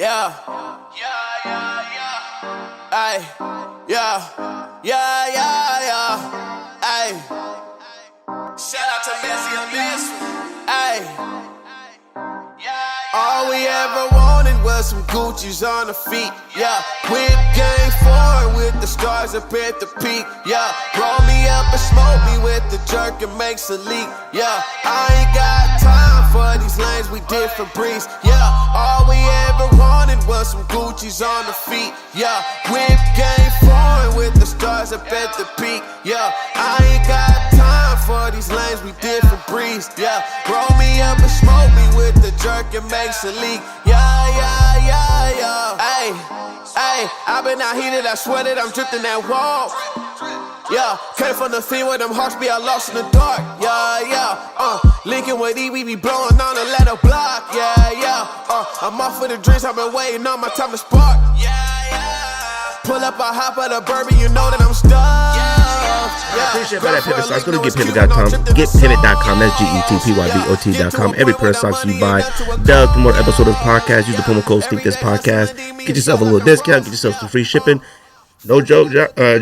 Yeah. Ay. Yeah. Ay. Shout out to Messi on this one. Ay. All we ever wanted was some Gucci's on the feet. Yeah, whip game forward with the stars up at the peak. Yeah, roll me up and smoke me with the jerk and makes a leak. Yeah, I ain't got time for these lanes, we different breeds. Yeah, all we ever wanted was some Gucci's on the feet. Yeah, whip game forward with the stars up at the peak. Yeah, I ain't got time for these lanes, we different breeds. Yeah, roll me up and smoke me with the jerk and makes a leak. Yeah. Ay, I been out heated, I swear that I'm drifting that wall. Yeah, came from the field where them hawks be all lost in the dark. Linking with E, we be blowing on the letter block. I'm off for the drinks, I've been waiting on my time to spark. Pull up a hop of the bourbon, you know that I'm stuck. Appreciate that pivot stocks. Go to getpivot.com. Getpivot.com. That's GETPYVOT.com. Every pair of stocks you buy does promote an episode of the podcast. Use the promo code Sneak This Podcast. Get yourself a little discount. Get yourself some free shipping. No joke,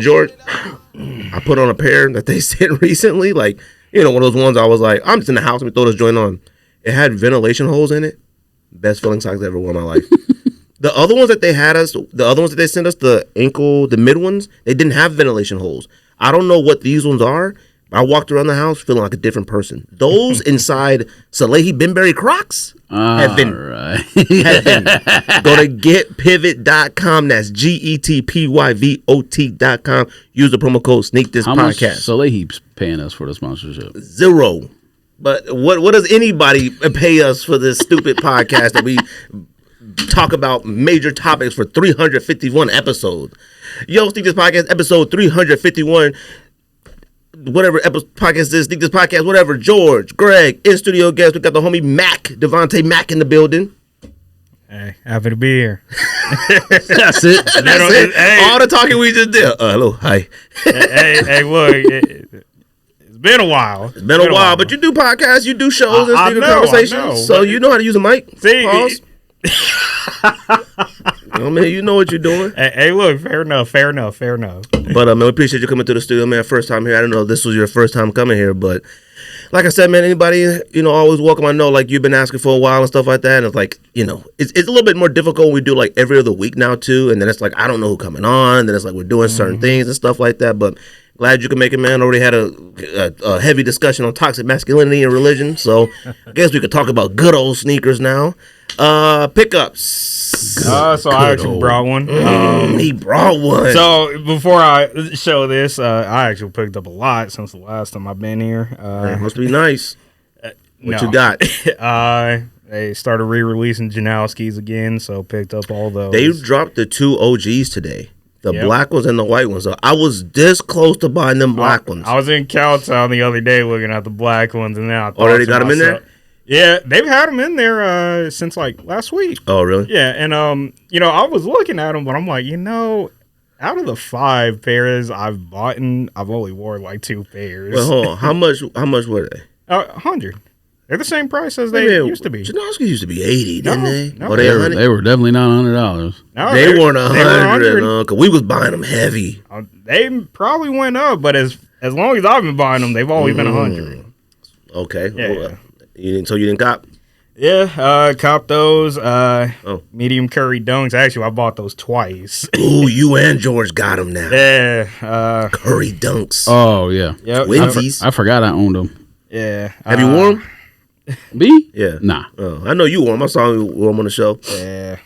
George. I put on a pair that they sent recently. Like, you know, one of those ones I was like, I'm just in the house. Let me throw this joint on. It had ventilation holes in it. Best feeling socks I ever wore in my life. The other ones that they had us, the other ones that they sent us, the ankle, the mid ones, they didn't have ventilation holes. I don't know what these ones are. I walked around the house feeling like a different person. Those inside Salehi Binberry Crocs have been. Right. Have been. Go to getpivot.com. That's GETPYVOT.com. Use the promo code Sneak This Podcast. How much Salehi's paying us for the sponsorship? Zero. But what does anybody pay us for this stupid podcast that we talk about major topics for 351 episodes? Yo, Sneak This Podcast, episode 351. Whatever podcast is, Sneak This Podcast, whatever. George, Greg, in studio guest. We got the homie Mack, Devante Mack in the building. Hey, happy to be here. That's it. That's it. Hey. All the talking we just did. Hello, hi. hey, look, it's been a while. It's been a while, but you do podcasts, you do shows and speaker conversations, so you know how to use a mic. See, pause. You know what you're doing. Hey, look, fair enough. But man, we appreciate you coming to the studio, man. First time here. I don't know if this was your first time coming here, but like I said, man, anybody, always welcome. I know, like, you've been asking for a while and stuff like that, and it's like, it's a little bit more difficult when we do like every other week now too, and then it's like I don't know who coming on, then it's like we're doing certain things and stuff like that, but glad you can make it, man. Already had a heavy discussion on toxic masculinity and religion, so I guess we could talk about good old sneakers now. Pickups. So I actually brought one. He brought one. So before I show this, I actually picked up a lot since the last time I've been here. Must be nice. What you got? They started re-releasing Janowski's again, so picked up all those. They dropped the two OGs today. The black ones and the white ones. So I was this close to buying them black ones. I was in Cowtown the other day looking at the black ones, and now I thought already got them in there? Yeah, they've had them in there since like last week. Oh, really? Yeah, and I was looking at them, but I'm like, out of the 5 pairs I've bought, I've only worn like 2 pairs. Well, hold on. How much were they? 100. They're the same price as they used to be. Janowski used to be 80, didn't they? No, they were definitely not $100. No, they weren't 100. Cause we was buying them heavy. They probably went up, but as long as I've been buying them, they've always been 100. Okay. Yeah. So you didn't cop? Yeah, cop those. Medium curry dunks. Actually, I bought those twice. Ooh, you and George got them now. Yeah. Curry dunks. Oh, yeah. Yep. Twinsies. I forgot I owned them. Yeah. Have you worn them? Me? Yeah. Nah. I know you wore them. I saw you wore them on the show. Yeah.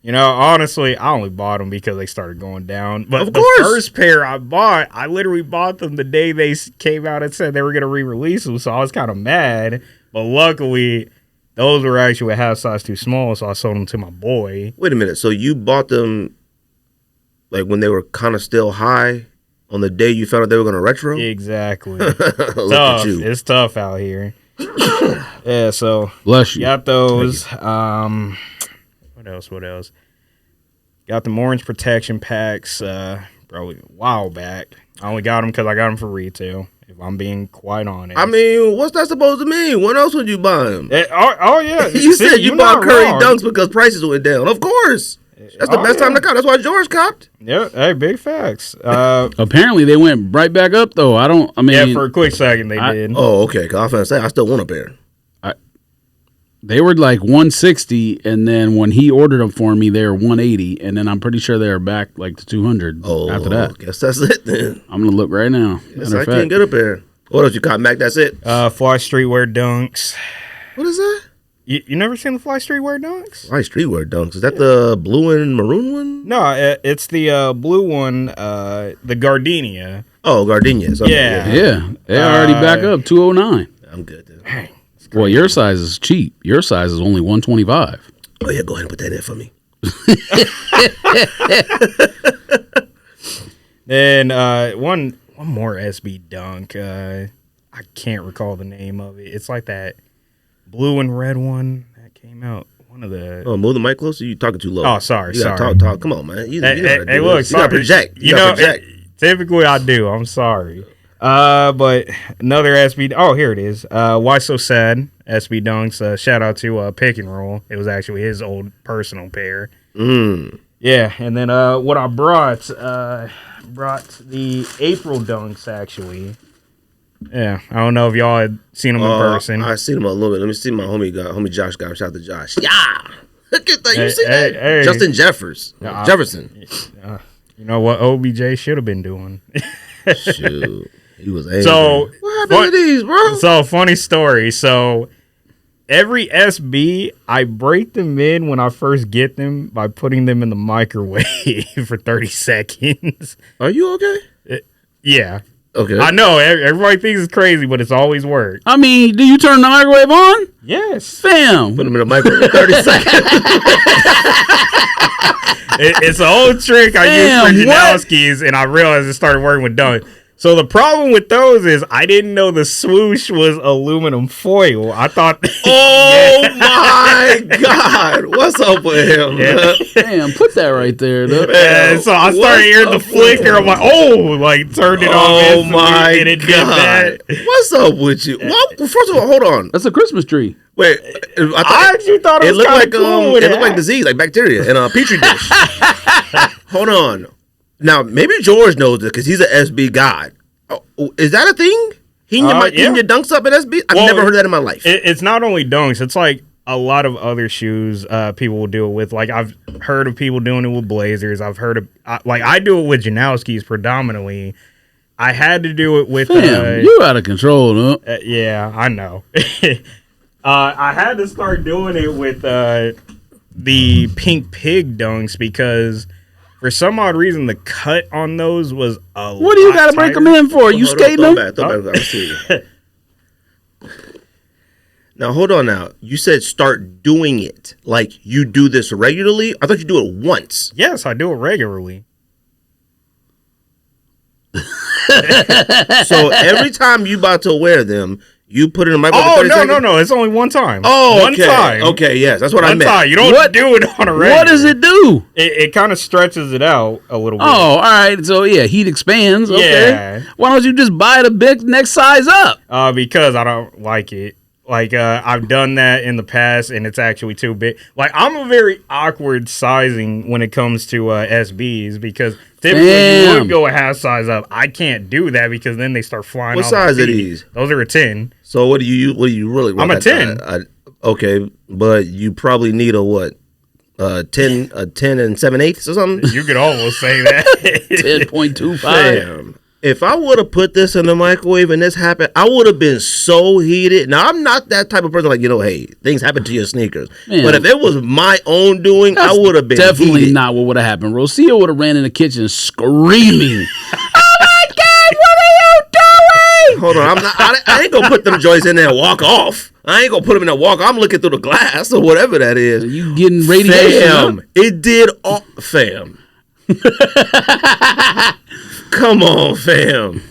Honestly, I only bought them because they started going down. But of course. The first pair I bought, I literally bought them the day they came out and said they were going to re-release them, so I was kind of mad. But luckily, those were actually a half size too small, so I sold them to my boy. Wait a minute. So you bought them like when they were kind of still high on the day you found out they were going to retro? Exactly. Look tough. at you. It's tough out here. Yeah, so bless you. Got those. What else? Got the orange protection packs probably a while back. I only got them because I got them for retail. if I'm being quite honest. I mean, what's that supposed to mean? When else would you buy them? Oh yeah. You See, said you you're bought not Curry wrong. dunks because prices went down. Of course. That's the best time to cop. That's why George copped. Yeah, hey, big facts. Apparently, they went right back up, though. I mean... Yeah, for a quick second, they did. Oh, okay. Because I was going to say, I still want a pair. They were like 160, and then when he ordered them for me, they were 180, and then I'm pretty sure they were back like to 200 after that. I guess that's it then. I'm going to look right now. Yes, I can't get a pair. What else you caught, Mac? That's it? Fly Streetwear dunks. What is that? You never seen the Fly Streetwear dunks? Fly Streetwear dunks. Is that the blue and maroon one? No, it's the blue one, the Gardenia. Oh, Gardenias. Okay, Yeah, they're already back up 209. I'm good then. Well, your size is cheap. Your size is only 125. Oh, yeah, go ahead and put that in for me. Then one more SB dunk. I can't recall the name of it. It's like that blue and red one that came out. One of the. Oh, move the mic closer. You talking too low. Oh, sorry. You gotta talk. Come on, man. You gotta do look, this. You gotta project. You know, typically I do. I'm sorry. But another SB. Oh, here it is. Why So Sad? SB dunks. Shout out to Pick and Roll. It was actually his old personal pair. Yeah, and then what I brought the April dunks actually. Yeah, I don't know if y'all had seen them in person. I seen them a little bit. Let me see. My homie Josh got him. Shout out to Josh. Yeah, look at that. You see that? Hey. Justin Jefferson. You know what OBJ should have been doing. Shoot, he was angry. So what happened to these, bro? So funny story. So every SB, I break them in when I first get them by putting them in the microwave for 30 seconds. Are you okay? Yeah. Okay. I know everybody thinks it's crazy, but it's always worked. I mean, do you turn the microwave on? Yes. Fam. Put them in the microwave for 30 seconds. It's an old trick I used for Janowski's, and I realized it started working with Dunk. So the problem with those is I didn't know the swoosh was aluminum foil. I thought... Oh, my God. What's up with him? Yeah. Damn, put that right there, though. And so I started hearing the flicker. I'm like, turned it off. Oh, my and it God. did that. What's up with you? Well, first of all, hold on. That's a Christmas tree. Wait, I actually thought it was looked like cool it looked like disease, like bacteria in a petri dish. Hold on. Now maybe George knows this because he's an SB god. Oh, is that a thing? Heating your dunks up in SB? I've never heard that in my life. It's not only dunks. It's like a lot of other shoes people will do it with. Like I've heard of people doing it with Blazers. I've heard of I do it with Janowski's predominantly. I had to do it with. Damn, you out of control, huh? Yeah, I know. I had to start doing it with the pink pig dunks because for some odd reason the cut on those was a lot. What do you got to break them in for? You skating them? Throw back. I'll see you. Now hold on. Now you said start doing it. Like you do this regularly? I thought you do it once. Yes, I do it regularly. So every time you about to wear them, you put it in the microwave. Oh, 30 seconds? no. It's only one time. Oh, one time. Okay, yes. That's what I One meant. time. You don't do it on a regular. What does it do? It kind of stretches it out a little bit. Oh, all right. So, yeah, heat expands. Okay. Yeah. Why don't you just buy the big next size up? Because I don't like it. Like, I've done that in the past, and it's actually too big. Like, I'm a very awkward sizing when it comes to SBs because typically you would go a half size up. I can't do that because then they start flying. What size are these? Those are a 10. So what do you really want? I'm a 10. Okay, but you probably need a what? 10 and 7/8 or something? You could almost say that. 10.25. Damn. If I would have put this in the microwave and this happened, I would have been so heated. Now, I'm not that type of person like, hey, things happen to your sneakers. Man. But if it was my own doing, I would have been definitely heated. not what would have happened. Rocio would have ran in the kitchen screaming, "Oh my God, what are you doing?" Hold on, I ain't gonna put them joints in there and walk off. I ain't gonna put them in there and walk off. I'm looking through the glass or whatever that is. You getting radiation? Fam, it did all. Fam. Come on, fam.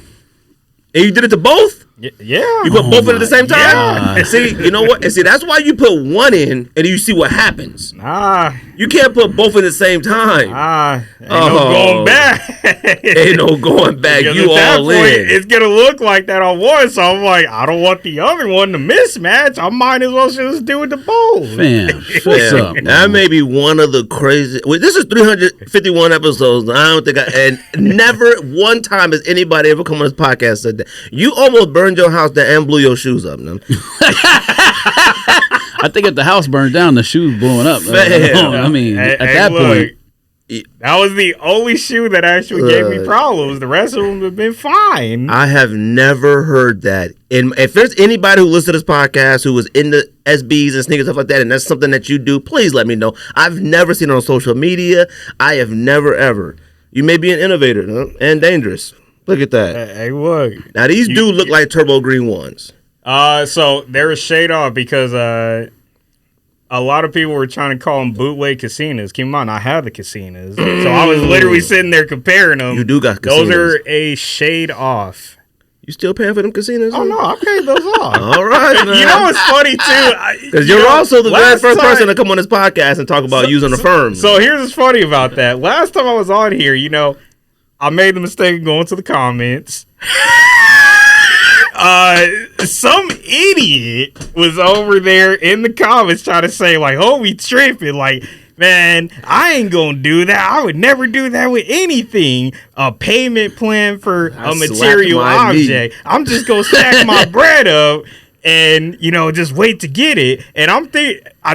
And you did it to both? Yeah. You put both in at the same time? God. And see, you know what? And see, that's why you put one in and you see what happens. You can't put both in the same time. Ain't no going back. Ain't no going back. Because You at that all point, in. it's going to look like that on one. So I'm like, I don't want the other one to mismatch. I might as well just do it to both. Fam, what's up? That Man? may be one of the crazy. Wait, this is 351 episodes. I don't think and never one time has anybody ever come on this podcast and said that. You almost burned your house down and blew your shoes up, man. I think if the house burned down, the shoes blowing up. I mean, at that point. That was the only shoe that actually gave me problems. The rest of them have been fine. I have never heard that. And if there's anybody who listens to this podcast who was into SBs and sneakers and stuff like that, and that's something that you do, please let me know. I've never seen it on social media. I have never, ever. You may be an innovator, huh? And dangerous. Look at that. Hey, look. Now, these do look like turbo green ones. So there was shade off because a lot of people were trying to call them bootleg casinas. Keep in mind, I have the casinas. So I was literally sitting there comparing them. You do got casinas. Those are a shade off. You still paying for them casinas? Oh, no, I paid those off. All right, man. You know what's funny, too? Because you're also the very first person to come on this podcast and talk about using the firm. So here's what's funny about that. Last time I was on here, I made the mistake of going to the comments. Some idiot was over there in the comments trying to say, like, oh, we tripping. Like, man, I ain't gonna do that. I would never do that with anything. A payment plan for a material object. I'm just gonna stack my bread up and, just wait to get it. And I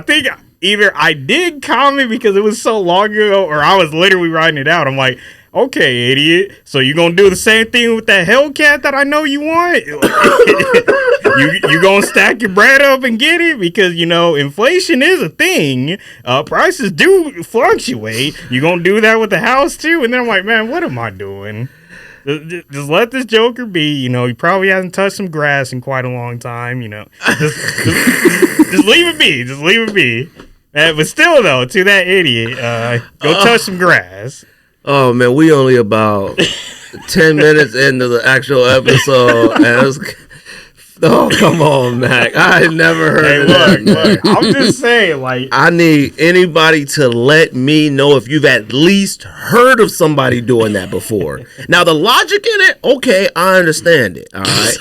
think either I did comment because it was so long ago or I was literally writing it out. I'm like, okay, idiot. So you gonna do the same thing with that Hellcat that I know you want? you gonna stack your bread up and get it? Because, inflation is a thing. Prices do fluctuate. You gonna do that with the house too? And then I'm like, man, what am I doing? Just let this joker be. He probably hasn't touched some grass in quite a long time. Just leave it be. Just leave it be. But still, though, to that idiot, go touch some grass. Oh, man, we only about 10 minutes into the actual episode. And oh, come on, Mac. I had never heard of that. Look, I'm just saying, like... I need anybody to let me know if you've at least heard of somebody doing that before. Now, the logic in it, okay, I understand it, all right?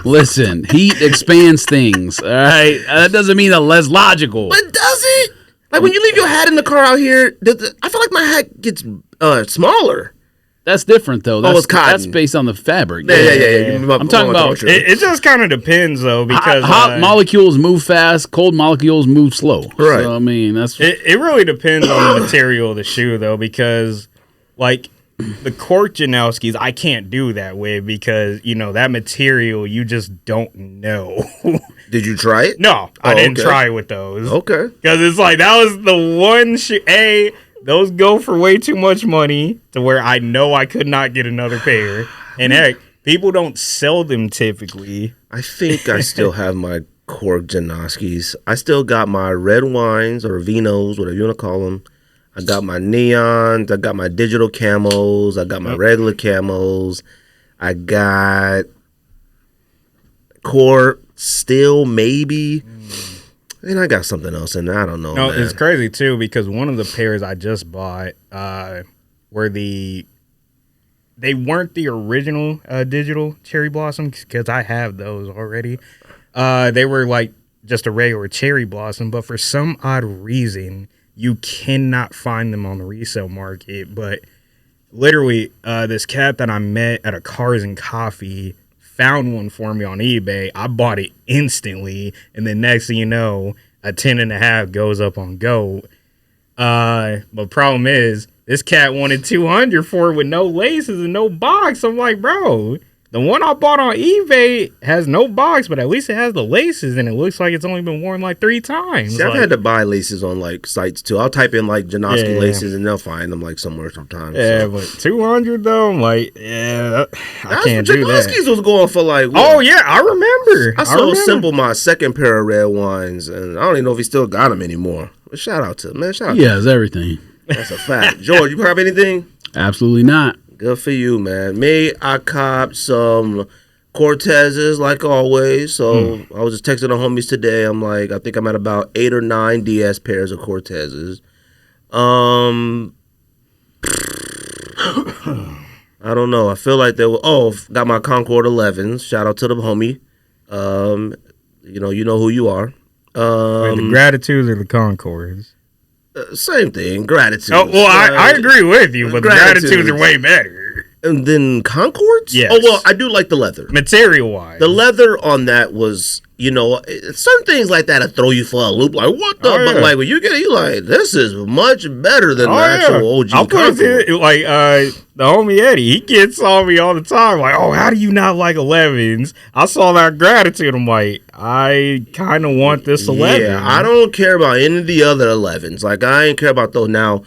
Listen, heat expands things, all right? That doesn't mean that less logical. But does it? Like, when you leave your hat in the car out here, I feel like my hat gets smaller. That's different, though. It's cotton. That's based on the fabric. Yeah. I'm talking about... It just kind of depends, though, because... Hot molecules move fast, cold molecules move slow. Right. So, I mean, that's... It really depends on the material of the shoe, though, because, like, the cork Janowskis, I can't do that with because, that material, you just don't know. Did you try it? No, I didn't try it with those. Okay. Because it's like, that was the one shoe... Those go for way too much money to where I know I could not get another pair. And heck, people don't sell them typically. I think I still have my cork Janoskis. I still got my red wines or vinos, whatever you want to call them. I got my neons. I got my digital camos. I got my regular camos. I got cork still, maybe. And I got something else in there. I don't know. No, man. It's crazy too because one of the pairs I just bought were they weren't the original digital cherry blossoms because I have those already. They were like just a regular cherry blossom, but for some odd reason you cannot find them on the resale market. But literally, this cat that I met at a Cars and Coffee found one for me on eBay. I bought it instantly, and then next thing you know, a 10.5 goes up on GOAT. But problem is, this cat wanted $200 for it with no laces and no box. I'm like, bro, the one I bought on eBay has no box, but at least it has the laces, and it looks like it's only been worn like 3 times. See, I've had to buy laces on like sites too. I'll type in like Janoski laces, and they'll find them like somewhere sometimes. Yeah, so. but $200 though, I'm like, I can't do that. Janoski's was going for like. What? Oh yeah, I remember. I sold Simple my second pair of red wines, and I don't even know if he still got them anymore. But shout out to him, man. Shout out. He has everything. That's a fact. George, you have anything? Absolutely not. Good for you, man. Me, I copped some Cortezes like always. So I was just texting the homies today. I'm like, I think I'm at about 8 or 9 DS pairs of Cortezes. I don't know. I feel like they were. Got my Concord 11s. Shout out to the homie. You know who you are. Wait, the Gratitudes or the Concords? Same thing. Gratitude. Oh, well, I agree with you, but the Gratitudes are way better. And then Concords? Yes. Oh, well, I do like the leather. Material-wise. The leather on that was, certain things like that throw you for a loop. Like, what the? But like, when you get it, you like, this is much better than the actual OG Concord. The homie Eddie, he gets on me all the time. Like, oh, how do you not like 11s? I saw that Gratitude. I'm like, I kind of want this 11. Yeah, I don't care about any of the other 11s. Like, I ain't care about those. Now,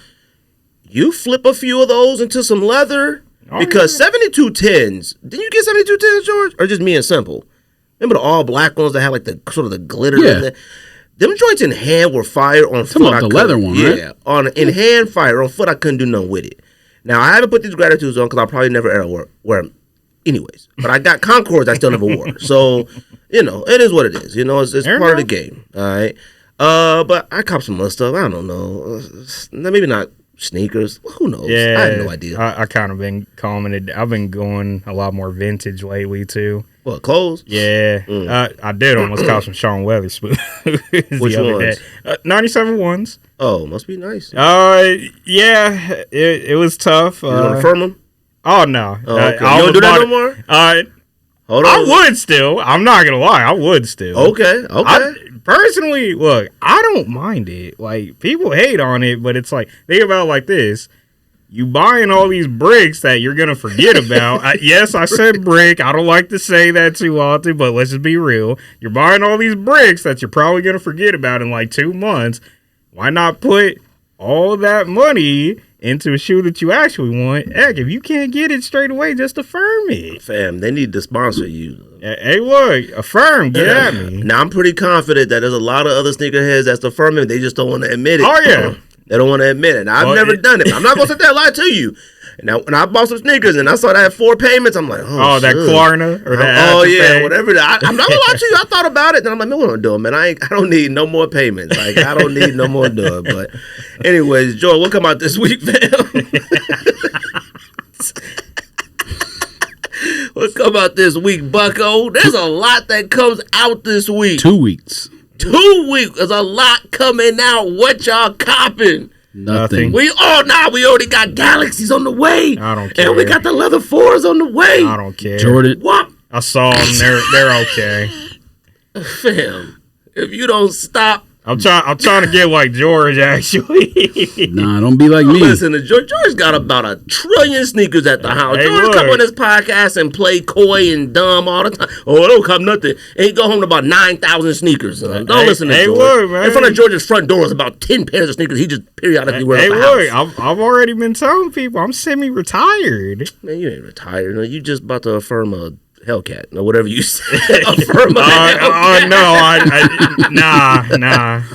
you flip a few of those into some leather. Because 72 10s, didn't you get 72 10s, George? Or just me and Simple? Remember the all black ones that had like the sort of the glitter in there? Them joints in hand were fire. On foot, about the leather one, right? Yeah, in hand fire. On foot, I couldn't do nothing with it. Now, I haven't put these Gratitudes on because I'll probably never ever wear them anyways. But I got Concords I still never wore. So, it is what it is. It's part of the game. All right? But I copped some other stuff. I don't know. Maybe not sneakers. Who knows? Yeah, I have no idea. I kind of been calming it. I've been going a lot more vintage lately too. What, clothes? Yeah, I did almost cop some Sean Weatherspoon. Which ones? 97 ones. Oh, must be nice. Yeah, it was tough. You want to firm them? Oh no, okay. You don't do that no more? Hold on. I would still. I'm not gonna lie. I would still. Okay. Personally, look, I don't mind it. Like, people hate on it, but it's like, think about it like this. You buying all these bricks that you're going to forget about. Yes, I said brick. I don't like to say that too often, but let's just be real. You're buying all these bricks that you're probably going to forget about in like 2 months. Why not put all that money into a shoe that you actually want? Heck, if you can't get it straight away, just affirm it. Fam, they need to sponsor you. Hey, look, affirm, get at me. Now, I'm pretty confident that there's a lot of other sneakerheads that's affirming. They just don't want to admit it. Oh, yeah. They don't want to admit it. Now, I've never done it. I'm not going to sit there and lie to you. Now, when I bought some sneakers and I saw that I had 4 payments, I'm like, that Klarna or that. Oh, yeah, whatever. I'm not going to lie to you. I thought about it. Then I'm like, man, what am I doing, man? I don't need no more payments. Like, I don't need no more doing. But anyways, Joy, what come out this week, fam? What come out this week, bucko? There's a lot that comes out this week. 2 weeks. 2 weeks. There's a lot coming out. What y'all copping? Nothing. We already got Galaxies on the way. I don't care. And we got the leather 4s on the way. I don't care. Jordan. What? I saw them. They're okay. Fam, if you don't stop. I'm trying to get like George, actually. Nah, don't be like me. Listen to George. George got about 1 trillion sneakers at the house. Hey, George come on this podcast and play coy and dumb all the time. Oh, don't come nothing. And he go home to about 9,000 sneakers. Don't listen to George. Look, man. In front of George's front door is about 10 pairs of sneakers. He just periodically wears out the house. I've already been telling people I'm semi-retired. Man, you ain't retired. No, you just about to affirm a Hellcat or whatever you said. Affirm a Hellcat. Nah.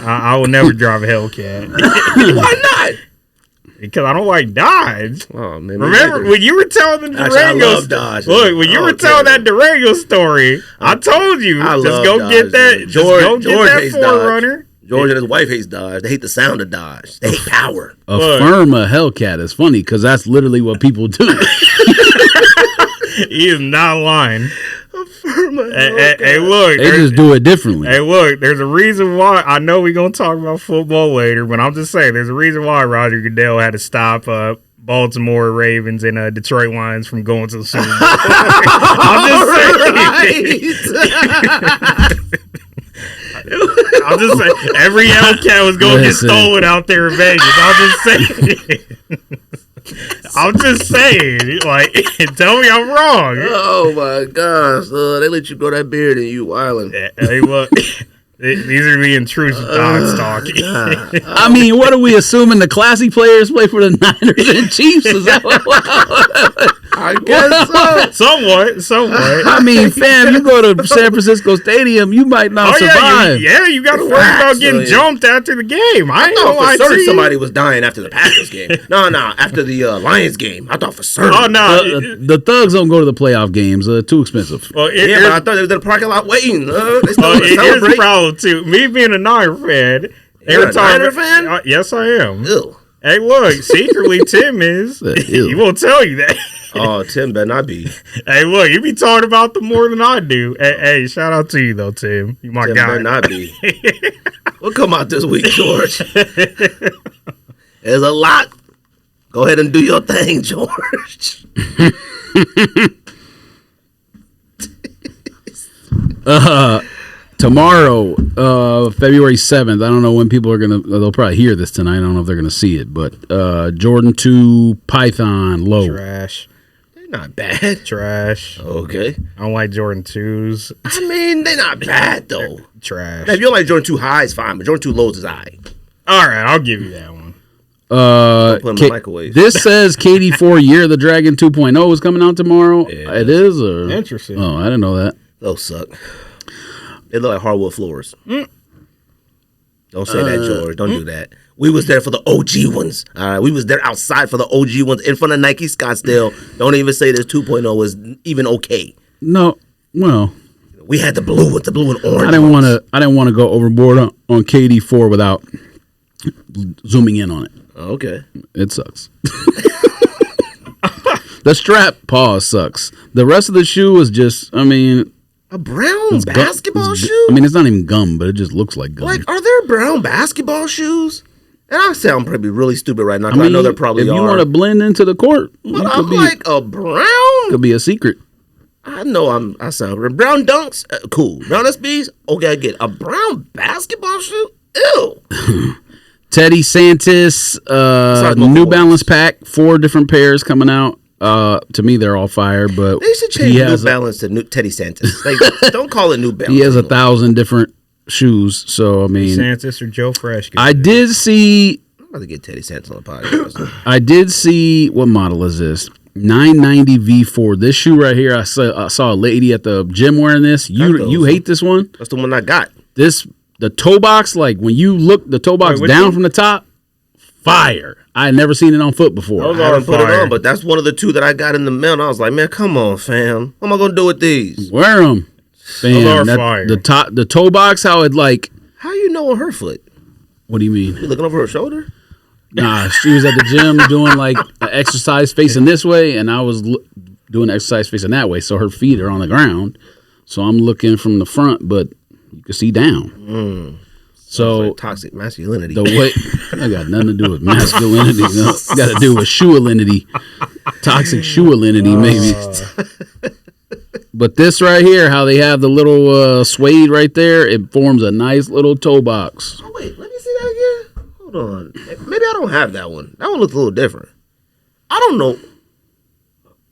I will never drive a Hellcat. Why not? Because I don't like Dodge. Oh man! Remember when you were telling the Durango? I love Dodge. Look, when you were telling that Durango story, I told you just go get that. George get that 4Runner. George and his wife hates Dodge. They hate the sound of Dodge. They hate power. Affirm a Hellcat is funny because that's literally what people do. He is not lying. Hey, look. They just do it differently. Hey, look, there's a reason why. I know we're going to talk about football later, but I'm just saying there's a reason why Roger Goodell had to stop Baltimore Ravens and Detroit Lions from going to the Super Bowl. I'm just saying. Every Hellcat was going to get stolen out there in Vegas. I'm just saying, like, tell me I'm wrong. Oh my gosh, they let you grow that beard and you wildin'. Hey, look, these are the intrusive thoughts talking. I mean, what are we assuming? The classy players play for the Niners and Chiefs? Is that what? I guess so. Somewhat. I mean, fam, you go to San Francisco Stadium, you might not survive. You got to worry about getting jumped after the game. I thought for certain somebody was dying after the Packers game. No, after the Lions game. I thought for certain. Oh, no. The Thugs don't go to the playoff games. Too expensive. Well, but I thought they was in the parking lot waiting. They still here's the problem, too. Me being a Niner fan. You're a Niner fan? Yes, I am. Ew. Hey, look, secretly Tim is. He won't tell you that. Oh, Tim better not be. Hey, look, you be talking about them more than I do. Hey, shout out to you, though, Tim. You my Tim guy. better not be. What come out this week, George? There's a lot. Go ahead and do your thing, George. Tomorrow, February 7th, I don't know when people are they'll probably hear this tonight. I don't know if they're going to see it, but Jordan 2 Python low. Trash. They're not bad. Trash. Okay. I don't like Jordan 2s. I mean, they're not bad, though. Trash. Now, if you don't like Jordan 2 highs, fine, but Jordan 2 lows is high. All right, I'll give you that one. Put them in the microwave. This says KD4 Year of the Dragon 2.0 is coming out tomorrow. Yeah. It is? Or? Interesting. Oh, I didn't know that. Those suck. They look like hardwood floors. Don't say that, George. Don't do that. We was there for the OG ones. All right, we was there outside for the OG ones in front of Nike Scottsdale. Don't even say this 2.0 was even okay. No, well, we had the blue ones, the blue and orange. I didn't want to go overboard on KD4 without zooming in on it. Okay, it sucks. The strap sucks. The rest of the shoe is just, I mean, a brown basketball shoe? I mean, it's not even gum, but it just looks like gum. Like, are there brown basketball shoes? And I sound probably really stupid right now because I know there probably if are. you want to blend into the court, but I'm like, a brown? Could be a secret. I know I sound brown dunks, cool. Brown SBs, okay, I get a brown basketball shoe. Ew. Teddy Santis, New Balance pack, 4 different pairs coming out. To me, they're all fire, but they should change New Balance to Teddy Santis. Like, don't call it New Balance. He has 1,000 different shoes, so I mean, Santis or Joe Fresh. I did see. I'm about to get Teddy Santis on the podcast. I did see, what model is this? 990 V4. This shoe right here, I saw a lady at the gym wearing this. You hate this one? That's the one I got. The toe box, like when you look the toe box down from the top, fire. I had never seen it on foot before. I haven't put it on, but that's one of the 2 that I got in the mail. And I was like, man, come on, fam. What am I gonna do with these? Wear them. Those are fire. The toe box, how it like. How you know on her foot? What do you mean? You looking over her shoulder? Nah, she was at the gym doing like an exercise facing this way, and I was doing exercise facing that way. So her feet are on the ground. So I'm looking from the front, but you can see down. So like toxic masculinity. The way that got nothing to do with masculinity. No, it got to do with shoe-alinity. Toxic shoe-alinity, maybe. But this right here, how they have the little suede right there, it forms a nice little toe box. Oh, wait, let me see that again. Hold on. Maybe I don't have that one. That one looks a little different. I don't know.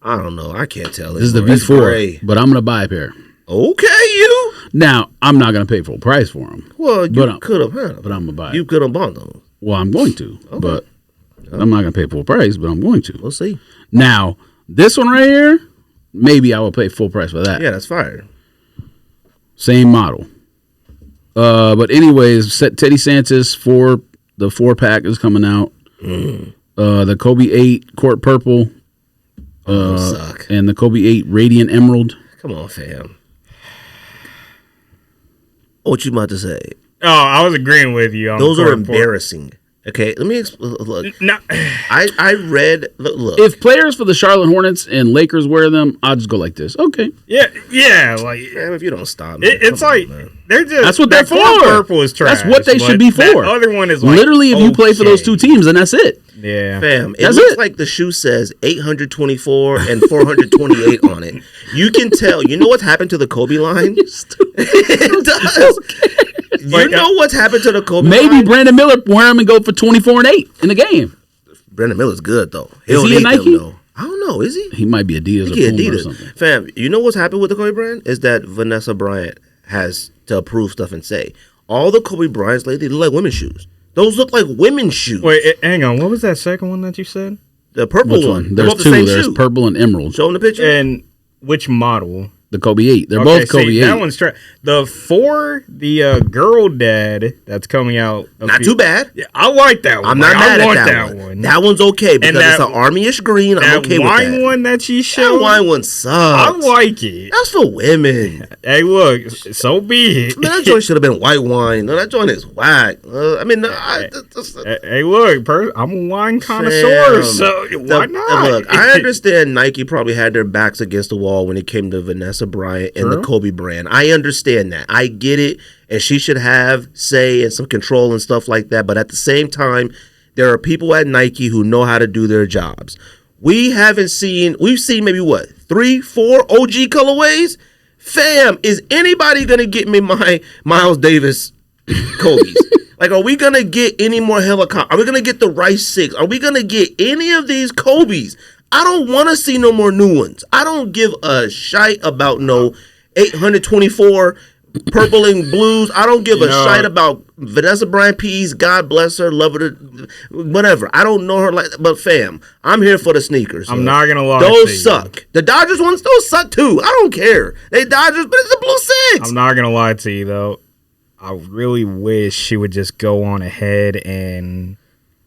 I can't tell. This is the V4, but I'm going to buy a pair. Okay, you. Now, I'm not going to pay full price for them. Well, you could have had them. But I'm going to buy it. You could have bought them. Well, I'm going to. Okay. But I'm not going to pay full price, but I'm going to. We'll see. Now, this one right here, maybe I will pay full price for that. Yeah, that's fire. Same model. But anyways, Teddy Santis the 4-pack is coming out. The Kobe 8 Court Purple. And the Kobe 8 Radiant Emerald. Come on, fam. What you about to say? Oh, I was agreeing with you. Those are embarrassing. Okay, let me explain. Look, no. I read. Look, if players for the Charlotte Hornets and Lakers wear them, I'll just go like this. Okay. Yeah. Like, man, if you don't stop, man, it's like they're just. That's what they're for. Purple is trash. That's what they should be for. That other one is like, literally if you play for those 2 teams, then that's it. Yeah, fam. It looks like the shoe says 824 and 428 on it. You can tell. You know what's happened to the Kobe line? It does. You know what's happened to the Kobe line? Maybe Brandon Miller wear them and go for 24 and 8 in the game. Brandon Miller's good though. Is he a Nike? Them, I don't know. Is he? He might be Adidas or Puma or something. Fam, you know what's happened with the Kobe brand is that Vanessa Bryant has to approve stuff and say all the Kobe Bryants lately look like women's shoes. Those look like women's shoes. Wait, hang on. What was that second one that you said? The purple Which one. one? They're There's both two. the same There's shoe. purple and emerald. Show them the picture. And which model? The Kobe 8. They're both Kobe 8. That one's the 4, the girl dad that's coming out. Not too bad. Yeah, I like that one. I'm not mad I want at that one. That one's okay because that- it's an army-ish green. I'm That okay with wine that. one that she showed. That wine one sucks. I like it. That's for women. Hey, look, so be it. Man, that joint should have been white wine. No, that joint is whack. Hey, look, I'm a wine connoisseur, so why not? Look, I understand Nike probably had their backs against the wall when it came to Vanessa Bryant and the Kobe brand. I understand that. I get it. And she should have say and some control and stuff like that. But at the same time, there are people at Nike who know how to do their jobs. We've seen maybe what, 3, 4 OG colorways? Fam, is anybody going to get me my Miles Davis Kobe's? Like, are we going to get any more helicopter? Are we going to get the Rice 6? Are we going to get any of these Kobe's? I don't want to see no more new ones. I don't give a shite about no 824 purple and blues. I don't give a shite about Vanessa Bryant P's. God bless her, love her, whatever. I don't know her like that, but fam, I'm here for the sneakers. I'm not gonna lie. Those suck. The Dodgers ones, those suck too. I don't care. They Dodgers, but it's a blue 6. I'm not gonna lie to you though. I really wish she would just go on ahead and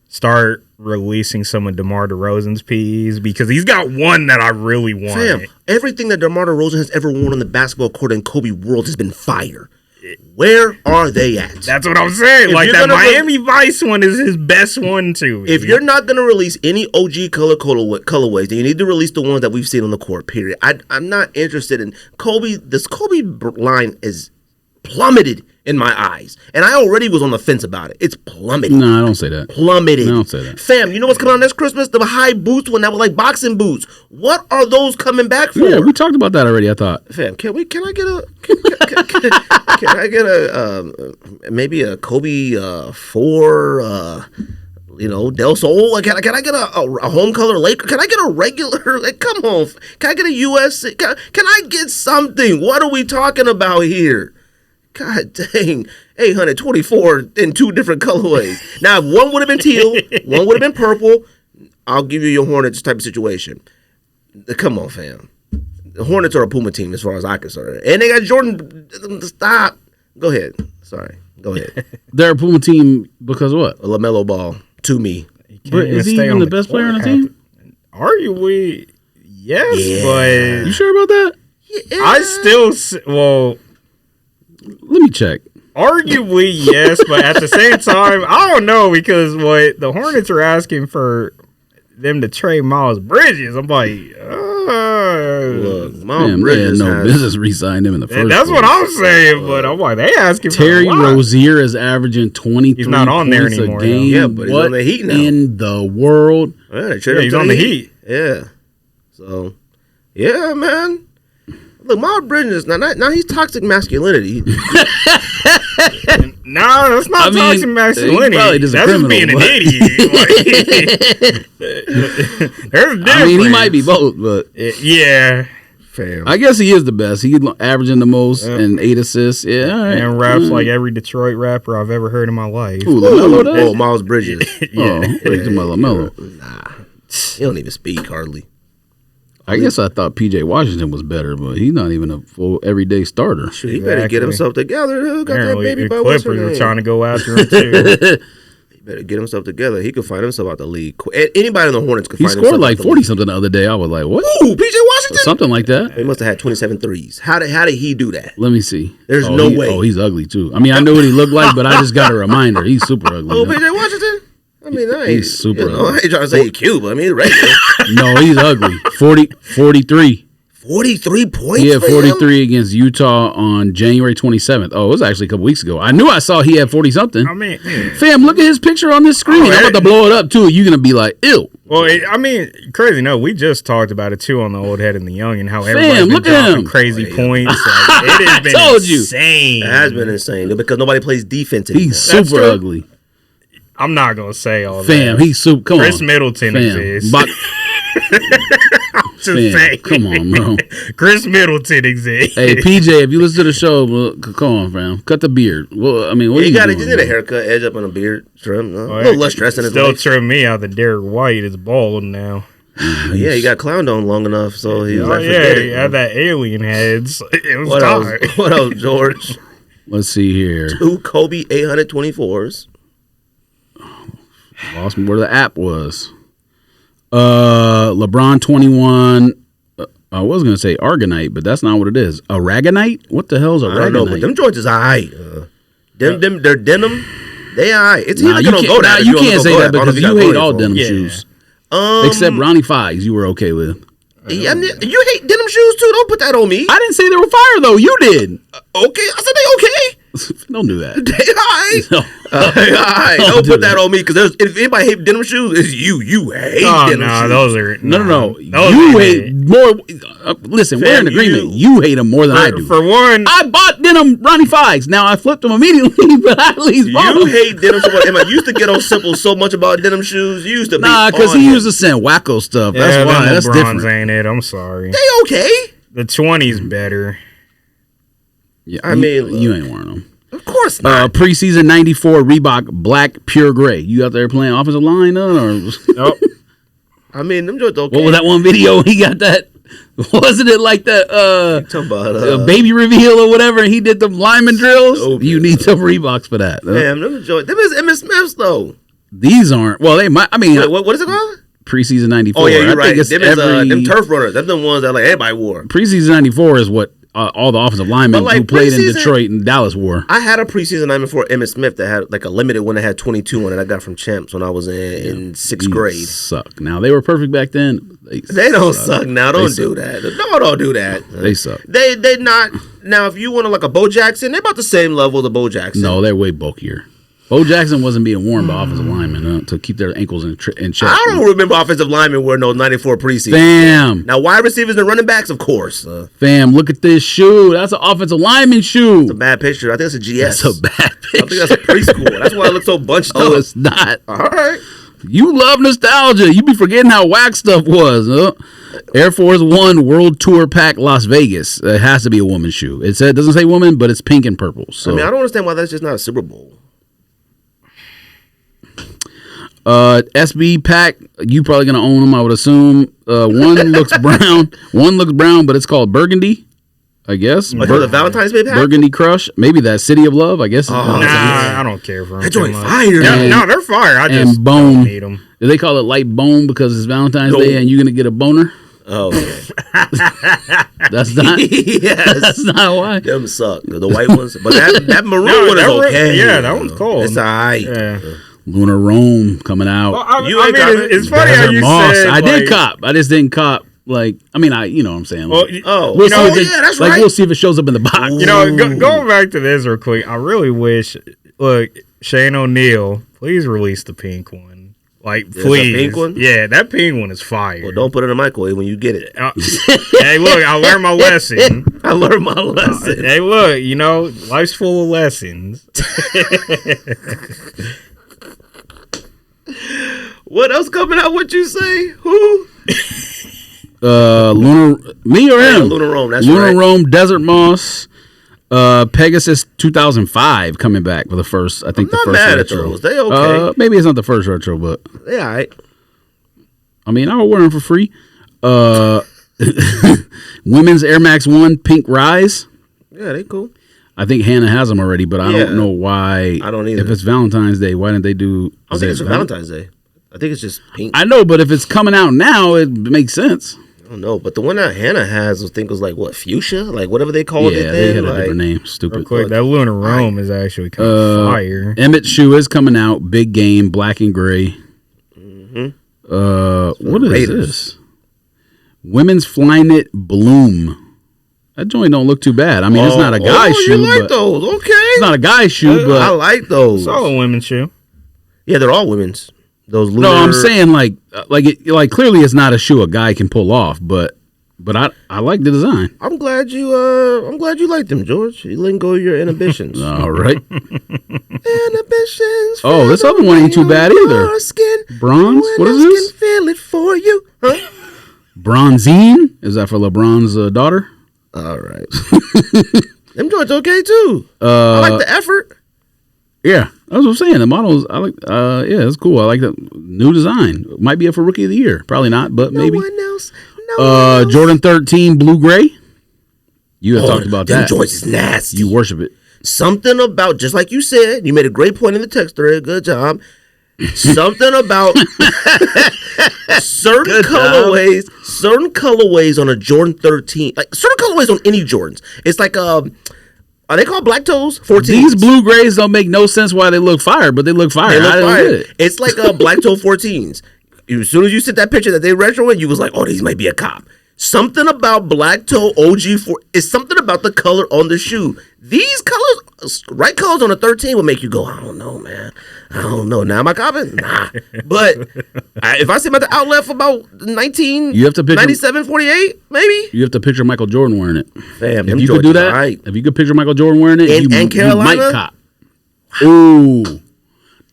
start releasing some of DeMar DeRozan's P's because he's got one that I really want. Fam, everything that DeMar DeRozan has ever worn on the basketball court in Kobe world has been fire. Where are they at? That's what I'm saying. Like that Miami Vice one is his best one too. If you're not going to release any OG colorways, then you need to release the ones that we've seen on the court, period. I'm not interested in Kobe. This Kobe line is plummeted in my eyes. And I already was on the fence about it. It's plummeted. No, I don't say that. Plummeted. I don't say that. Fam, you know what's coming out next Christmas? The high boots one that were like boxing boots. What are those coming back for? Yeah, we talked about that already, I thought. Fam, can I get a maybe a Kobe 4 Del Sol? Like, can I get a home color Laker? Can I get a regular? Like, come on. Can I get a US? Can I get something? What are we talking about here? God dang, 824 in 2 different colorways. Now, if one would have been teal, one would have been purple, I'll give you your Hornets type of situation. Come on, fam. The Hornets are a Puma team as far as I'm concerned. And they got Jordan. Stop. Go ahead. Sorry. Go ahead. They're a Puma team because what? A LaMelo Ball to me. But is he even the best player on the team? Arguably, yes, Yeah. but You sure about that? Yeah. I still, Let me check. arguably yes, but at the same time, I don't know because what the Hornets are asking for them to trade Miles Bridges, I'm like, Look, Miles Damn, they had Bridges no has- business re-signing him in the first that's place. what I'm saying. But I'm like, they asking for Terry a lot. Rozier is averaging 23 He's not on there points anymore, a though. game. Yeah, but he's What on the Heat now. in the world? Yeah, they traded Yeah, him he's to on the Heat. Yeah. So, yeah, man. Look, Miles Bridges, now he's toxic masculinity. No, that's not I mean, toxic masculinity. he's probably just a That's just criminal, being an but- idiot. Like, there's a difference. I mean, he might be both, but Yeah. Fam. I guess he is the best. He's averaging the most and 8 assists. Yeah, all right. And raps like every Detroit rapper I've ever heard in my life. Ooh, LaMelo does? Oh, Miles Bridges. Oh, he's my LaMelo. Nah. He don't even speak hardly. I guess I thought P.J. Washington was better, but he's not even a full everyday starter. Shoot, he better get himself together. Who got that Apparently, baby the by what's her Clippers were name? trying to go after him too. He better get himself together. He could find himself out the league. Anybody in the Hornets could He find scored himself like out the 40 league. something the other day. I was like, what? Ooh, P.J. Washington? Something like that. He must have had 27 threes. How did he do that? Let me see. There's Oh, no he- way. Oh, he's ugly too. I mean, I knew what he looked like, but I just got a reminder. He's super ugly. Oh, though. P.J. Washington? I mean, I ain't, He's super I ain't trying to say he's cute, but I mean, he's regular. No, he's ugly. 43. 43 points He had for him? 43 against Utah on January 27th. Oh, it was actually a couple weeks ago. I knew I saw he had 40 something. I mean, Fam, look at his picture on this screen. I'm about to blow it up too. You're gonna be like, ew. well, I mean, crazy. No, we just talked about it too on the old head and the young, and how everybody's been look at dropping him. crazy points. Like, it has been told you. insane. It has been insane because nobody plays defense anymore. He's That's super true. ugly. I'm not gonna say all Fam, that. he's super. Come Chris on, Middleton Fam. exists. Just say. Come on, bro. Chris Middleton exists. Hey, PJ, if you listen to the show, well, come on, fam. Cut the beard. Well, I mean, what You got doing, to get a haircut, edge up on a beard, trim. A Oh, little less stress in his Still life. trim me out. The Derek White is bald now. Yeah, he got clowned on long enough, so he was Oh like, yeah, forget he it. had that alien heads. It was What time. else? What else, George? Let's see here. 2 Kobe 824s. Lost me where the app was. LeBron 21. I was gonna say Argonite, but that's not what it is. Aragonite? What the hell's I don't know, but Aragonite? them joints is alright. Them, their denim, they alright. It's Nah, either you gonna can't, go that. nah, you can't say that because you hate all denim Yeah. shoes. Um, Except Ronnie Fives, you were okay with. yeah, I mean, you hate denim shoes too. Don't put that on me. I didn't say they were fire though. You did. Okay, I said they okay. Don't do that. They alright. No. Alright. Don't Don't do put that. that on me because if anybody hate denim shoes, it's you. You hate Oh denim no, shoes. those are No. those You ain't hate it. more. Listen, we're in Fam, agreement. You hate them more than I do. For one, I bought denim Ronnie Fives. Now I flipped them immediately, but I at least bought You them. hate denim shoes. I used to get on Simple so much about denim shoes. You used to Nah, because because he used to send wacko stuff. That's yeah, why. them That's LeBrons different. ain't it. I'm sorry. They okay. The 20's better. Yeah, I mean, you ain't wearing them. Of course not. Preseason '94 Reebok Black Pure Gray. You out there playing offensive line, or Nope. I mean, them joints okay. what was that one video? He got that. Wasn't it like that? Talking about Baby reveal or whatever. And he did the lineman drills. Oh, You need some Reeboks for that. Damn, them joints. Them is Emmitt Smiths though. These aren't. Well, they might. I mean, Wait, what is it called? preseason '94. Oh yeah, you're I right. think it's Them is every, them turf runners. Them the ones that like everybody wore. preseason '94 is what all the offensive linemen But, like, who played in preseason- Detroit and Dallas wore. I had a preseason nine before Emmitt Smith that had like a limited one that had 22 on it. I got from Champs when I was in sixth These grade. Suck. Now they were perfect back then. They don't suck now. Don't They do that. No, don't do that. They suck. They not now. If you want to like a Bo Jackson, they're about the same level as a Bo Jackson. No, they're way bulkier. Bo Jackson wasn't being worn by offensive linemen to keep their ankles in check. I don't remember offensive linemen wearing those 94 preseason. Fam, Now wide receivers and running backs, of course. fam, look at this shoe. That's an offensive lineman shoe. Bad picture. I think it's a GS. That's a bad I think picture. that's a preschool. That's why it looks so bunched Oh, up. it's not. All right. You love nostalgia. You be forgetting how whack stuff was. Huh? Air Force One World Tour Pack Las Vegas. It has to be a woman's shoe. It doesn't say woman, but it's pink and purple. So I mean, I don't understand why that's just not a Super Bowl. SB pack, you probably gonna own them, I would assume. One looks brown, but it's called Burgundy, I guess. Like the Valentine's Day pack? Burgundy Crush, maybe that City of Love, I guess. Nah, I don't care for them. That joint too much. fire. Yeah, no, they're fire. I just and bone. don't need them. Do they call it light bone because it's Valentine's No. Day and you're gonna get a boner? Oh, That's not. yes. That's not why. Them suck. The white ones. But that maroon No, one is that one- okay. yeah, that one's cool. It's all right. Yeah. Lunar Rome coming out. Well, I You mean, ain't got it. it's funny how Desert you Moss. said. I did like, cop. I just didn't cop. Like, I mean, you know what I'm saying. Well, Like, Oh, we'll you know, see if yeah, that's like, right. we'll see if it shows up in the box. You know, going back to this real quick, I really wish, look, Shane O'Neal, please release the pink one. Like, There's a please. pink one? Yeah, that pink one is fire. Well, don't put it in the microwave when you get it. Hey, look, I learned my lesson. I learned my lesson. Hey, look, you know, life's full of lessons. What else coming out? What you say? Who? Lunar, me or Yeah, him? Lunar Rome. That's Lunar right. Rome, Desert Moss, Pegasus 2005 coming back for the first. I think I'm the not first mad at retro. those. They okay. Maybe it's not the first retro, but They all right. I mean, I would wear them for free. Women's Air Max 1 Pink Rise. Yeah, they cool. I think Hannah has them already, but I Yeah. don't know why. I don't either. If it's Valentine's Day, why didn't they do? I don't think it's for Valentine's Day. I think it's just pink. I know, but if it's coming out now, it makes sense. I don't know. But the one that Hannah has, I think was like, what, fuchsia? Like, whatever they called Yeah, it they then. had a Like, different name. Stupid. Real quick, that Lunar Rome is actually kind of fire. Emmett shoe is coming out. Big game, black and gray. What is Raiders. this? Women's Flyknit Bloom. That joint don't look too bad. I mean, it's not a guy's shoe. You like but those. Okay. It's not a guy's shoe, but I like those. It's all a women's shoe. Yeah, they're all women's. Those lunar. no, I'm saying like clearly it's not a shoe a guy can pull off, but I like the design. I'm glad you like them, George. You letting go of your inhibitions. All right. Inhibitions. Oh, this other one ain't too bad either. Bronze? What is this? Can feel it for you. Huh? Bronzine. Is that for LeBron's daughter? All right. Them joints okay too. I like the effort. Yeah, that's what I'm saying. The models, I like. Yeah, it's cool. I like the new design. Might be up for Rookie of the Year. Probably not, but maybe. No one else. Jordan 13 blue gray. You have talked about them that. joints is nasty. You worship it. Something about, just like you said, you made a great point in the text thread. Good job. Something about certain colorways on a Jordan 13, like certain colorways on any Jordans. It's like are they called black toes? 14s. These blue grays don't make no sense why they look fire, but they look fire. They look fire. It's like black toe 14s. As soon as you sent that picture that they retro in, you was like, oh, these might be a cop. Something about black toe OG4 is something about the color on the shoe. These colors, right colors on a 13 will make you go, I don't know, man. I don't know. Now am I copping? Nah. But if I see them at the outlet for about 97, 48, maybe. You have to picture Michael Jordan wearing it. Fam, if you could do that, right. if you could picture Michael Jordan wearing it, and Carolina, you might cop. Ooh.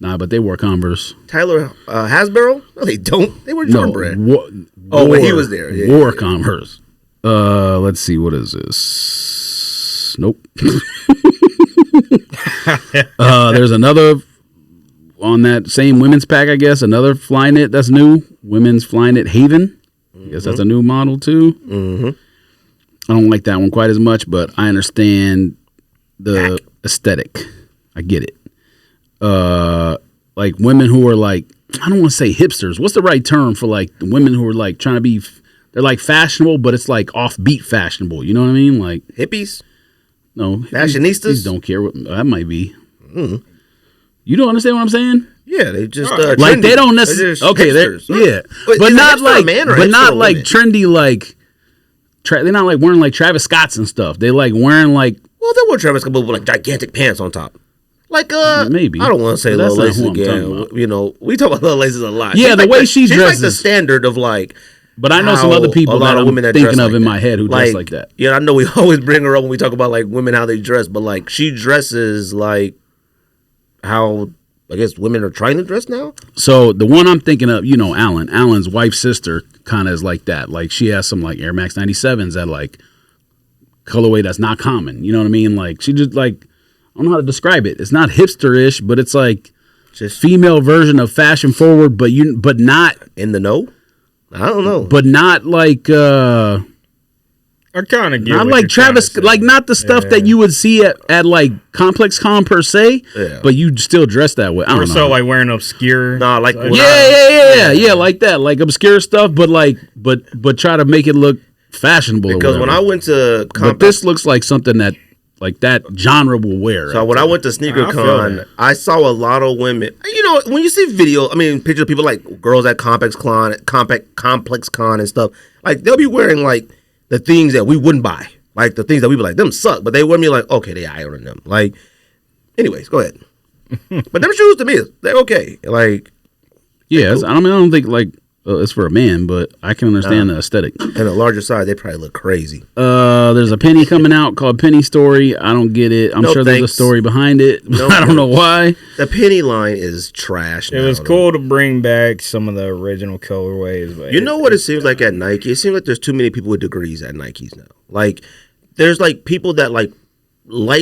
Nah, but they wore Converse. Tyler Hasbro? No, they don't. They were Jordan brand. When he was there. Yeah, wore Converse. Let's see. What is this? Nope. There's another on that same women's pack, I guess. Another Flyknit that's new. Women's Flyknit Haven. I guess that's a new model, too. Mm-hmm. I don't like that one quite as much, but I understand the aesthetic. I get it. Like women who are like, I don't want to say hipsters. What's the right term for like the women who are like trying to be, they're like fashionable, but it's like offbeat fashionable. You know what I mean? Like hippies? No. Fashionistas? These don't care what that might be. Mm. You don't understand what I'm saying? Yeah, they just like trendy. they don't necessarily. Okay, yeah, but not like, but not like trendy like. They're not like wearing like Travis Scotts and stuff. They like wearing like. Well, they wear Travis Scott with like gigantic pants on top. Like maybe I don't want to say little laces again. You know, we talk about little laces a lot. Yeah, the way she dresses, she's like the standard of like. But I know some other people that I'm thinking of in my head who dress like that. Yeah, I know we always bring her up when we talk about like women how they dress, but like she dresses like how I guess women are trying to dress now. So the one I'm thinking of, you know, Allen's wife's sister kind of is like that. Like she has some like Air Max 97s that like colorway that's not common. You know what I mean? Like she just like. I don't know how to describe it. It's not hipster-ish, but it's like just female version of fashion forward, but not in the know. I don't know, but not like I kind of get not like Travis, like not the stuff that you would see at like Complex Con per se. Yeah. But you still dress that way. I don't know. So like wearing obscure. Nah, like yeah, like that, like obscure stuff, but like but try to make it look fashionable. Because when I went to but this looks like something that. Like that genre will wear. So when I went to SneakerCon, I saw a lot of women. You know, when you see pictures of people like girls at Complex Con and stuff. Like they'll be wearing like the things that we wouldn't buy, like the things that we be like them suck, but they wear me like okay, they iron them. Like, anyways, go ahead. But them shoes to me, they're okay. Like, yeah, cool. I don't think like. It's for a man, but I can understand the aesthetic. And a larger size, they probably look crazy. There's a penny coming out called Penny Story. I don't get it. I'm sure there's a story behind it. I don't know why. The penny line is trash. It was cool to bring back some of the original colorways. But you know what it seems like at Nike? It seems like there's too many people with degrees at Nikes now. Like, there's like people that like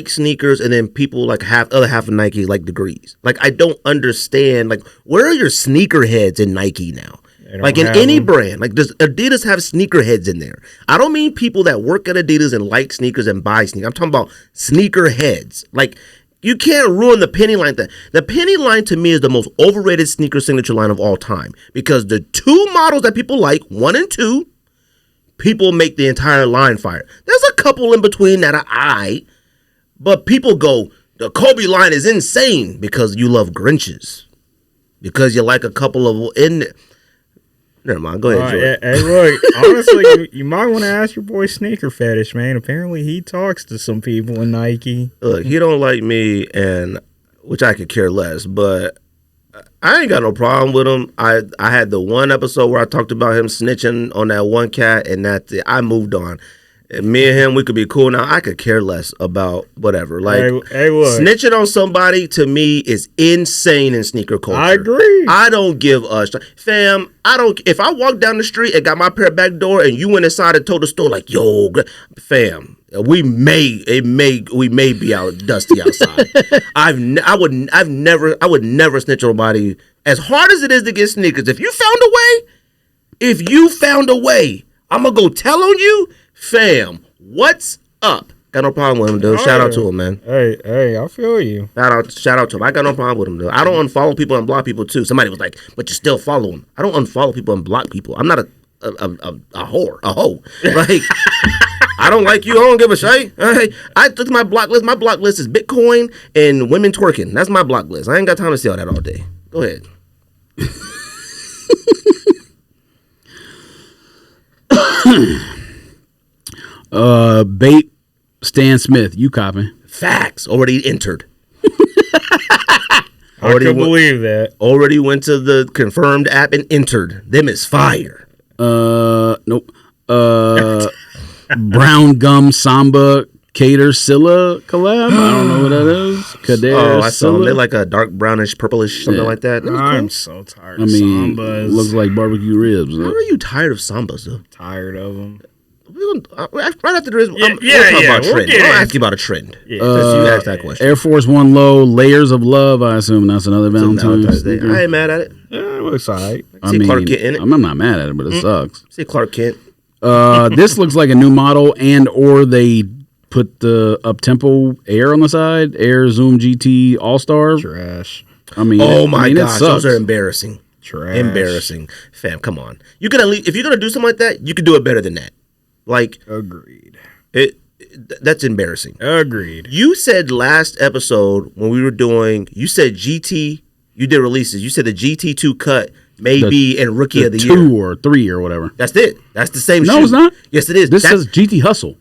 sneakers, and then people like other half of Nike like degrees. Like, I don't understand. Like, where are your sneaker heads in Nike now? Like in any brand, like does Adidas have sneakerheads in there? I don't mean people that work at Adidas and like sneakers and buy sneakers. I'm talking about sneakerheads. Like you can't ruin the penny line. The penny line to me is the most overrated sneaker signature line of all time because the two models that people like, 1 and 2, people make the entire line fire. There's a couple in between that are aight, but people go, the Kobe line is insane because you love Grinches, because you like a couple of Never mind. Go ahead, Jordan. Hey, look, honestly, you might want to ask your boy Sneaker Fetish, man. Apparently, he talks to some people in Nike. Look, he don't like me, and which I could care less, but I ain't got no problem with him. I had the one episode where I talked about him snitching on that one cat, and I moved on. Me and him, we could be cool. Now, I could care less about whatever. Like, hey, look. snitching on somebody, to me, is insane in sneaker culture. I agree. I don't give a fam, if I walk down the street and got my pair back door and you went inside and told the store, like, yo, fam, we may be out dusty outside. I would never snitch on nobody. As hard as it is to get sneakers, if you found a way, I'm going to go tell on you. Fam, what's up? Got no problem with him, dude. Shout out to him, man. Hey, I feel you. Shout out to him. I got no problem with him, dude. I don't unfollow people and block people too. Somebody was like, "But you still follow him." I don't unfollow people and block people. I'm not a whore, a hoe. Like, I don't like you. I don't give a shit. Hey, I took my block list. My block list is Bitcoin and women twerking. That's my block list. I ain't got time to see all that all day. Go ahead. Bait Stan Smith, you copping? Facts. Already entered. I can believe that. Already went to the confirmed app and entered. Them is fire. Nope. Brown Gum Samba Cater Scylla collab. I don't know what that is. Kader I saw them. They're like a dark brownish, purplish, something like that. I'm so tired I of mean, Sambas. looks like barbecue ribs. How are you tired of sambas, though? Tired of them. Right after this, we'll talk about we'll trend. I'll ask you about a trend. Yeah. Since you asked that question. Air Force One Low Layers of Love. I assume that's another Valentine's Day. I ain't mad at it. Yeah, it looks all right. I see Clark Kent in it. I'm not mad at it, but it sucks. See Clark Kent. This looks like a new model, or they put the up-tempo Air on the side. Air Zoom GT All-Star. Trash. I mean, my gosh, those are embarrassing. Trash. Embarrassing. Fam, come on. You can at least, if you're gonna do something like that, you can do it better than that. Like, agreed. That's embarrassing. Agreed. You said last episode when we were doing, you said GT, you did releases. You said the GT2 cut may be in Rookie of the Year. 2 or 3 or whatever. That's it. That's the same shoe. No, it's not. Yes, it is. This says GT Hustle.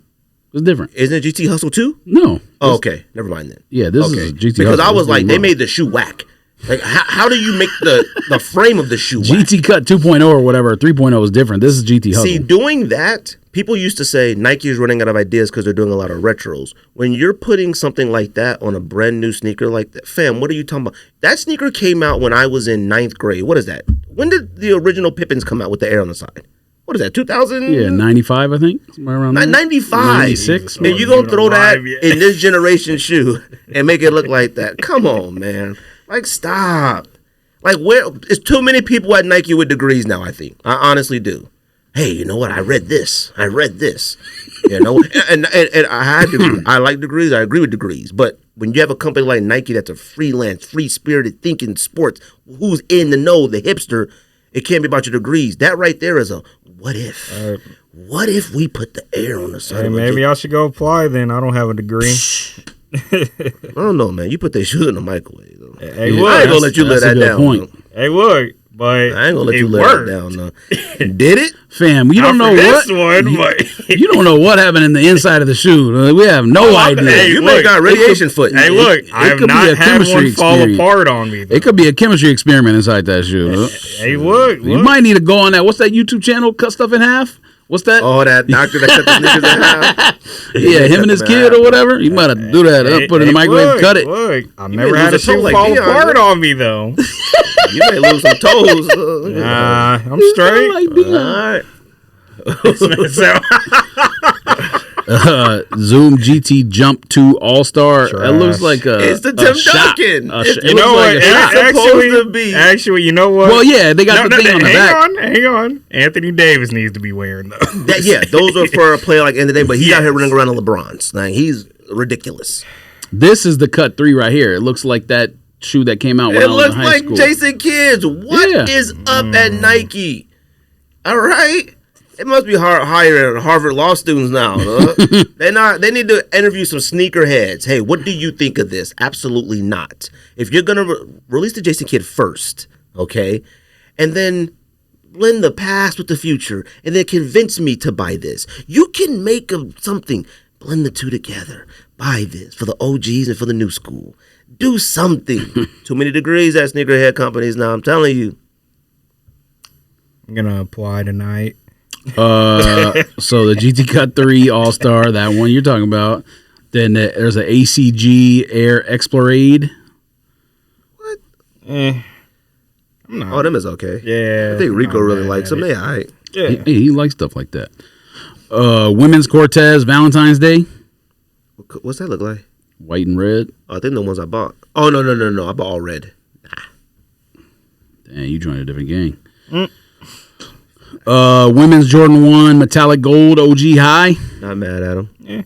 It's different. Isn't it GT Hustle 2? No. Oh, okay. Never mind then. Yeah, this is GT Hustle. Because I was like, they made the shoe whack. Like, how do you make the frame of the shoe whack? GT Cut 2.0 or whatever, 3.0 is different. This is GT Hustle. See, doing that, people used to say Nike is running out of ideas because they're doing a lot of retros. When you're putting something like that on a brand new sneaker like that, fam, what are you talking about? That sneaker came out when I was in 9th grade. What is that? When did the original Pippins come out with the Air on the side? What is that, 2000? Yeah, 95, I think. Somewhere around there. 95. 96. And you going to throw that in this generation shoe and make it look like that? Come on, man. Like, stop. Like, it's too many people at Nike with degrees now, I think. I honestly do. Hey, you know what? I read this. You know? and I had degrees. I like degrees. I agree with degrees. But when you have a company like Nike that's a freelance, free-spirited thinking sports, who's in the know, the hipster, it can't be about your degrees. That right there is a what if. What if we put the Air on the side? Hey, maybe I should go apply then. I don't have a degree. I don't know, man. You put their shoes in the microwave, though. Hey, look, I ain't gonna let you let that down. Point. Hey, look, but I ain't gonna let you let that down. No. Did it, fam? You don't know what. You don't know what happened in the inside of the shoe. We have no idea. Hey, you may got radiation foot. Hey, look, I have not had one fall apart on me. Though. It could be a chemistry experiment inside that shoe. Hey, look, you might need to go on that. What's that YouTube channel? Cut stuff in half. What's that? Oh, that doctor that cut the sneakers in half. Yeah, him and his kid or whatever. You might have do that. Put it in the microwave, cut it. Look, I've never had a shoe fall apart on me though. You may lose some toes. Nah, I'm straight. All right. Zoom GT Jump 2 All-Star. That looks like it's the Tim Duncan. You know what? It's supposed to be. Actually, you know what? Well, yeah, they got the thing on the back. Hang on. Anthony Davis needs to be wearing those. Yeah, those are for a player like end of the day, but he's out here running around in LeBrons. Like, he's ridiculous. This is the Cut 3 right here. It looks like that shoe that came out when I was in high school. It looks like Jason Kidd's. What is up at Nike? All right. It must be higher than Harvard law students now. They need to interview some sneakerheads. Hey, what do you think of this? Absolutely not. If you're gonna release the Jason Kidd first, okay, and then blend the past with the future, and then convince me to buy this, you can make something. Blend the two together. Buy this for the OGs and for the new school. Do something. Too many degrees at sneakerhead companies now. I'm telling you. I'm gonna apply tonight. So the GT Cut 3 All Star, that one you're talking about. Then there's an ACG Air Explorade. Oh, them is okay. Yeah. I think Rico really likes them. They all right. Yeah. He likes stuff like that. Women's Cortez Valentine's Day. What's that look like? White and red. Oh, I think the ones I bought. Oh, no. I bought all red. Damn, you joined a different gang. Women's Jordan 1 Metallic Gold OG High. Not mad at them. Yeah.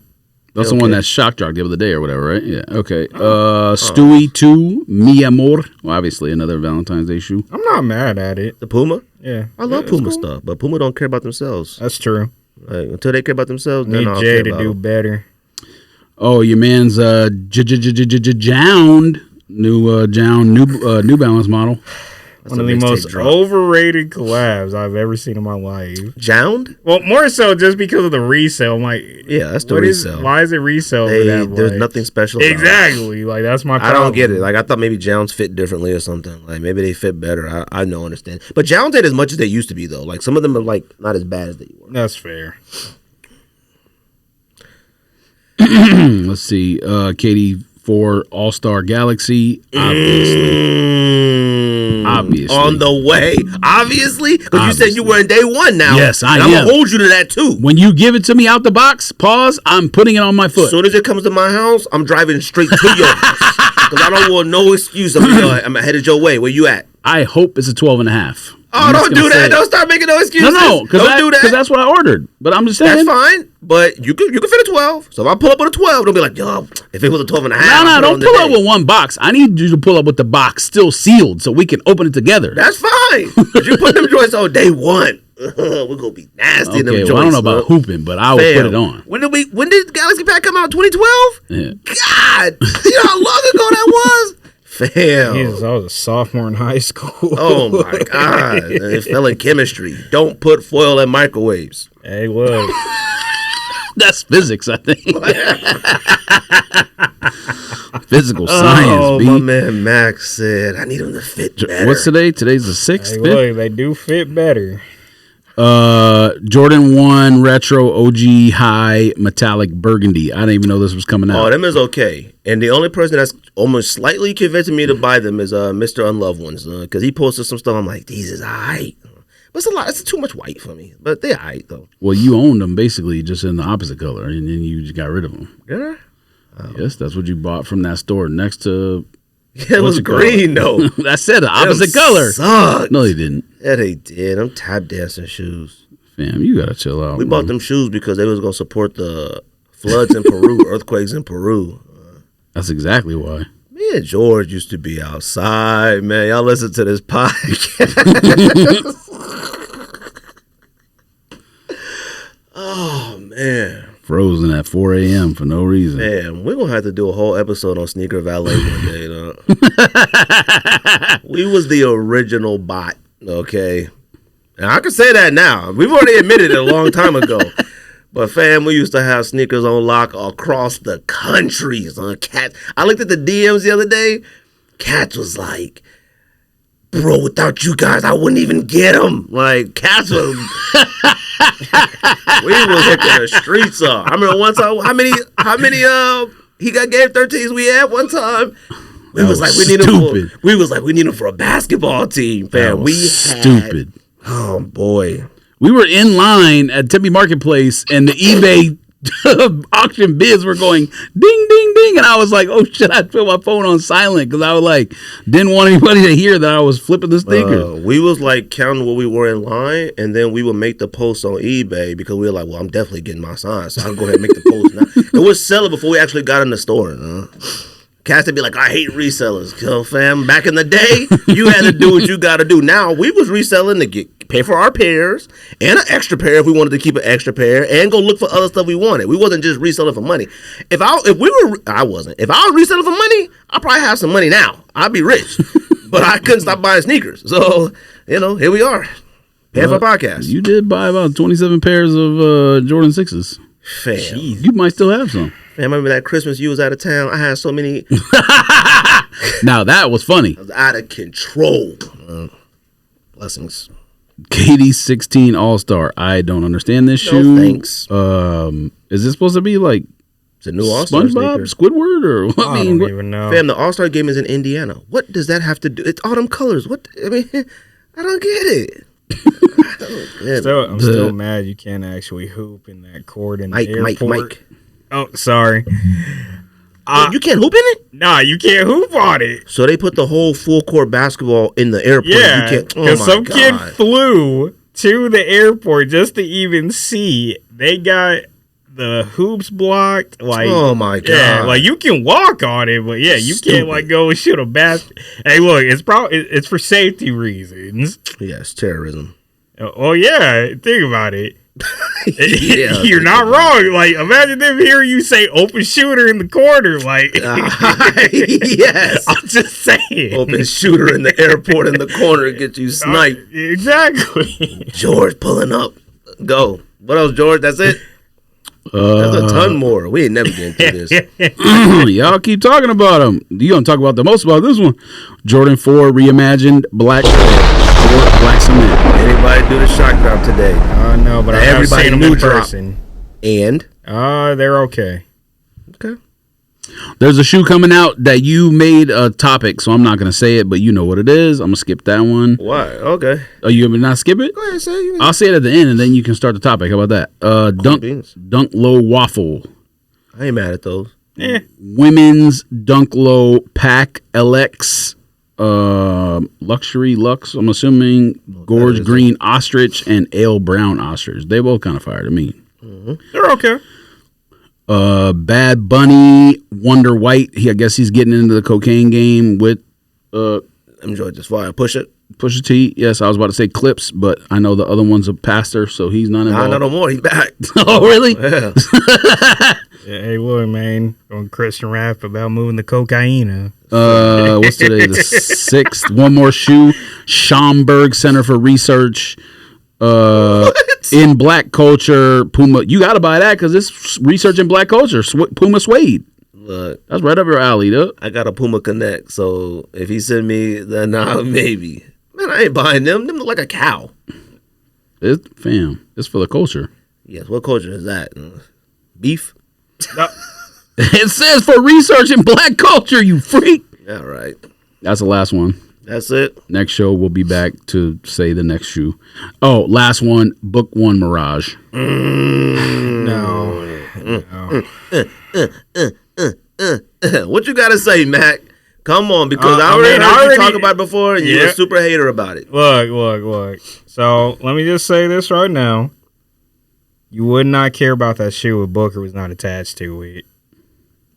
That's the one that shock jock the other day or whatever, right? Yeah. Okay. Stewie 2 Mi Amor. Well, obviously another Valentine's Day shoe. I'm not mad at it. The Puma? Yeah. I love Puma stuff, but Puma don't care about themselves. That's true. Like, until they care about themselves, then Need I'll Jay care to about do them. better. Oh, your man's Jound new Jound New Balance model. One of the most overrated collabs I've ever seen in my life. Jound? Well, more so just because of the resale. I'm like, Yeah, that's the what resale. why is it resale for that? There's like, nothing special about it. exactly. Like that's my I problem. don't get it. Like I thought maybe Jounds fit differently or something. Like maybe they fit better. I don't understand. But Jounds ain't as much as they used to be though. Like some of them are like not as bad as they were. That's fair. Let's see. KD4 All Star Galaxy. Obviously. On the way. Obviously. Because you said you were in day one now. Yes, I and am. I'm going to hold you to that too. When you give it to me out the box, pause, I'm putting it on my foot. As soon as it comes to my house, I'm driving straight to your house. Because I don't want no excuse. I'm headed your way. Where you at? I hope it's a 12 and a half. Oh, don't do that. Don't start making no excuses. No, because don't do that. that's what I ordered. But I'm just saying. That's fine. But you can fit a 12. So if I pull up with a 12, don't be like, yo, if it was a 12 and a half. No, don't pull up with one box. I need you to pull up with the box still sealed so we can open it together. That's fine. But you put them joints on day one. We're going to be nasty in them joints. Well, I don't know about hooping, but I will put it on. When did Galaxy Pack come out? 2012? Yeah. God. You know how long ago that was? Fam. Jesus, I was a sophomore in high school. Oh, my God. It fell in chemistry. Don't put foil in microwaves. Hey, look. That's physics, I think. Physical science, B. My man Max said, I need them to fit better. What's today? Today's the 6th? Hey, 5th? look, they do fit better. Jordan 1 Retro OG High Metallic Burgundy. I didn't even know this was coming out. Oh, them is okay. And the only person that's almost slightly convincing me to buy them is Mr. Unloved Ones. Because he posted some stuff. I'm like, these is all right. But it's a lot. It's too much white for me. But they're all right, though. Well, you owned them basically just in the opposite color, and then you just got rid of them. Did I? Yes, that's what you bought from that store next to. Yeah, it was you call green, though. I said the opposite color. Sucked. No, they didn't. Yeah, they did. Them tap dancing shoes. Fam, you gotta chill out. We bought them shoes because they was going to support the floods in Peru, earthquakes in Peru. That's exactly why. Me and George used to be outside, man. Y'all listen to this podcast. Oh, man. Frozen at 4 a.m. for no reason. Man, we're going to have to do a whole episode on Sneaker Valet one day, though. We was the original bot, okay? And I can say that now. We've already admitted it a long time ago. But, fam, we used to have sneakers on lock across the countries. Cat, I looked at the DMs the other day. Cats was like, bro, without you guys, I wouldn't even get them. Like, Cats was... we was hooking the streets up. I remember one time, how many he got gave 13s we had one time. We was like, we need him for a basketball team, fam. We had, stupid. Oh boy. We were in line at Tempe Marketplace, and the eBay auction bids were going ding, ding, ding, and I was like, "Oh shit!" I put my phone on silent because I was like, didn't want anybody to hear that I was flipping the sneakers. We was like counting what we were in line, and then we would make the post on eBay because we were like, "Well, I'm definitely getting my sign, so I can go ahead and make the post now." It was selling before we actually got in the store. Cats would be like, I hate resellers. Kill fam. Back in the day, you had to do what you got to do. Now, we was reselling to pay for our pairs and an extra pair if we wanted to keep an extra pair and go look for other stuff we wanted. We wasn't just reselling for money. I wasn't. If I was reselling for money, I'd probably have some money now. I'd be rich. But I couldn't stop buying sneakers. So, here we are. Paying for a podcast. You did buy about 27 pairs of Jordan 6s. Fam. Jeez, you might still have some. Man, remember that Christmas you was out of town? I had so many. Now that was funny. I was out of control. Blessings. KD 16 All-Star. I don't understand this shoe. No thanks. Is this supposed to be like It's a new All-Star SpongeBob, sneaker. Squidward, or what? I don't even know. Fam, the All-Star game is in Indiana. What does that have to do? It's autumn colors. What? I mean, I don't get it. I'm still mad you can't actually hoop in that court in the Mike. airport. Oh, sorry. You can't hoop in it? Nah, you can't hoop on it. So they put the whole full court basketball in the airport. Yeah, You can't. because Oh my kid God. flew to the airport just to even see. They got the hoops blocked. Like, Oh my God. yeah, like you can walk on it, but yeah, you can't like go and shoot a basket. Hey, look, it's for safety reasons. Yes, terrorism. Oh yeah, think about it. Yeah, You're not wrong. Like, imagine them hearing you say "open shooter" in the corner. Like, yes. I'm just saying. Open shooter in the airport in the corner and get you sniped. Exactly. George pulling up. Go. What else, George? That's it? There's a ton more. We ain't never getting through this. Y'all keep talking about them. You gonna talk about the most about this one? Jordan 4 reimagined black cement. Anybody do the shock drop today? No, but I haven't Everybody seen them new in drop. person. And? They're okay. Okay. There's a shoe coming out that you made a topic, so I'm not gonna say it, but you know what it is. I'm gonna skip that one. Why? Okay. Oh, you gonna not skip it? Go ahead, say it. I'll say it at the end, and then you can start the topic. How about that? Dunk Low Waffle. I ain't mad at those. Women's Dunk Low Pack LX. Luxury Lux, I'm assuming. Gorge Green Ostrich and Ale Brown Ostrich. They both kind of fire to me. They're okay. Bad Bunny Wonder White. I guess he's getting into the cocaine game with Enjoyed this fire. Push it. Pusha T. Yes, I was about to say Clips, but I know the other one's a pastor, so he's not involved. Nah, no more. He's back. Oh, really? Yeah. Yeah, hey, look, man. Going Christian rap about moving the cocaine. What's today? The 6th. One more shoe. Schomburg Center for Research. In black culture, Puma. You got to buy that because it's research in black culture. Puma suede. Look, That's right up your alley, though. I got a Puma Connect, so if he send me, then maybe. Man, I ain't buying them. Them look like a cow. It's for the culture. Yes, what culture is that? Beef? It says for research in black culture, you freak. All right. That's the last one. That's it. Next show, we'll be back to say the next shoe. Oh, last one, Book One Mirage. No. What you got to say, Mac? Come on, because I I heard you already talk about it before, and you're a super hater about it. Look. So let me just say this right now. You would not care about that shoe if Booker was not attached to it.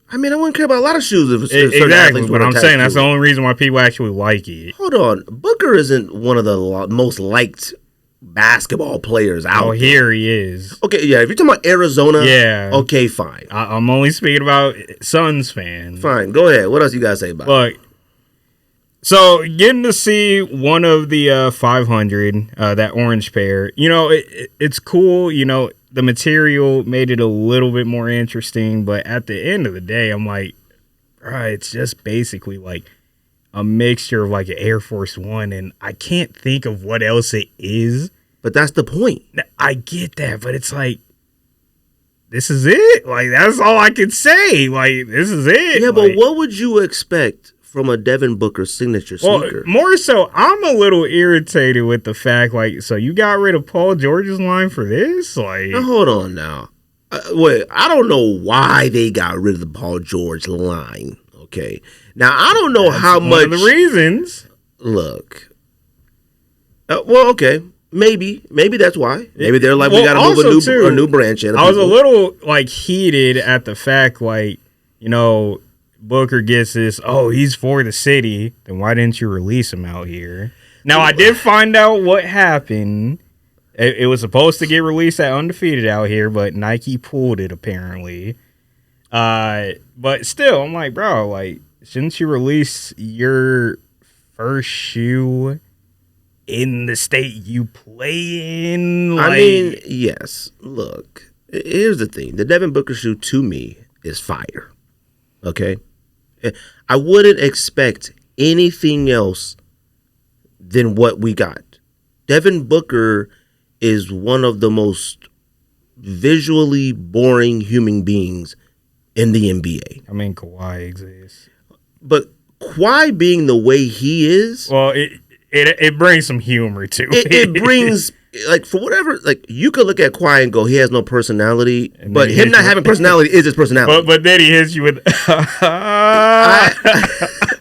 I mean, I wouldn't care about a lot of shoes if certain Exactly, athletes were but I'm attached saying to that's it. the only reason why people actually like it. Hold on. Booker isn't one of the most liked basketball players out Oh, there. here he is. Okay, yeah, if you're talking about Arizona, Yeah. okay, fine. I'm only speaking about Suns fans. Fine, go ahead. What else you got to say about it? Look, so getting to see one of the 500, that orange pair, it's cool. The material made it a little bit more interesting, but at the end of the day, I'm like, right, it's just basically like a mixture of like an Air Force One, and I can't think of what else it is. But that's the point. I get that, but it's like, this is it. Like, that's all I can say. Like, this is it. Yeah, but Like, what would you expect from a Devin Booker signature sneaker? more so, I'm a little irritated with the fact, like, so you got rid of Paul George's line for this? Like, Now, hold on now. Wait, I don't know why they got rid of the Paul George line. Okay. Now, I don't know how one much. of the reasons. Look. Well, okay. Maybe that's why. Maybe they're like, we got to move also, a new branch in. I was a little, like, heated at the fact, like, Booker gets this, oh, he's for the city, then why didn't you release him out here? Now, I did find out what happened. It was supposed to get released at Undefeated out here, but Nike pulled it, apparently. But still, I'm like, bro, like, shouldn't you release your first shoe in the state you play in? Like, I mean, yes. Look, here's the thing. The Devin Booker shoe, to me, is fire. Okay? I wouldn't expect anything else than what we got. Devin Booker is one of the most visually boring human beings in the NBA. I mean, Kawhi exists. But Kawhi being the way he is... Well, it brings some humor to it. It brings... Like, for whatever... Like, you could look at Kawhi and go, he has no personality. And But him not having personality is his personality. But then he hits you with...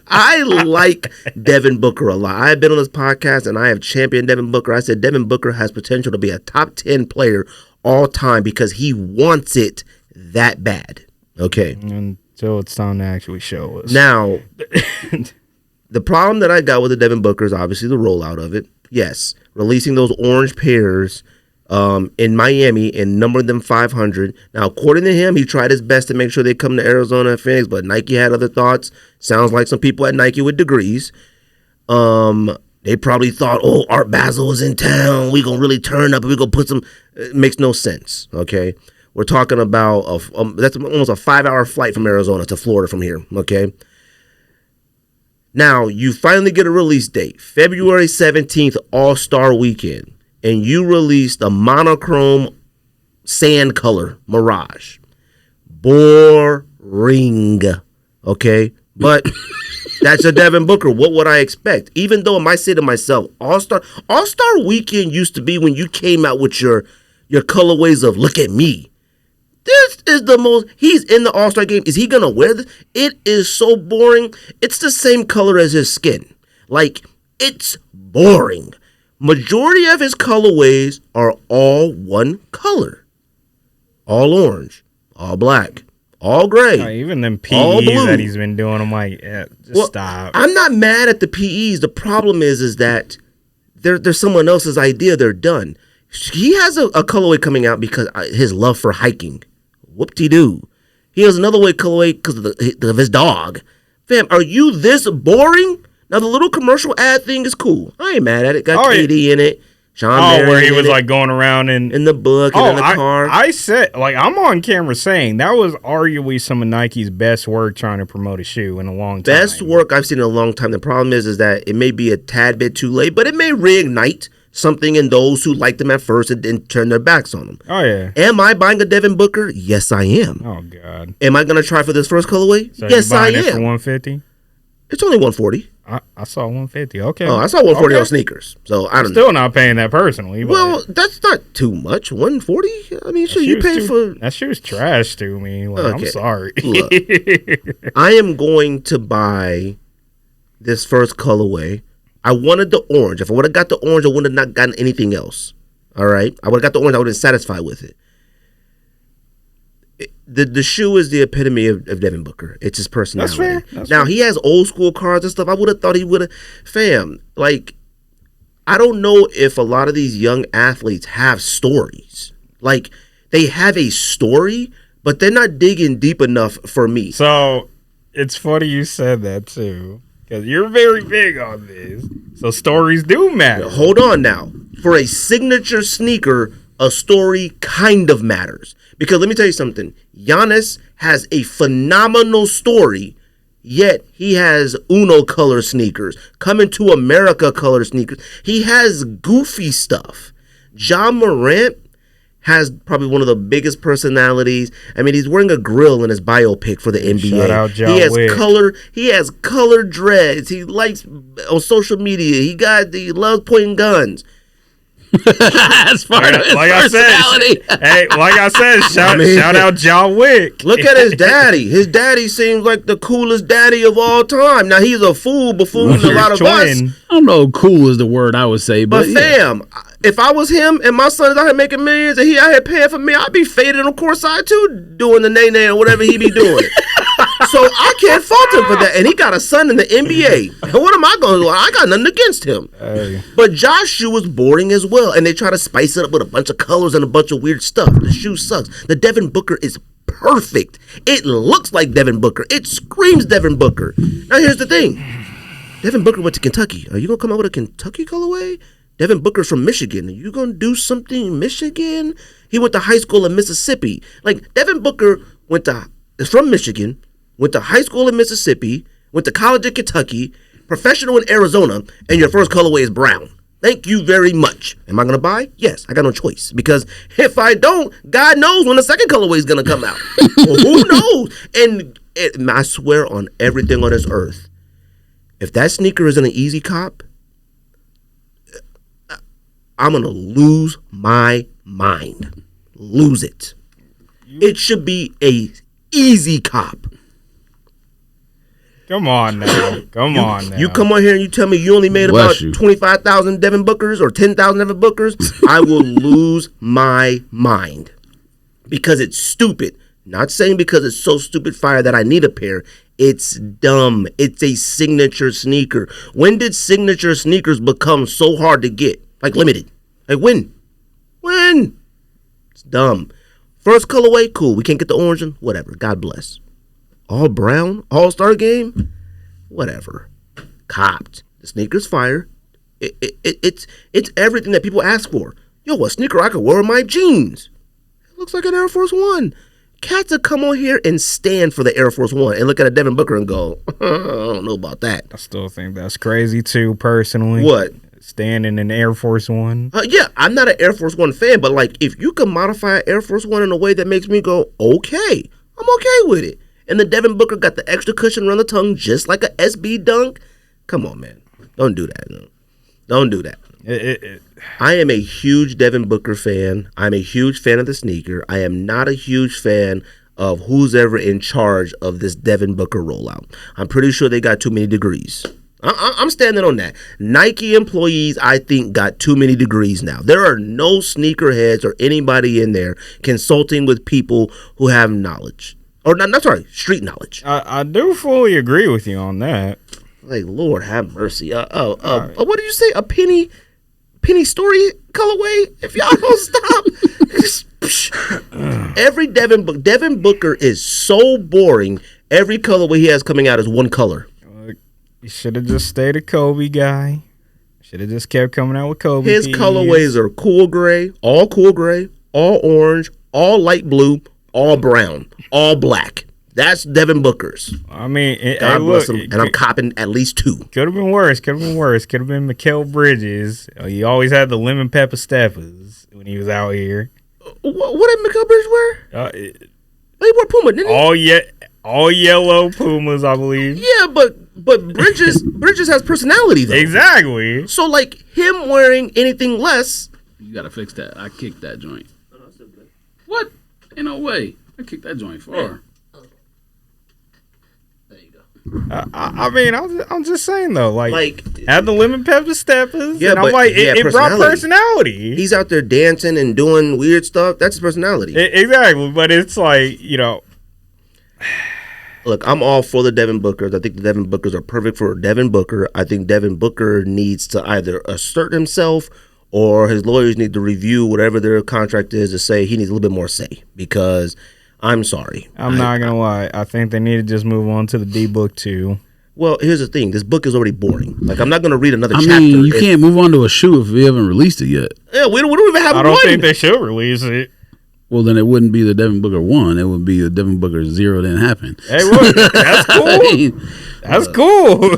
I like Devin Booker a lot. I've been on this podcast and I have championed Devin Booker. I said Devin Booker has potential to be a top 10 player all time because he wants it that bad. Okay. Until it's time to actually show us. Now, the problem that I got with the Devin Booker is obviously the rollout of it. Yes, releasing those orange pairs in Miami and numbering them 500. Now, according to him, he tried his best to make sure they come to Arizona and Phoenix, but Nike had other thoughts. Sounds like some people at Nike with degrees. They probably thought, oh, Art Basel is in town. We gonna really turn up and we gonna put some. It makes no sense. Okay, we're talking about that's almost a 5-hour flight from Arizona to Florida from here. Okay. Now you finally get a release date, February 17th, All-Star Weekend, and you released a monochrome sand color Mirage. Boring. Okay, but. That's a Devin Booker. What would I expect? Even though I might say to myself, All-Star Weekend used to be when you came out with your colorways of look at me. This is the most. He's in the All-Star game. Is he gonna wear this? It is so boring. It's the same color as his skin. Like, it's boring. Majority of his colorways are all one color. All orange, all black. All gray. Even them PEs that he's been doing, I'm like, stop. I'm not mad at the PEs. The problem is that they're someone else's idea. They're done. He has a colorway coming out because his love for hiking. Whoop-de-doo. He has another colorway because of his dog. Fam, are you this boring? Now, the little commercial ad thing is cool. I ain't mad at it. Got Katie in it. Where he was like going around in the book and in the car. I said, like, I'm on camera saying that was arguably some of Nike's best work trying to promote a shoe in a long time. Best work I've seen in a long time. The problem is that it may be a tad bit too late, but it may reignite something in those who liked them at first and then turn their backs on them. Oh, yeah. Am I buying a Devin Booker? Yes, I am. Oh, God. Am I going to try for this first colorway? So yes, I am. It for $150? It's only $140. I saw $150. Okay. Oh, I saw $140 on sneakers. So I don't know. Still not paying that personally. But well, that's not too much. $140. I mean, sure, you pay for that shoe's trash to me. Like, okay. I'm sorry. Look, I am going to buy this first colorway. I wanted the orange. If I would have got the orange, I would have not gotten anything else. All right, I would have got the orange. I would have been satisfied with it. The shoe is the epitome of Devin Booker. It's his personality. That's fair. Now, he has old school cards and stuff. I would have thought he would have. Fam, like, I don't know if a lot of these young athletes have stories. Like, they have a story, but they're not digging deep enough for me. So, it's funny you said that, too. Because you're very big on this. So, stories do matter. Now, hold on now. For a signature sneaker, a story kind of matters. Because let me tell you something. Giannis has a phenomenal story, yet he has Uno color sneakers, Coming to America color sneakers. He has goofy stuff. Ja Morant has probably one of the biggest personalities. I mean, he's wearing a grill in his biopic for the NBA. Shout out Ja he has Wick. He has color dreads. He likes on social media. He loves pointing guns. That's part of his personality. Like I said, shout out John Wick. Look at his daddy. His daddy seems like the coolest daddy of all time. Now, he's a fool befooling a lot of us. I don't know, cool is the word I would say. But fam, if I was him and my son is out here making millions and he out here paying for me, I'd be faded on course side too, doing the nay-nay or whatever he be doing. So I can't fault him for that. And he got a son in the NBA. And what am I going to do? I got nothing against him. But Josh's shoe was boring as well. And they try to spice it up with a bunch of colors and a bunch of weird stuff. The shoe sucks. The Devin Booker is perfect. It looks like Devin Booker. It screams Devin Booker. Now, here's the thing. Devin Booker went to Kentucky. Are you going to come out with a Kentucky colorway? Devin Booker's from Michigan. Are you going to do something in Michigan? He went to high school in Mississippi. Like, Devin Booker is from Michigan, went to high school in Mississippi, went to college in Kentucky, professional in Arizona, and your first colorway is brown. Thank you very much. Am I going to buy? Yes, I got no choice. Because if I don't, God knows when the second colorway is going to come out. Well, who knows? And I swear on everything on this earth, if that sneaker isn't an easy cop, I'm going to lose my mind. Lose it. It should be a easy cop. Come on now. You come on here and you tell me you only made about 25,000 Devin Bookers or 10,000 Devin Bookers, I will lose my mind. Because it's stupid. Not saying because it's so stupid fire that I need a pair. It's dumb. It's a signature sneaker. When did signature sneakers become so hard to get? Like limited. Like when? When? It's dumb. First colorway, cool. We can't get the orange one. Whatever. God bless. All brown, all-star game, whatever. Copped. The sneaker's fire. It's everything that people ask for. Yo, a sneaker I could wear with my jeans. It looks like an Air Force One. Cats will come on here and stand for the Air Force One and look at a Devin Booker and go, I don't know about that. I still think that's crazy too, personally. What? Standing in Air Force One. Yeah, I'm not an Air Force One fan, but like if you can modify Air Force One in a way that makes me go, okay, I'm okay with it. And the Devin Booker got the extra cushion around the tongue just like a SB dunk. Come on, man. Don't do that. No. Don't do that. I am a huge Devin Booker fan. I'm a huge fan of the sneaker. I am not a huge fan of who's ever in charge of this Devin Booker rollout. I'm pretty sure they got too many degrees. I'm standing on that. Nike employees, I think, got too many degrees now. There are no sneakerheads or anybody in there consulting with people who have knowledge. Or not sorry, street knowledge. I do fully agree with you on that. Like, Lord have mercy. What did you say? A penny story colorway? If y'all don't stop. Every Devin Booker is so boring. Every colorway he has coming out is one color. You should have just stayed a Kobe guy. Should have just kept coming out with Kobe. His colorways are cool gray, all orange, all light blue, all brown, all black. That's Devin Booker's. I mean, God bless him. And I'm copping at least two. Could have been worse. Could have been Mikal Bridges. He always had the lemon pepper steppers when he was out here. What did Mikal Bridges wear? He wore Puma, didn't he? All yellow Pumas, I believe. Yeah, but Bridges has personality though. Exactly. So like him wearing anything less, you gotta fix that. I kicked that joint. Oh, that's so good. What? Ain't no way. I kicked that joint far. Yeah. There you go. I mean, I'm just saying though, like have the lemon pepper steppers. Yeah, and I'm like, it brought personality. He's out there dancing and doing weird stuff. That's his personality. Exactly, but it's like, you know. Look, I'm all for the Devin Bookers. I think the Devin Bookers are perfect for Devin Booker. I think Devin Booker needs to either assert himself or his lawyers need to review whatever their contract is to say he needs a little bit more say. Because I'm sorry. I'm not going to lie. I think they need to just move on to the D-Book too. Well, here's the thing. This book is already boring. Like, I'm not going to read another chapter. I mean, you can't move on to a shoe if we haven't released it yet. Yeah, we don't even have one. I don't think they should release it. Well, then it wouldn't be the Devin Booker 1. It would be the Devin Booker 0 didn't happen. Hey, look, that's cool. That's cool.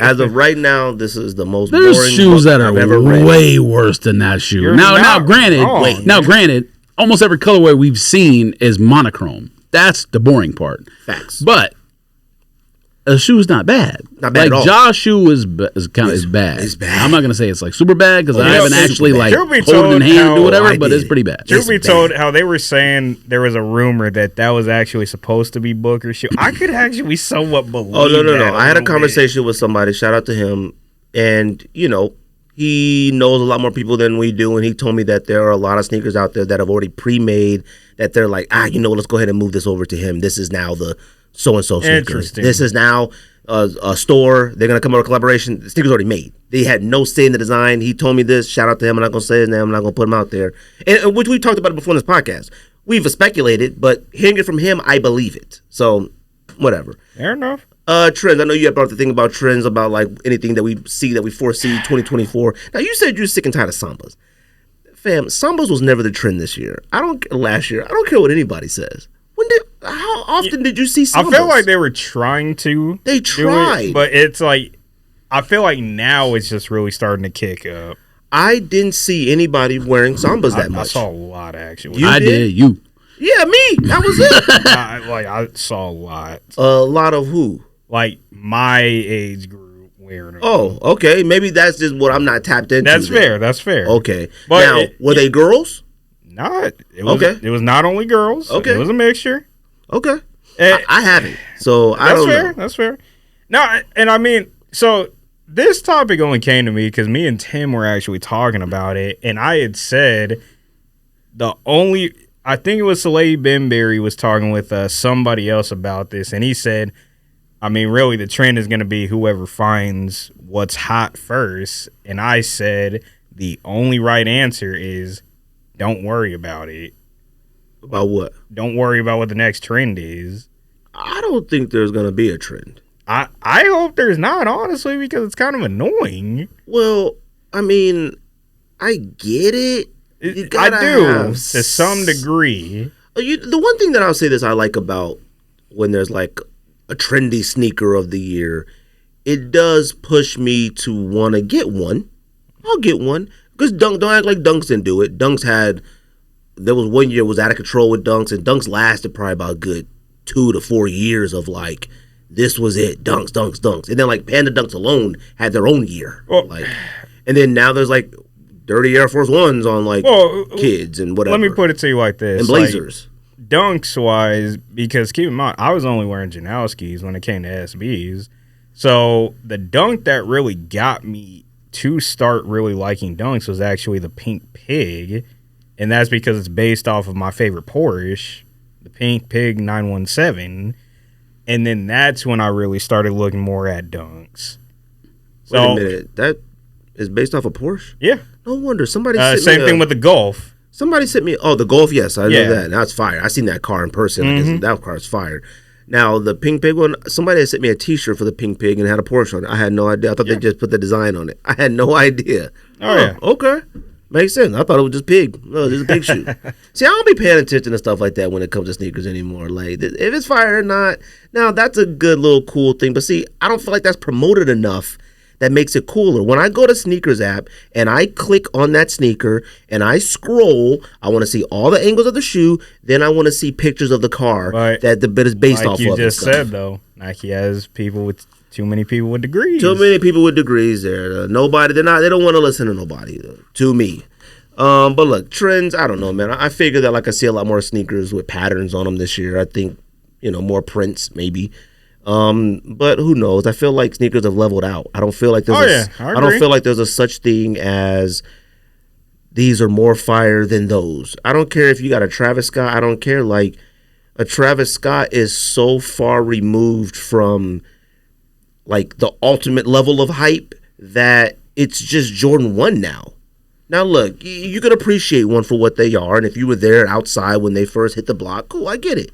As of right now, this is the most There's boring shoes book that I've are ever read. way worse than that shoe. Now, granted, almost every colorway we've seen is monochrome. That's the boring part. Facts. But a shoe is not bad. Not bad at all. Josh's shoe is bad. It's bad. I'm not gonna say it's like super bad because I haven't actually like hold it in hand or do whatever, but it's pretty bad. Truth be told, how they were saying there was a rumor that was actually supposed to be Booker's shoe. I could actually somewhat believe. Oh no! I had a conversation with somebody. Shout out to him, and he knows a lot more people than we do, and he told me that there are a lot of sneakers out there that have already pre-made. That they're like, let's go ahead and move this over to him. This is now the so-and-so sneaker. This is now a store. They're going to come out with a collaboration. The sneaker's already made. They had no say in the design. He told me this. Shout out to him. I'm not going to say his name. I'm not going to put him out there. And which we talked about it before in this podcast. We've speculated, but hearing it from him, I believe it. So, whatever. Fair enough. Trends. I know you had brought up the thing about trends, about like anything that we see, that we foresee 2024. Now, you said you're sick and tired of Sambas. Fam, Sambas was never the trend this year. Last year. I don't care what anybody says. How often did you see Sambas? I feel like they were trying to. They tried. But it's like, I feel like now it's just really starting to kick up. I didn't see anybody wearing Sambas that much. I saw a lot, actually. You did? You. Yeah, me. That was it. I saw a lot. A lot of who? Like, my age group wearing it. Oh, okay. Maybe that's just what I'm not tapped into. That's fair. That's fair. Okay. But now, were they girls? Not. It was, okay. It was not only girls. Okay. It was a mixture. Okay. I haven't. So, I don't know. That's fair. No, and I mean, so this topic only came to me because me and Tim were actually talking about it, and I had said I think it was Soleil Benberry was talking with somebody else about this, and he said, I mean, really, the trend is going to be whoever finds what's hot first, and I said the only right answer is don't worry about it. About what? Don't worry about what the next trend is. I don't think there's going to be a trend. I hope there's not, honestly, because it's kind of annoying. Well, I mean, I get it. I do, to some degree. The one thing that I'll say this I like about when there's like a trendy sneaker of the year, it does push me to want to get one. I'll get one. Because don't act like Dunks didn't do it. There was 1 year was out of control with Dunks, and Dunks lasted probably about a good 2 to 4 years of like, this was it, Dunks. And then like Panda Dunks alone had their own year. And then now there's like dirty Air Force Ones on like kids and whatever. Let me put it to you like this. And Blazers. Like, Dunks wise, because keep in mind, I was only wearing Janowskis when it came to SBs. So the dunk that really got me to start really liking Dunks was actually the Pink Pig. And that's because it's based off of my favorite Porsche, the Pink Pig 917. And then that's when I really started looking more at Dunks. Wait a minute. That is based off a Porsche? Yeah. No wonder. Somebody same thing with the Golf. Somebody sent me... Oh, the Golf, yes. I know that. That's fire. I seen that car in person. Mm-hmm. That car is fire. Now, the Pink Pig one, somebody had sent me a T-shirt for the Pink Pig and had a Porsche on it. I had no idea. I thought they just put the design on it. I had no idea. Yeah. Okay. Makes sense. I thought it was just pig. No, it's just a pig shoe. See, I don't be paying attention to stuff like that when it comes to sneakers anymore. Like, if it's fire or not, now that's a good little cool thing. But see, I don't feel like that's promoted enough that makes it cooler. When I go to Sneakers app and I click on that sneaker and I scroll, I want to see all the angles of the shoe. Then I want to see pictures of the car that the bit is based off of. Like you just said, though, Nike has too many people with degrees. Too many people with degrees there. They don't want to listen to nobody, to me. But look, trends, I don't know, man. I figure that like I see a lot more sneakers with patterns on them this year. I think, more prints maybe. But who knows? I feel like sneakers have leveled out. I don't feel like there's I don't feel like there's a such thing as these are more fire than those. I don't care if you got a Travis Scott. I don't care. Like a Travis Scott is so far removed from like the ultimate level of hype that it's just Jordan 1 now. Now, look, you can appreciate one for what they are, and if you were there outside when they first hit the block, cool, I get it.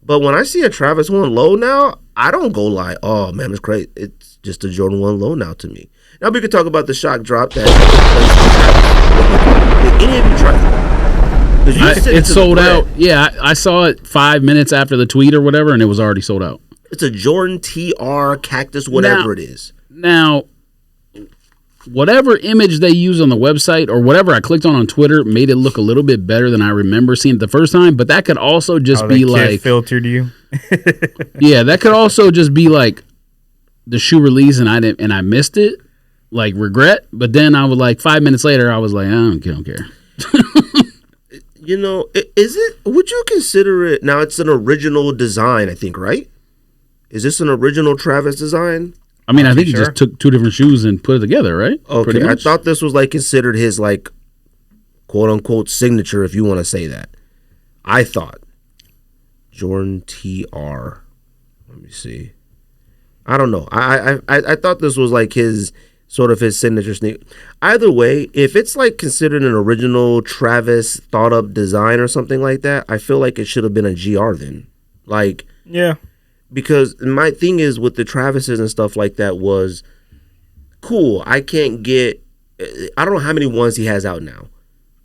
But when I see a Travis 1 low now, I don't go like, oh, man, it's great. It's just a Jordan 1 low now to me. Now, we could talk about the shock drop that did any of you try it? It's sold out. Yeah, I saw it 5 minutes after the tweet or whatever, and it was already sold out. It's a Jordan TR Cactus, whatever it is. Now, whatever image they use on the website or whatever I clicked on Twitter made it look a little bit better than I remember seeing it the first time. But that could also just be like filtered you. Yeah, that could also just be like the shoe release and I missed it, like regret. But then I was like 5 minutes later, I was like, I don't care. Is it? Would you consider it? Now it's an original design, I think, right? Is this an original Travis design? I mean, I think he just took two different shoes and put it together, right? Okay, I thought this was like considered his like quote unquote signature, if you want to say that. I thought Jordan TR. Let me see. I don't know. I thought this was like his sort of his signature sneaker. Either way, if it's like considered an original Travis thought up design or something like that, I feel like it should have been a GR then. Like, yeah. Because my thing is with the Travises and stuff like that was cool. I don't know how many ones he has out now.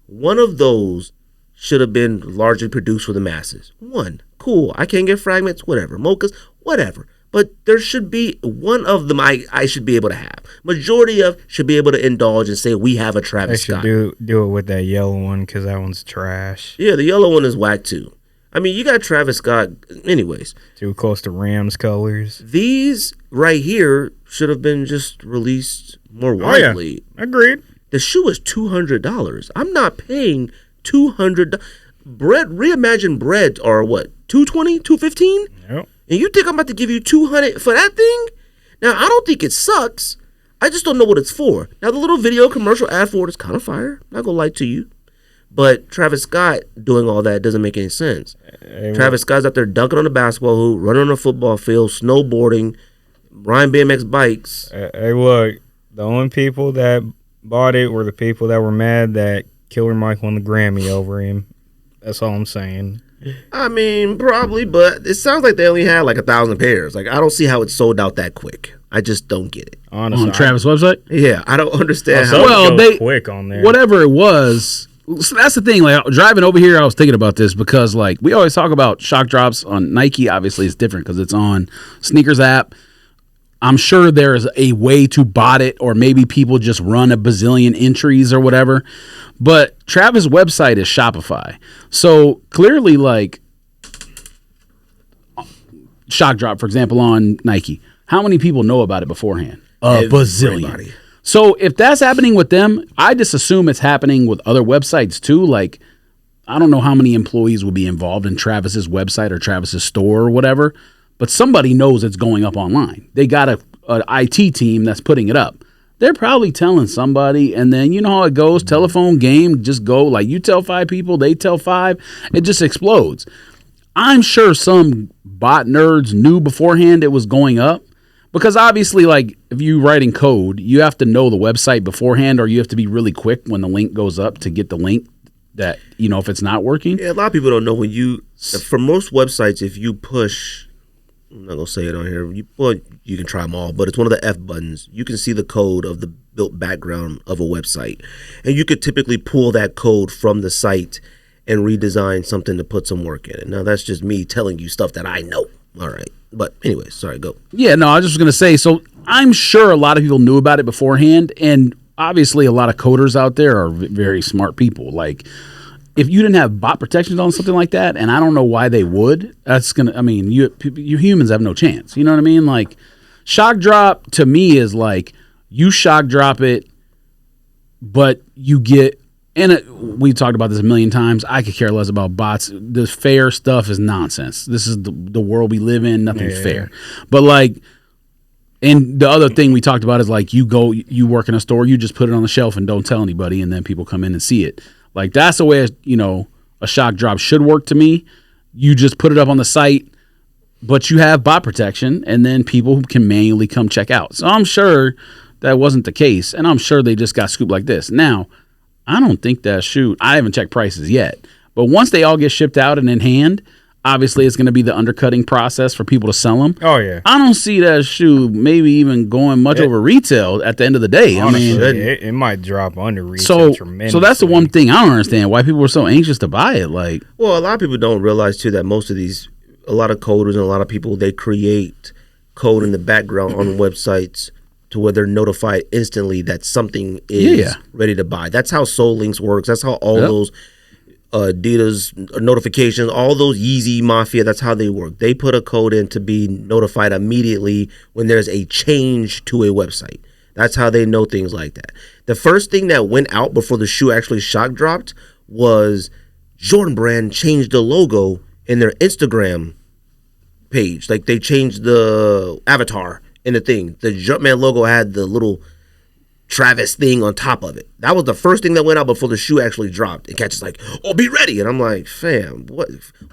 One of those should have been largely produced for the masses. One, cool. I can't get fragments, whatever. Mochas, whatever. but there should be one of them I should be able to have. Majority of should be able to indulge and say we have a Travis Scott. They should do it with that yellow one because that one's trash. Yeah, the yellow one is whack too. I mean, you got Travis Scott. Anyways, too close to Rams colors. These right here should have been just released more widely. Oh, yeah. Agreed. The shoe is $200. I'm not paying $200. Reimagined breads are what? $220, $215? Yep. And you think I'm about to give you $200 for that thing? Now I don't think it sucks. I just don't know what it's for. Now the little video commercial ad for it is kind of fire. Not gonna lie to you. But Travis Scott doing all that doesn't make any sense. Travis Scott's out there dunking on the basketball hoop, running on the football field, snowboarding, riding BMX bikes. Hey, look, the only people that bought it were the people that were mad that Killer Mike won the Grammy over him. That's all I'm saying. I mean, probably, but it sounds like they only had like 1,000 pairs. Like, I don't see how it sold out that quick. I just don't get it. Honestly, on Travis' website? Yeah, I don't understand how. Well, they quick on there. Whatever it was. So that's the thing. Like driving over here, I was thinking about this because like we always talk about shock drops on Nike. Obviously, it's different because it's on sneakers app. I'm sure there's a way to bot it, or maybe people just run a bazillion entries or whatever. But Travis' website is Shopify, so clearly, like shock drop, for example, on Nike. How many people know about it beforehand? A bazillion. So if that's happening with them, I just assume it's happening with other websites too. Like, I don't know how many employees will be involved in Travis's website or Travis's store or whatever, but somebody knows it's going up online. They got an IT team that's putting it up. They're probably telling somebody, and then you know how it goes, telephone game, just go. Like you tell 5 people, they tell 5, it just explodes. I'm sure some bot nerds knew beforehand it was going up. Because obviously, like, if you're writing code, you have to know the website beforehand, or you have to be really quick when the link goes up to get the link that, you know, if it's not working. Yeah, a lot of people don't know when for most websites, if you push, I'm not going to say it on here, you can try them all, but it's one of the F buttons. You can see the code of the built background of a website. And you could typically pull that code from the site and redesign something to put some work in it. Now, that's just me telling you stuff that I know. All right. But anyway, sorry, go. Yeah, no, I was just going to say, so I'm sure a lot of people knew about it beforehand, and obviously a lot of coders out there are very smart people. Like, if you didn't have bot protections on something like that, and I don't know why they would, that's going to, I mean, you humans have no chance. You know what I mean? Like, shock drop to me is like, you shock drop it, but you get, and we talked about this a million times. I could care less about bots. The fair stuff is nonsense. This is the world we live in. Nothing's fair. But like, and the other thing we talked about is like, you work in a store, you just put it on the shelf and don't tell anybody, and then people come in and see it. Like, that's the way, you know, a shock drop should work to me. You just put it up on the site, but you have bot protection, and then people can manually come check out. So I'm sure that wasn't the case, and I'm sure they just got scooped like this. Now, I don't think that shoe, I haven't checked prices yet, but once they all get shipped out and in hand, obviously it's going to be the undercutting process for people to sell them. Oh, yeah. I don't see that shoe maybe even going much over retail at the end of the day. Honestly, I mean, it might drop under retail tremendously. So that's the one thing I don't understand, why people were so anxious to buy it. Like, well, a lot of people don't realize too that most of these, a lot of coders and a lot of people, they create code in the background on websites to where they're notified instantly that something is ready to buy. That's how Soul Links works. That's how all those Adidas notifications, all those Yeezy Mafia, that's how they work. They put a code in to be notified immediately when there's a change to a website. That's how they know things like that. The first thing that went out before the shoe actually shock dropped was Jordan Brand changed the logo in their Instagram page. Like, they changed the avatar in the thing. The Jumpman logo had the little Travis thing on top of it. That was the first thing that went out before the shoe actually dropped. And Catch is like, oh, be ready. And I'm like, fam, what?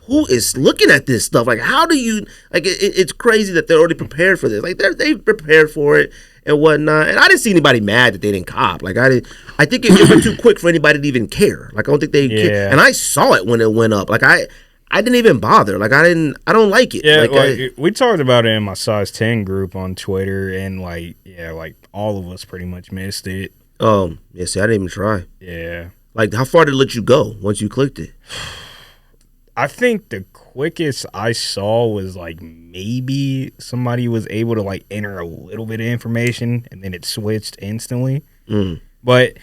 Who is looking at this stuff? Like, how do you, like, it's crazy that they're already prepared for this. Like, they prepared for it and whatnot. And I didn't see anybody mad that they didn't cop. Like, I think it went too quick for anybody to even care. Like, I don't think they care. And I saw it when it went up. Like, I didn't even bother. Like, I don't like it. Yeah, like we talked about it in my size 10 group on Twitter, and like all of us pretty much missed it. See, I didn't even try. Yeah. Like, how far did it let you go once you clicked it? I think the quickest I saw was like maybe somebody was able to like enter a little bit of information and then it switched instantly. But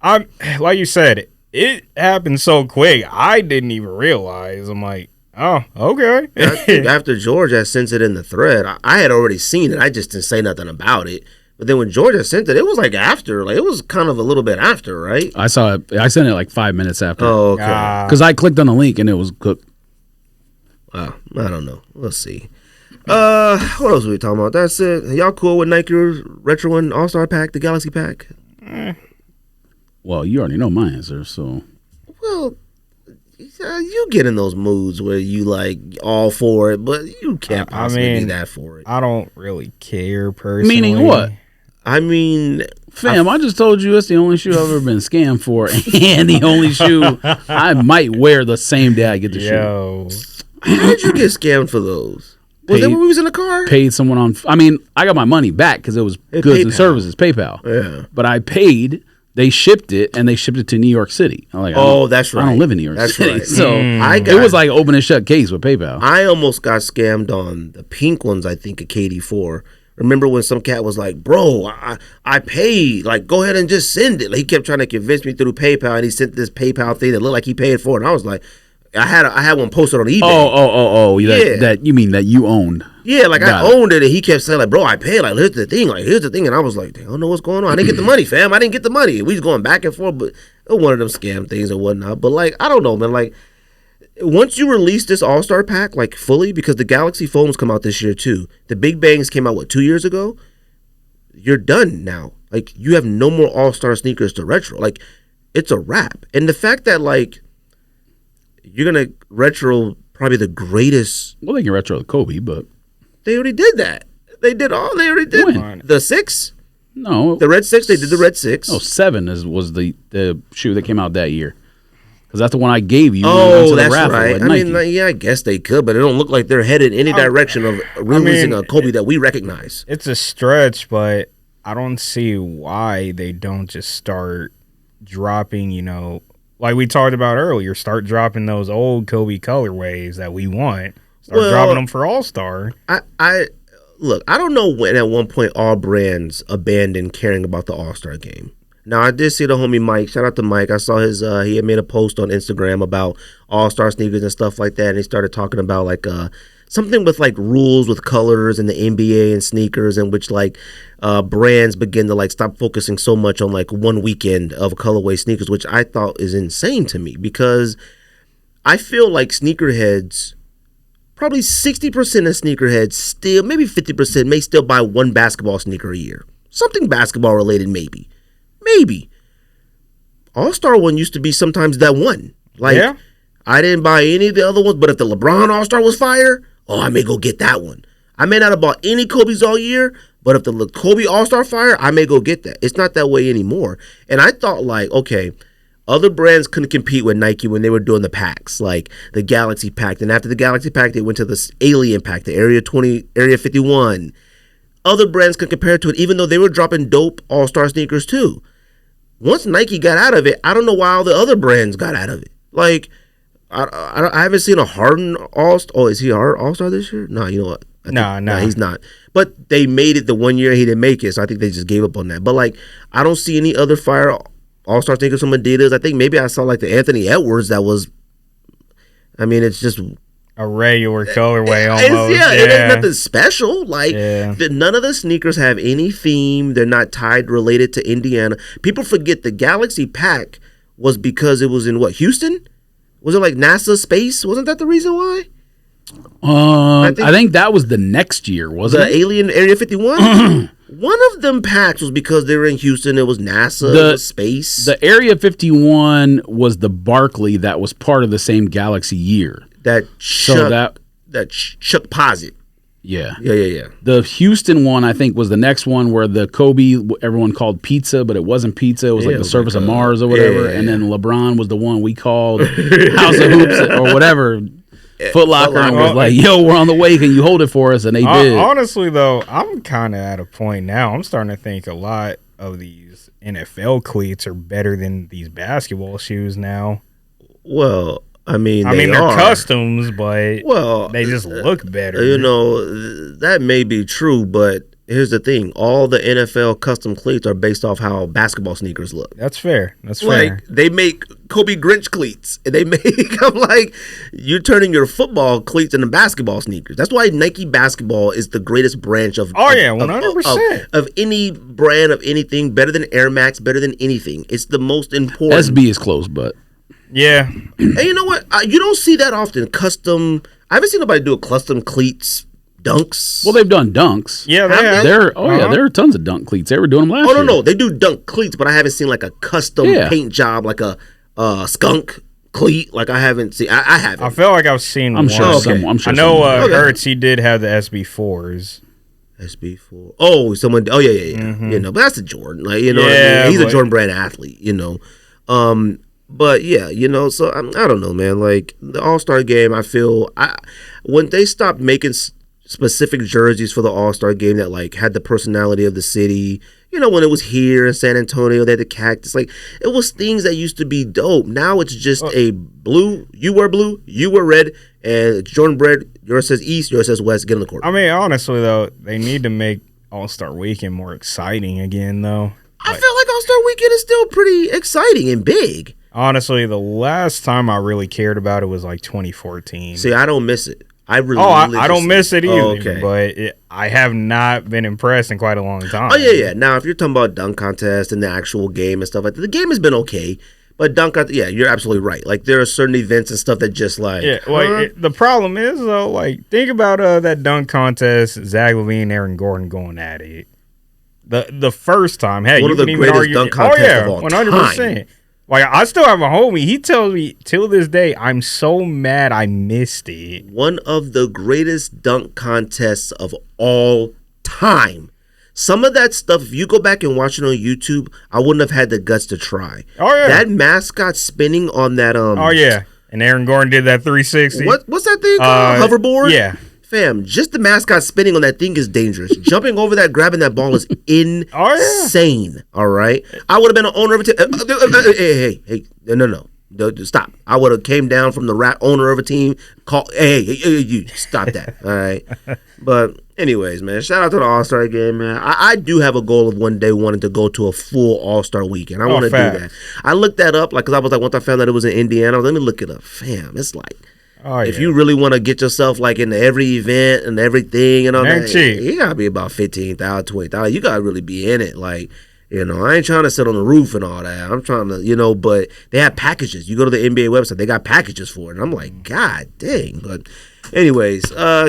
I'm like you said, it happened so quick. I didn't even realize. I'm like, oh, okay. I think after George had sent it in the thread, I had already seen it. I just didn't say nothing about it. But then when George had sent it, it was like after. Like it was kind of a little bit after, right? I saw it. I sent it like 5 minutes after. Oh, okay. Because I clicked on the link and it was cooked. Wow. I don't know. We'll see. What else were we talking about? That's it. Y'all cool with Nike Retro and All-Star Pack, the Galaxy Pack? Well, you already know my answer, so. Well, you get in those moods where you like all for it, but you can't possibly be that for it. I don't really care personally. Meaning what? I mean, fam, I just told you it's the only shoe I've ever been scammed for, and the only shoe I might wear the same day I get the shoe. How did you get scammed for those? Was that when we was in the car? Paid someone on. I mean, I got my money back because it was goods and services, PayPal. Yeah. But I paid. They shipped it, and they shipped it to New York City. I'm like, that's right. I don't live in New York City. Right. So it was like open and shut case with PayPal. I almost got scammed on the pink ones, I think, at KD4. Remember when some cat was like, bro, I paid. Like, go ahead and just send it. Like, he kept trying to convince me through PayPal, and he sent this PayPal thing that looked like he paid for it. And I was like, I had one posted on eBay. That you mean that you owned. Yeah, like I owned it, and he kept saying, like, bro, I paid. Like, here's the thing. And I was like, I don't know what's going on. I didn't get the money, fam. I didn't get the money. We was going back and forth, but it was one of them scam things and whatnot. But, like, I don't know, man. Like, once you release this All-Star Pack, like, fully, because the Galaxy foams come out this year, too. The Big Bangs came out, 2 years ago? You're done now. Like, you have no more All-Star sneakers to retro. Like, it's a wrap. And the fact that, like, you're going to retro probably the greatest. Well, they can retro the Kobe, but. They already did that. They already did. When? The 6? No. The Red 6? They did the Red 6. No, 7 was the shoe that came out that year. Because that's the one I gave you. Oh, that's right. I mean, yeah, I guess they could, but it don't look like they're headed in any direction of releasing a Kobe that we recognize. It's a stretch, but I don't see why they don't just start dropping, like we talked about earlier, start dropping those old Kobe colorways that we want. Start dropping them for All-Star. Look, I don't know when at one point all brands abandoned caring about the All-Star game. Now, I did see the homie Mike. Shout out to Mike. I saw his, he had made a post on Instagram about All-Star sneakers and stuff like that, and he started talking about, like, something with, like, rules with colors and the NBA and sneakers, in which, like, brands begin to, like, stop focusing so much on, like, one weekend of colorway sneakers, which I thought is insane to me, because I feel like sneakerheads, probably 60% of sneakerheads still, maybe 50% may still buy one basketball sneaker a year. Something basketball related, maybe. Maybe. All-Star one used to be sometimes that one. Like, yeah. I didn't buy any of the other ones, but if the LeBron All-Star was fire, I may go get that one. I may not have bought any Kobe's all year, but if the Kobe All-Star fire, I may go get that. It's not that way anymore. And I thought, like, okay, other brands couldn't compete with Nike when they were doing the packs, like the Galaxy Pack. And after the Galaxy Pack, they went to the Alien Pack, the Area 51. Other brands could compare to it, even though they were dropping dope All-Star sneakers too. Once Nike got out of it, I don't know why all the other brands got out of it. Like, I haven't seen a Harden All-Star. Oh, is he All-Star this year? No, you know what? No, he's not. But they made it the 1 year he didn't make it, so I think they just gave up on that. But, like, I don't see any other fire All-Star sneakers from Adidas. I think maybe I saw, like, the Anthony Edwards that was, I mean, it's just a regular colorway almost. It ain't nothing special. Like, none of the sneakers have any theme. They're not related to Indiana. People forget the Galaxy Pack was because it was in Houston? Was it like NASA space? Wasn't that the reason why? I think that was the next year, wasn't it? The Alien Area 51? One of them packs was because they were in Houston. It was NASA space. The Area 51 was the Barkley that was part of the same Galaxy year. That Chuck Posit. Yeah. Yeah. The Houston one, I think, was the next one where the Kobe, everyone called pizza, but it wasn't pizza. It was like the surface of Mars or whatever. And then LeBron was the one we called House of Hoops or whatever. Foot Locker and was like, yo, we're on the way. Can you hold it for us? And they did. Honestly, though, I'm kind of at a point now. I'm starting to think a lot of these NFL cleats are better than these basketball shoes now. Well, I mean, they're customs, but they just look better. You know, that may be true, but here's the thing. All the NFL custom cleats are based off how basketball sneakers look. That's fair. Like, they make Kobe Grinch cleats. And they make, I'm like, you're turning your football cleats into basketball sneakers. That's why Nike basketball is the greatest branch of 100%. Of any brand of anything, better than Air Max, better than anything. It's the most important. SB is close, but. Yeah. And you know what? You don't see that often. I haven't seen nobody do a custom cleats. Dunks. Well, they've done dunks. Yeah, there are tons of dunk cleats. They were doing them last year. No, they do dunk cleats, but I haven't seen like a custom paint job, like a skunk cleat. Like I haven't seen. I haven't. I feel like I've seen. I'm sure. I know Hertz. He did have the SB4s. SB4. Oh, someone. Oh yeah. Mm-hmm. You know, but that's a Jordan. Like what I mean? He's a Jordan brand athlete. You know. But yeah, you know. So I don't know, man. Like the All-Star game, I feel when they stopped making specific jerseys for the All-Star game that like had the personality of the city. You know, when it was here in San Antonio, they had the cactus. Like it was things that used to be dope. Now it's just a blue. You wear blue, you wear red, and Jordan bread. Yours says East, yours says West. Get in the court. I mean, honestly though, they need to make All-Star Weekend more exciting again, though. I feel like All-Star Weekend is still pretty exciting and big. Honestly, the last time I really cared about it was like 2014. See, I don't miss it. I don't miss it either, but I have not been impressed in quite a long time. Oh, yeah. Now, if you're talking about dunk contest and the actual game and stuff like that, the game has been okay, but you're absolutely right. Like, there are certain events and stuff that just like... Yeah, the problem is, though, like, think about that dunk contest, Zach LaVine and Aaron Gordon going at it. The first time, hey, one you of the can greatest even argue... dunk contests of all 100%. Time. Like, I still have a homie. He tells me, till this day, I'm so mad I missed it. One of the greatest dunk contests of all time. Some of that stuff, if you go back and watch it on YouTube, I wouldn't have had the guts to try. Oh, yeah. That mascot spinning on that... Oh, yeah. And Aaron Gordon did that 360. What's that thing called? Hoverboard? Yeah. Fam, just the mascot spinning on that thing is dangerous. Jumping over that, grabbing that ball is insane. All right, I would have been an owner of a team. Hey, no, stop. I would have came down from the owner of a team. You stop that. All right, but anyways, man, shout out to the All-Star game, man. I do have a goal of one day wanting to go to a full All-Star weekend. I want to do that. I looked that up, like, because I was like, once I found that it was in Indiana, let me look it up. Fam, it's like. If you really want to get yourself like into every event and everything and all that, you gotta be about 15,000, 20,000. You gotta really be in it. Like, you know, I ain't trying to sit on the roof and all that. I'm trying to, you know, but they have packages. You go to the NBA website, they got packages for it. And I'm like, God dang. But anyways,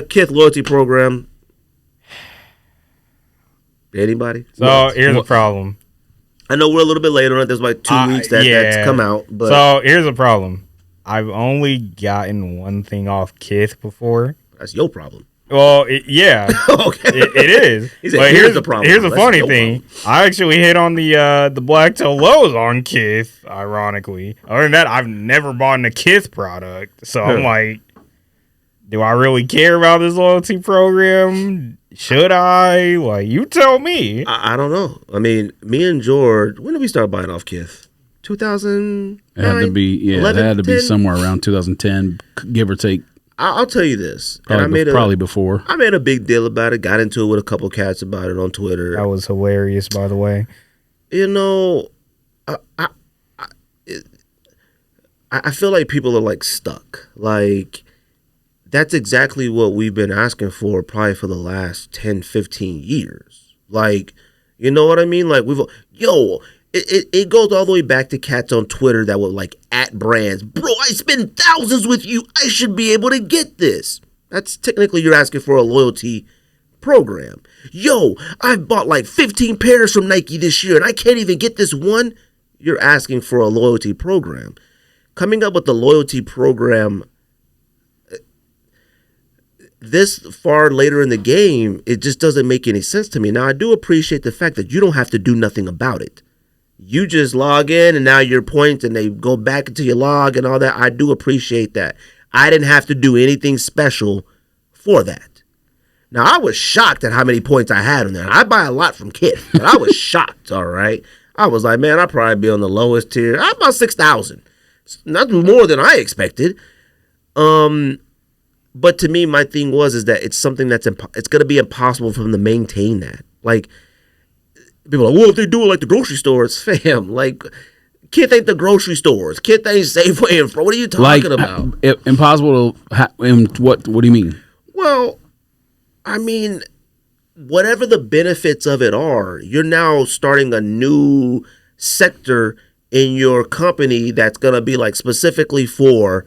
Kith loyalty program. Anybody? So here's the problem. I know we're a little bit later on it. There's like 2 weeks that's come out. But so here's the problem. I've only gotten one thing off Kith before. That's your problem. Well, yeah. Okay. It is. But here's the problem. Here's the funny thing. I actually hit on the black toe lows on Kith, ironically. Other than that, I've never bought a Kith product. So I'm like, do I really care about this loyalty program? Should I? Like, you tell me. I don't know. I mean, me and George, when did we start buying off Kith? 2009? It had to be, 11, it had to 10? Be somewhere around 2010, give or take. I'll tell you this. Probably before. I made a big deal about it, got into it with a couple cats about it on Twitter. That was hilarious, by the way. You know, I feel like people are like stuck. Like, that's exactly what we've been asking for probably for the last 10, 15 years. Like, you know what I mean? Like, it goes all the way back to cats on Twitter that would like at brands. Bro, I spend thousands with you. I should be able to get this. That's technically you're asking for a loyalty program. I've bought like 15 pairs from Nike this year and I can't even get this one. You're asking for a loyalty program. Coming up with the loyalty program this far later in the game, it just doesn't make any sense to me. Now, I do appreciate the fact that you don't have to do nothing about it. You just log in and now your points and they go back into your log and all that. I do appreciate that. I didn't have to do anything special for that. Now, I was shocked at how many points I had on there. I buy a lot from Kith, but I was shocked, all right? I was like, man, I'll probably be on the lowest tier. I'm about 6,000. not more than I expected. But to me, my thing is that it's something that's it's going to be impossible for them to maintain that. Like, people are like, well, if they do it like the grocery stores, fam, like, Kith ain't the grocery stores. Kith ain't Safeway and what are you talking about? Impossible to, what do you mean? Well, I mean, whatever the benefits of it are, you're now starting a new sector in your company that's going to be like specifically for,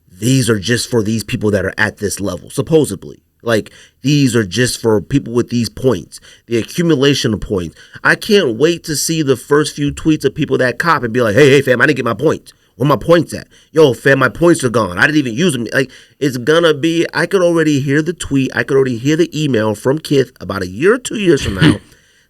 these are just for these people that are at this level, supposedly. Like, these are just for people with these points, the accumulation of points. I can't wait to see the first few tweets of people that cop and be like, hey, fam, I didn't get my points. Where my points at? Yo, fam, my points are gone. I didn't even use them. Like, it's gonna be, I could already hear the tweet. I could already hear the email from Kith about a year or 2 years from now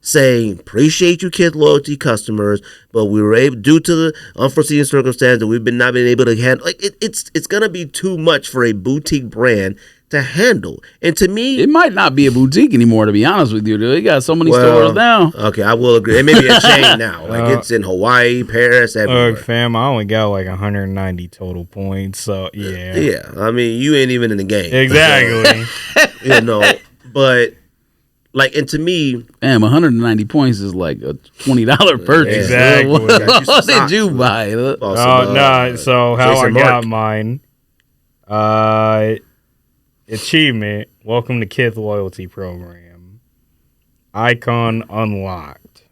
saying, appreciate you, Kith loyalty customers, but we were able, due to the unforeseen circumstance that we've not been able to handle. Like, it's gonna be too much for a boutique brand to handle. And to me, it might not be a boutique anymore, to be honest with you. They got so many stores now. Okay, I will agree. It may be a chain now. Like, it's in Hawaii, Paris, everywhere. Look, fam, I only got like 190 total points, so yeah. Yeah, I mean, you ain't even in the game. Exactly. But like, and to me, damn, 190 points is like a $20 purchase. Exactly. What did you buy? So how I got mine, achievement, welcome to Kith loyalty program, icon unlocked.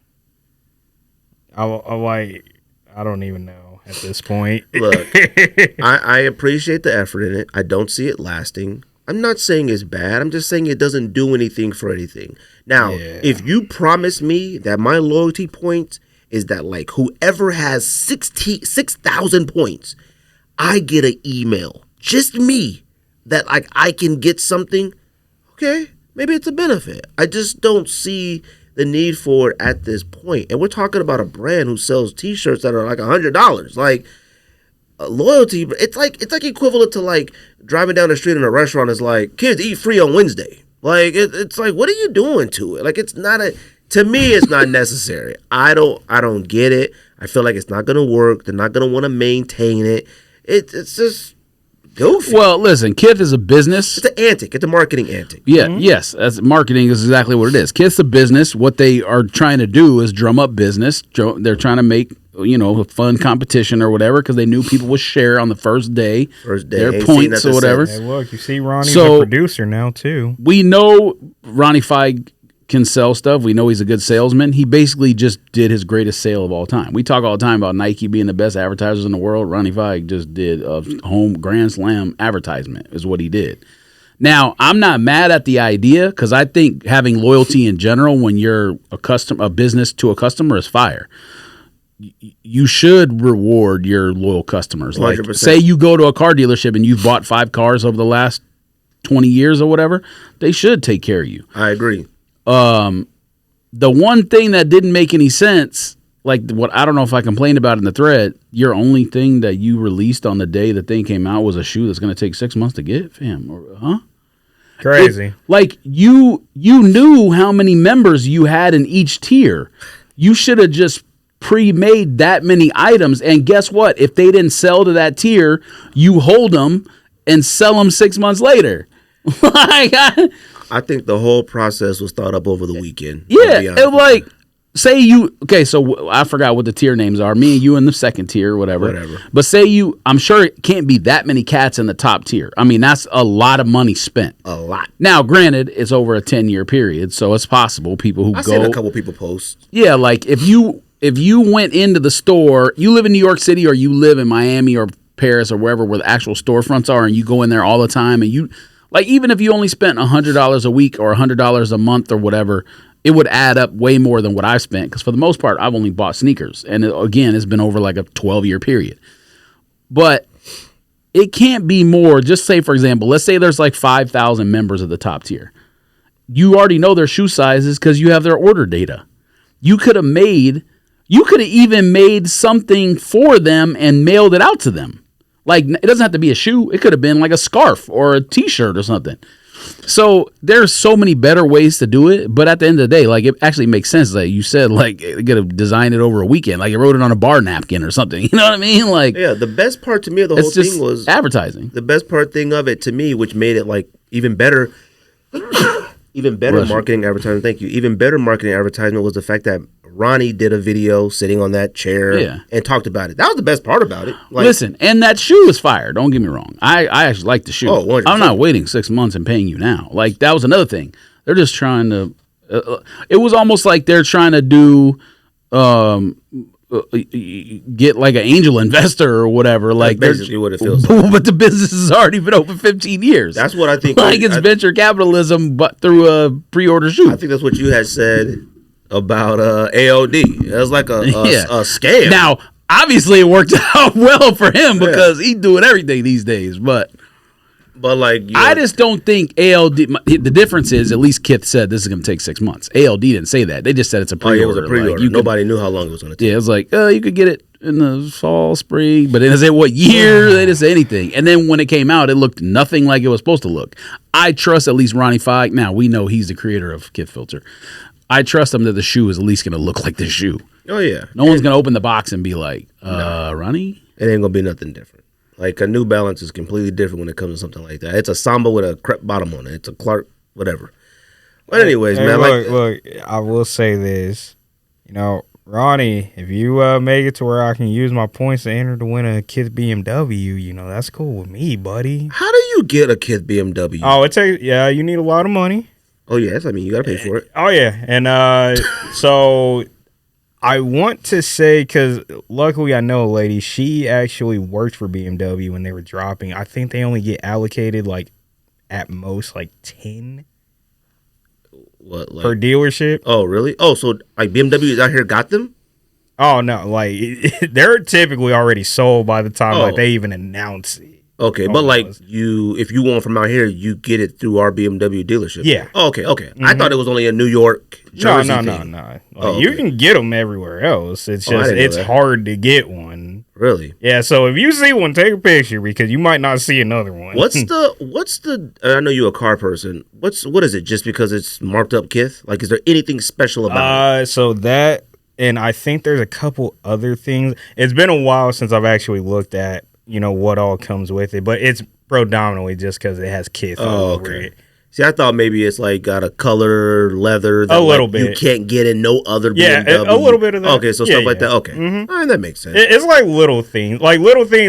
I don't even know at this point. Look, I appreciate the effort in it. I don't see it lasting. I'm not saying it's bad. I'm just saying it doesn't do anything for anything. Now, if you promise me that my loyalty points is that, like, whoever has 6,000 points, I get an email, just me, that, like, I can get something, okay, maybe it's a benefit. I just don't see the need for it at this point. And we're talking about a brand who sells T-shirts that are like $100. Like, loyalty, it's like equivalent to like driving down the street in a restaurant is like, kids eat free on Wednesday. Like, it's like, what are you doing to it? Like, it's not to me, it's not necessary. I don't get it. I feel like it's not going to work. They're not going to want to maintain it. It's just goofy. Well, listen, Kith is a business. It's an antic. It's a marketing antic. Yeah, yes. That's marketing is exactly what it is. Kith's a business. What they are trying to do is drum up business. They're trying to make, a fun competition or whatever, because they knew people would share on the first day their points or whatever. Hey, look, you see Ronnie's a producer now too. We know Ronnie Feig can sell stuff. We know he's a good salesman. He basically just did his greatest sale of all time. We talk all the time about Nike being the best advertisers in the world. Ronnie Feig just did a home Grand Slam advertisement is what he did. Now, I'm not mad at the idea, because I think having loyalty in general when you're a business to a customer is fire. You should reward your loyal customers. Like, 100%. say you go to a car dealership and you've bought 5 cars over the last 20 years or whatever, they should take care of you. I agree. The one thing that didn't make any sense, like what I don't know if I complained about in the thread, your only thing that you released on the day the thing came out was a shoe that's going to take 6 months to get, fam. Huh? Crazy. Like, you knew how many members you had in each tier. You should have just pre-made that many items, and guess what? If they didn't sell to that tier, you hold them and sell them 6 months later. I think the whole process was thought up over the weekend. Yeah, it like, say you, okay, so I forgot what the tier names are. Me and you in the second tier, whatever. But say you, I'm sure it can't be that many cats in the top tier. I mean, that's a lot of money spent. A lot. Now, granted, it's over a 10-year period, so it's possible people who I've seen a couple people post. Yeah, like if you went into the store, you live in New York City or you live in Miami or Paris or wherever where the actual storefronts are, and you go in there all the time, and you, like, even if you only spent $100 a week or $100 a month or whatever, it would add up way more than what I've spent, because for the most part, I've only bought sneakers. And again, it's been over like a 12-year period. But it can't be more. Just say, for example, let's say there's like 5,000 members of the top tier. You already know their shoe sizes because you have their order data. You could have even made something for them and mailed it out to them. Like, it doesn't have to be a shoe. It could have been like a scarf or a T-shirt or something. So there's so many better ways to do it, but at the end of the day, like it actually makes sense. Like you said, like you gotta design it over a weekend. Like you wrote it on a bar napkin or something. You know what I mean? Like Yeah, the best part to me of the whole it's just thing was advertising. the best thing of it to me, which made it like even better, marketing advertising. Thank you. Even better marketing advertisement was the fact that Ronnie did a video sitting on that chair and talked about it. That was the best part about it. Like, Listen, and that shoe is fire. Don't get me wrong. I actually like the shoe. Oh, 100%. I'm not waiting 6 months and paying you now. Like that was another thing. They're just trying to. It was almost like they're trying to do. Get like an angel investor or whatever. Like that's basically what it feels like. But the business has already been open 15 years. That's what I think. Like it's venture capitalism, but through a pre-order shoe. I think that's what you had said about AOD. It was like a scam. Now, obviously, it worked out well for him because he's doing everything these days. But like, I just don't think ALD. The difference is, at least Kith said this is going to take 6 months. ALD didn't say that. They just said it's a pre-order. It was a pre-order. Like, Nobody knew how long it was going to take. Yeah, it was like you could get it in the fall, spring, but they didn't say what year. They didn't say anything. And then when it came out, it looked nothing like it was supposed to look. I trust at least Ronnie Fike. Now we know he's the creator of Kith Filter. I trust him that the shoe is at least going to look like the shoe. Oh yeah. No one's going to open the box and be like, Ronnie? It ain't going to be nothing different. Like a New Balance is completely different when it comes to something like that. It's a Samba with a crepe bottom on it. It's a Clark, whatever. But anyways, man. Look, I will say this. You know, Ronnie, if you make it to where I can use my points to enter to win a Kith BMW, you know, that's cool with me, buddy. How do you get a Kith BMW? Oh, you need a lot of money. Oh, yes. I mean, you got to pay for it. Oh, yeah. And so I want to say, because luckily I know a lady, she actually worked for BMW when they were dropping. I think they only get allocated, like, at most, like, 10 per dealership. Oh, really? Oh, so, like, BMW out here got them? Oh, no. Like, they're typically already sold by the time, like, they even announce it. Okay, but like if you want from out here, you get it through our BMW dealership. Yeah. Oh, okay. Mm-hmm. I thought it was only a New York, Jersey thing. No. Like, you can get them everywhere else. It's just it's hard to get one. Really? Yeah. So if you see one, take a picture because you might not see another one. What's the? I know you're a car person. What is it? Just because it's marked up Kith? Like, is there anything special about it? So that, and I think there's a couple other things. It's been a while since I've actually looked at, you know, what all comes with it, but it's predominantly just because it has Kith over it. See, I thought maybe it's like got a color leather that a little bit you can't get in no other BMW. Yeah, a little bit of that. Okay, so stuff like that. Okay, all right, that makes sense. It's like little things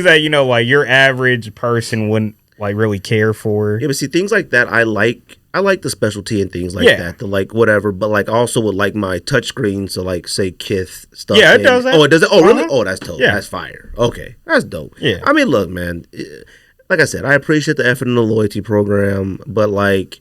that, you know, like your average person wouldn't like really care for. Yeah, but see, things like that, I like the specialty and things like that. The like whatever, but like also would like my touchscreen, so like say Kith stuff. Yeah, it does that. Oh, it does it. Oh, really? Oh, that's dope. Yeah. That's fire. Okay, that's dope. Yeah. I mean, look, man. Like I said, I appreciate the effort in the loyalty program, but like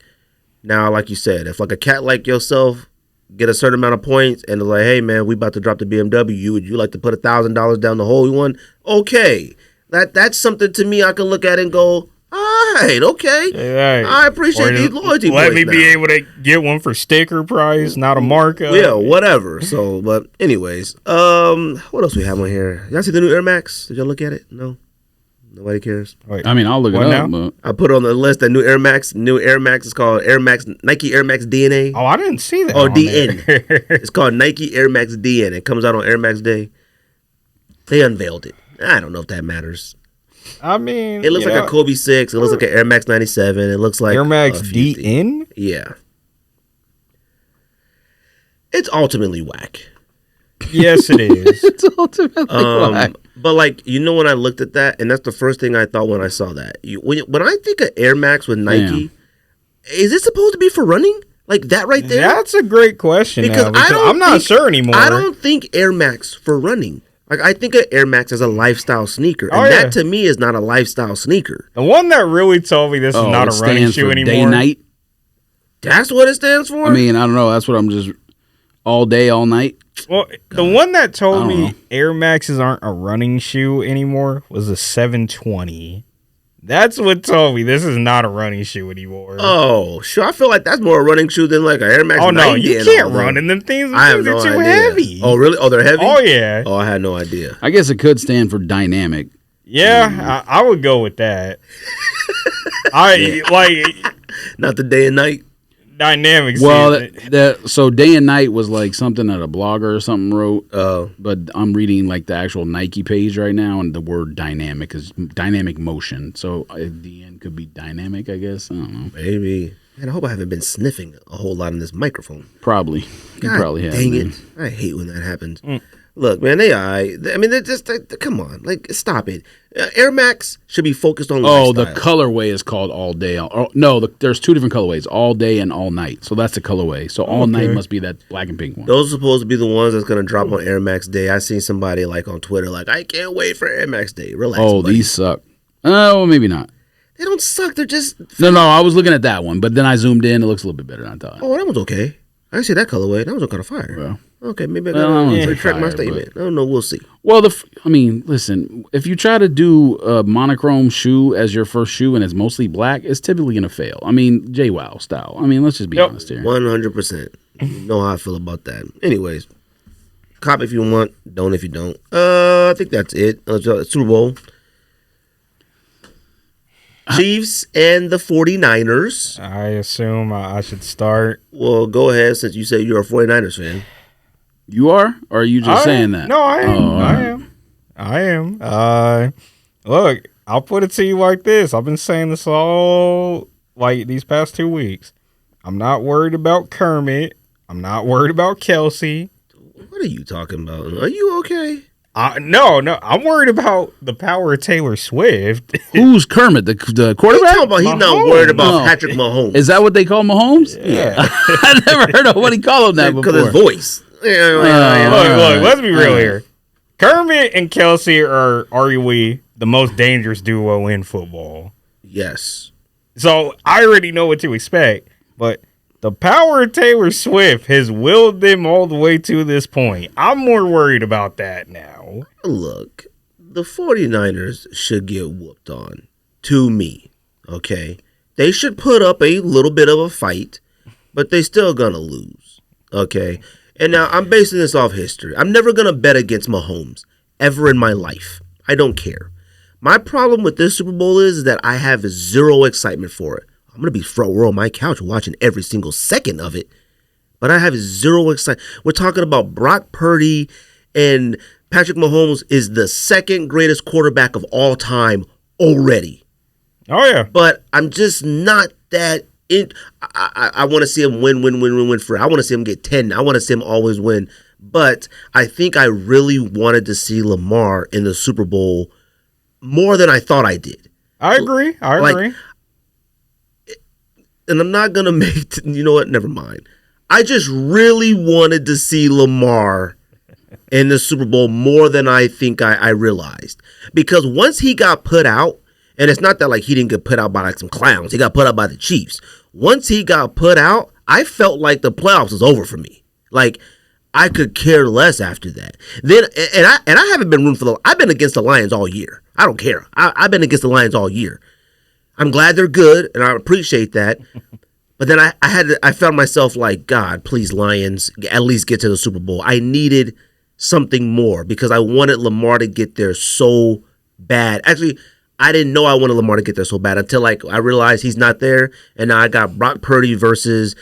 now, like you said, if like a cat like yourself get a certain amount of points and they're like, hey man, we about to drop the BMW, would you like to put $1,000 down the whole one? Okay, that's something to me I can look at and go, all right, okay. Right. I appreciate these loyalty points. Let me be able to get one for sticker price, not a markup. Yeah, whatever. So, but anyways, what else we have on here? Y'all see the new Air Max? Did y'all look at it? No, nobody cares. Wait, I mean, I'll look it up. But I put on the list that new Air Max is called Nike Air Max DNA. Oh, I didn't see that. Oh, DN. It's called Nike Air Max DN. It comes out on Air Max Day. They unveiled it. I don't know if that matters. I mean, it looks like a Kobe 6. It looks like an Air Max 97. It looks like Air Max DN. Yeah. It's ultimately whack. Yes, it is. it's ultimately whack. But like, you know, when I looked at that, and that's the first thing I thought when I saw that. When I think of Air Max with Nike, is it supposed to be for running? Like that right there? That's a great question. Because I'm not sure anymore. I don't think Air Max for running. Like, I think of Air Max as a lifestyle sneaker, and that to me is not a lifestyle sneaker. The one that really told me this is not a running shoe anymore. Day night. That's what it stands for? I mean, I don't know. That's what I'm just all day, all night. Well, the one that told me Air Maxes aren't a running shoe anymore was a 720. That's what told me this is not a running shoe anymore. Oh, sure. I feel like that's more a running shoe than like an Air Max 90. Oh, no, you can't run in them things. I have no too idea. Heavy. Oh, really? Oh, they're heavy? Oh, yeah. Oh, I had no idea. I guess it could stand for dynamic. Yeah, I would go with that. Not the day and night. Dynamic. Well, so day and night was like something that a blogger or something wrote. But I'm reading like the actual Nike page right now, and the word dynamic is dynamic motion. So at the end could be dynamic, I guess. I don't know. Maybe. Man, I hope I haven't been sniffing a whole lot in this microphone. Probably. You probably have. Dang man. it. I hate when that happens. Look, man, they're just, come on. Like, stop it. Air Max should be focused on lifestyle. The colorway is called all day. There's two different colorways, all day and all night. So that's the colorway. So all night must be that black and pink one. Those are supposed to be the ones that's going to drop on Air Max Day. I seen somebody like on Twitter like, I can't wait for Air Max Day. Relax, buddy. These suck. Well, maybe not. They don't suck. They're just... No, I was looking at that one, but then I zoomed in. It looks a little bit better than I thought. Oh, that one's okay. I see that colorway. That was kind of fire. Well, okay, maybe I gotta retract my statement. I don't know. We'll see. Well, listen. If you try to do a monochrome shoe as your first shoe and it's mostly black, it's typically gonna fail. I mean, JWoww style. I mean, let's just be honest here. 100%. You know how I feel about that. Anyways, cop if you want, don't if you don't. I think that's it. Super Bowl. Chiefs and the 49ers. I assume I should start. Well, go ahead since you say you're a 49ers fan. You are? Or are you just saying that? No, I am. I am. Look, I'll put it to you like this. I've been saying this all like these past 2 weeks. I'm not worried about Kermit. I'm not worried about Kelsey. What are you talking about? Are you okay? No, I'm worried about the power of Taylor Swift. Who's Kermit, the quarterback? Talking about he's not worried about Patrick Mahomes. Is that what they call Mahomes? Yeah. I never heard nobody call him that before. Because his voice. Look, let's be real here. Kermit and Kelsey are arguably the most dangerous duo in football. Yes. So I already know what to expect, but the power of Taylor Swift has willed them all the way to this point. I'm more worried about that now. Look, the 49ers should get whooped on. To me, okay? They should put up a little bit of a fight, but they still gonna lose, okay? And now I'm basing this off history. I'm never gonna bet against Mahomes ever in my life. I don't care. My problem with this Super Bowl is that I have zero excitement for it. I'm going to be front row on my couch watching every single second of it. But I have zero excitement. We're talking about Brock Purdy, and Patrick Mahomes is the second greatest quarterback of all time already. Oh, yeah. But I'm just not that I want to see him win for. I want to see him get 10. I want to see him always win. But I think I really wanted to see Lamar in the Super Bowl more than I thought I did. I agree. And I'm not going to make, you know what? Never mind. I just really wanted to see Lamar in the Super Bowl more than I think I realized. Because once he got put out, and it's not that like he didn't get put out by like some clowns. He got put out by the Chiefs. Once he got put out, I felt like the playoffs was over for me. Like, I could care less after that. Then, and I haven't been rooting for I've been against the Lions all year. I don't care. I've been against the Lions all year. I'm glad they're good, and I appreciate that. But then I found myself like, God, please, Lions, at least get to the Super Bowl. I needed something more because I wanted Lamar to get there so bad. Actually, I didn't know I wanted Lamar to get there so bad until like I realized he's not there, and now I got Brock Purdy versus,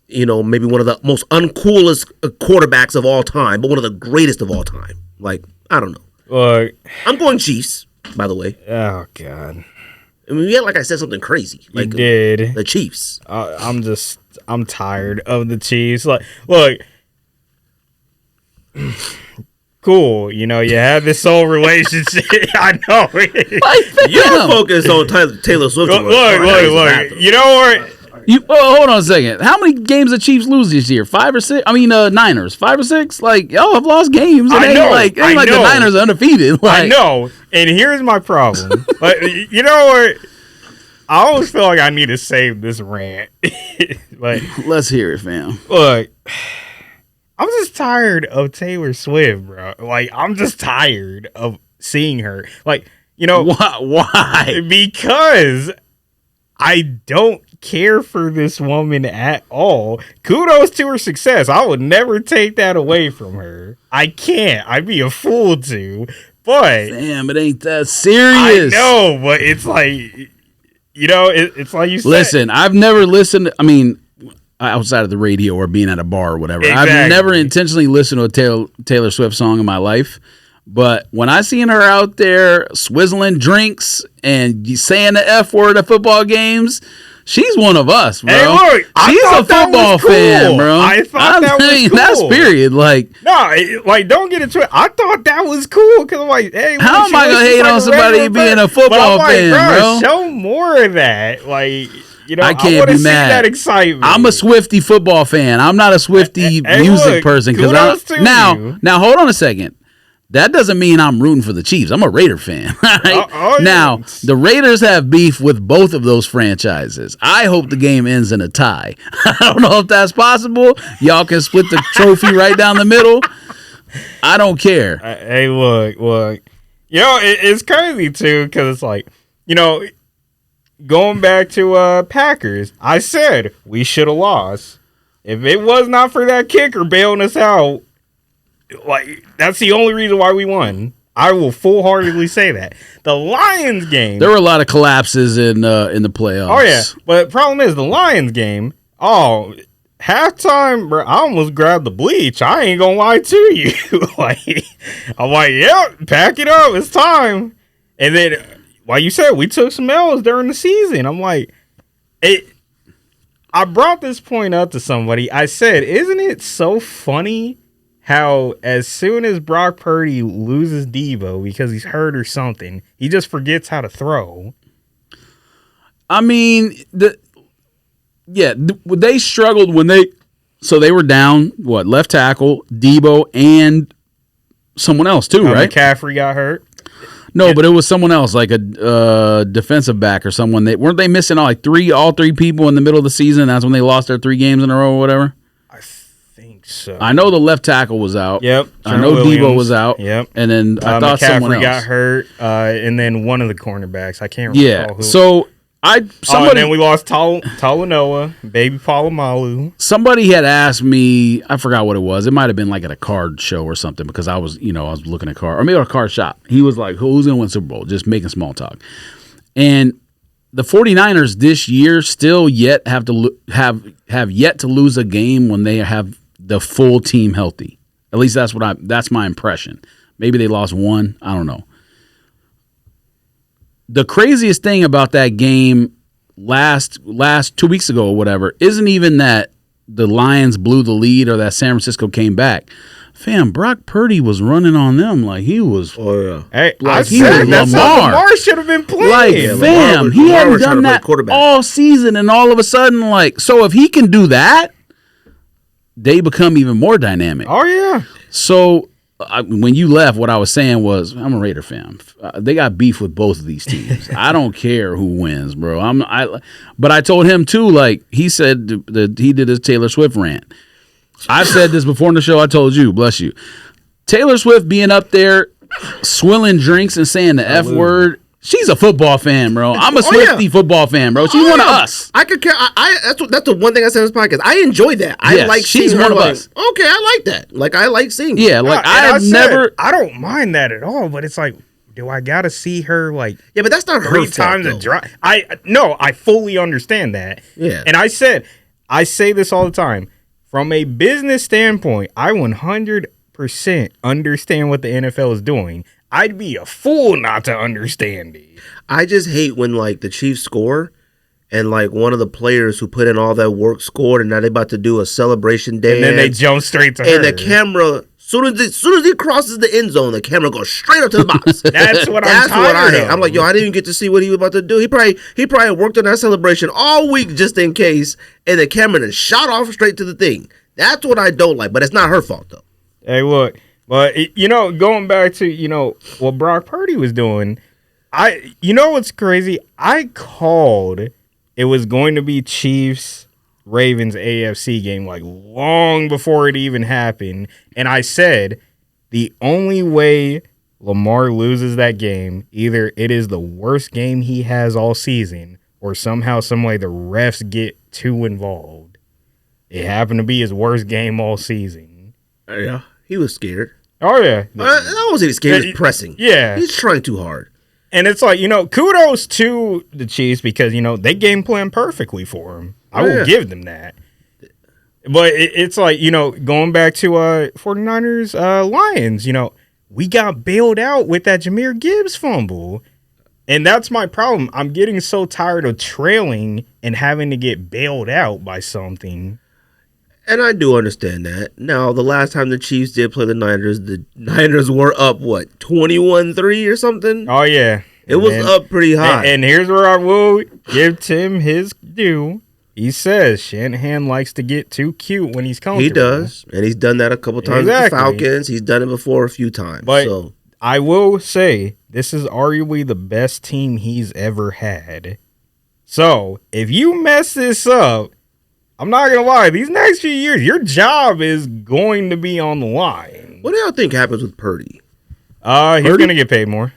maybe one of the most uncoolest quarterbacks of all time, but one of the greatest of all time. Like, I don't know. I'm going Chiefs, by the way. Oh, God. I mean, yeah, like I said something crazy. Like, you did. The Chiefs. I'm tired of the Chiefs. Like, look, cool. You have this whole relationship. I know. You're focused on Taylor Swift. Look. You know what? Hold on a second. How many games the Chiefs lose this year? 5 or 6? I mean, Niners. 5 or 6? Like, y'all have lost games. It ain't like the Niners are undefeated. Like, I know. And here's my problem. You know what? I always feel like I need to save this rant. Let's hear it, fam. Look, I'm just tired of Taylor Swift, bro. Like, I'm just tired of seeing her. Like, why? Because I don't care for this woman at all. Kudos to her success. I would never take that away from her. I can't. I'd be a fool to. But damn, it ain't that serious. I know, but it's like, You know, it's like you said. Listen, I've never listened. I mean, outside of the radio or being at a bar or whatever, Exactly. I've never intentionally listened to a Taylor Swift song in my life. But when I seen her out there swizzling drinks and saying the F word at football games, she's one of us, bro. Hey, look, she's a football fan, bro. I thought that was cool. That's period. Like, no, like don't get into it. I thought that was cool because I'm like, hey, how am I gonna hate on somebody being a football fan, bro? Show more of that, like. You know, I can't be mad. That excitement. I'm a Swiftie football fan. I'm not a Swiftie music person. Because now hold on a second. That doesn't mean I'm rooting for the Chiefs. I'm a Raider fan. Right? Now the Raiders have beef with both of those franchises. I hope the game ends in a tie. I don't know if that's possible. Y'all can split the trophy right down the middle. I don't care. Hey, look. You know, it's crazy too because it's like, you know. Going back to Packers, I said we should have lost. If it was not for that kicker bailing us out, like that's the only reason why we won. I will full-heartedly say that. The Lions game. There were a lot of collapses in the playoffs. Oh yeah, but the problem is the Lions game. Oh, halftime, bro. I almost grabbed the bleach. I ain't gonna lie to you. I'm like, yep, pack it up. It's time. And then. Like you said, we took some L's during the season. I'm like, I brought this point up to somebody. I said, isn't it so funny how as soon as Brock Purdy loses Deebo because he's hurt or something, he just forgets how to throw? I mean, they struggled when they were down, left tackle, Deebo, and someone else too, right? McCaffrey got hurt. No, but it was someone else, like a defensive back or someone. Weren't they missing all three people in the middle of the season? That's when they lost their 3 games in a row or whatever. I think so. I know the left tackle was out. Yep. I know Deebo was out. Yep. And then I thought someone else McCaffrey got hurt, and then one of the cornerbacks. I can't recall who. So and then we lost Talanoa, Baby Palomalu. Somebody had asked me, I forgot what it was. It might have been like at a card show or something because I was looking at card, or maybe at a card shop. He was like, "Who's going to win Super Bowl?" Just making small talk. And the 49ers this year still yet have yet to lose a game when they have the full team healthy. At least that's my impression. Maybe they lost one. I don't know. The craziest thing about that game last 2 weeks ago or whatever isn't even that the Lions blew the lead or that San Francisco came back. Fam, Brock Purdy was running on them like he was. Oh yeah, hey, like he was Lamar. Lamar should have been playing. Like, fam, he hadn't done that all season, and all of a sudden, so if he can do that, they become even more dynamic. Oh yeah. So. When you left, what I was saying was, I'm a Raider fan. They got beef with both of these teams. I don't care who wins, bro. But I told him too. Like he said that he did his Taylor Swift rant. I've said this before in the show. I told you, bless you. Taylor Swift being up there, swilling drinks and saying the F word. She's a football fan, bro. I'm a Swiftie football fan, bro. She's one of us. I could care. That's the one thing I said in this podcast. I enjoy that. I like she's seeing one of her us. Okay, I like that. Like I like seeing. Yeah, like I don't mind that at all. But it's like, do I gotta see her like? Yeah, but that's not 3 her times fault, a drive. I fully understand that. Yeah, and I say this all the time. From a business standpoint, I 100% understand what the NFL is doing. I'd be a fool not to understand it. I just hate when the Chiefs score and one of the players who put in all that work scored and now they about to do a celebration dance. And then they jump straight to her. And the camera, soon as he crosses the end zone, the camera goes straight up to the box. That's what I'm tired of. I'm like, yo, I didn't even get to see what he was about to do. He probably worked on that celebration all week just in case, and the camera then shot off straight to the thing. That's what I don't like, but it's not her fault though. Hey, look. But, going back to, what Brock Purdy was doing, what's crazy? I called it was going to be Chiefs-Ravens AFC game, long before it even happened. And I said, the only way Lamar loses that game, either it is the worst game he has all season, or somehow, some way the refs get too involved. It happened to be his worst game all season. Yeah, he was scared. Oh, yeah. I wasn't scared. He was pressing. Yeah. He's trying too hard. And it's like, kudos to the Chiefs because, they game plan perfectly for him. I will give them that. But it's like, going back to 49ers, Lions, we got bailed out with that Jahmyr Gibbs fumble. And that's my problem. I'm getting so tired of trailing and having to get bailed out by something. And I do understand that. Now, the last time the Chiefs did play the Niners were up, 21-3 or something? Oh, yeah. It was up pretty high. And here's where I will give Tim his due. He says Shanahan likes to get too cute when he's comfortable. He does. And he's done that a couple times with the Falcons. He's done it before a few times. But I will say, this is arguably the best team he's ever had. So, if you mess this up, I'm not going to lie, these next few years, your job is going to be on the line. What do y'all think happens with Purdy? He's going to get paid more.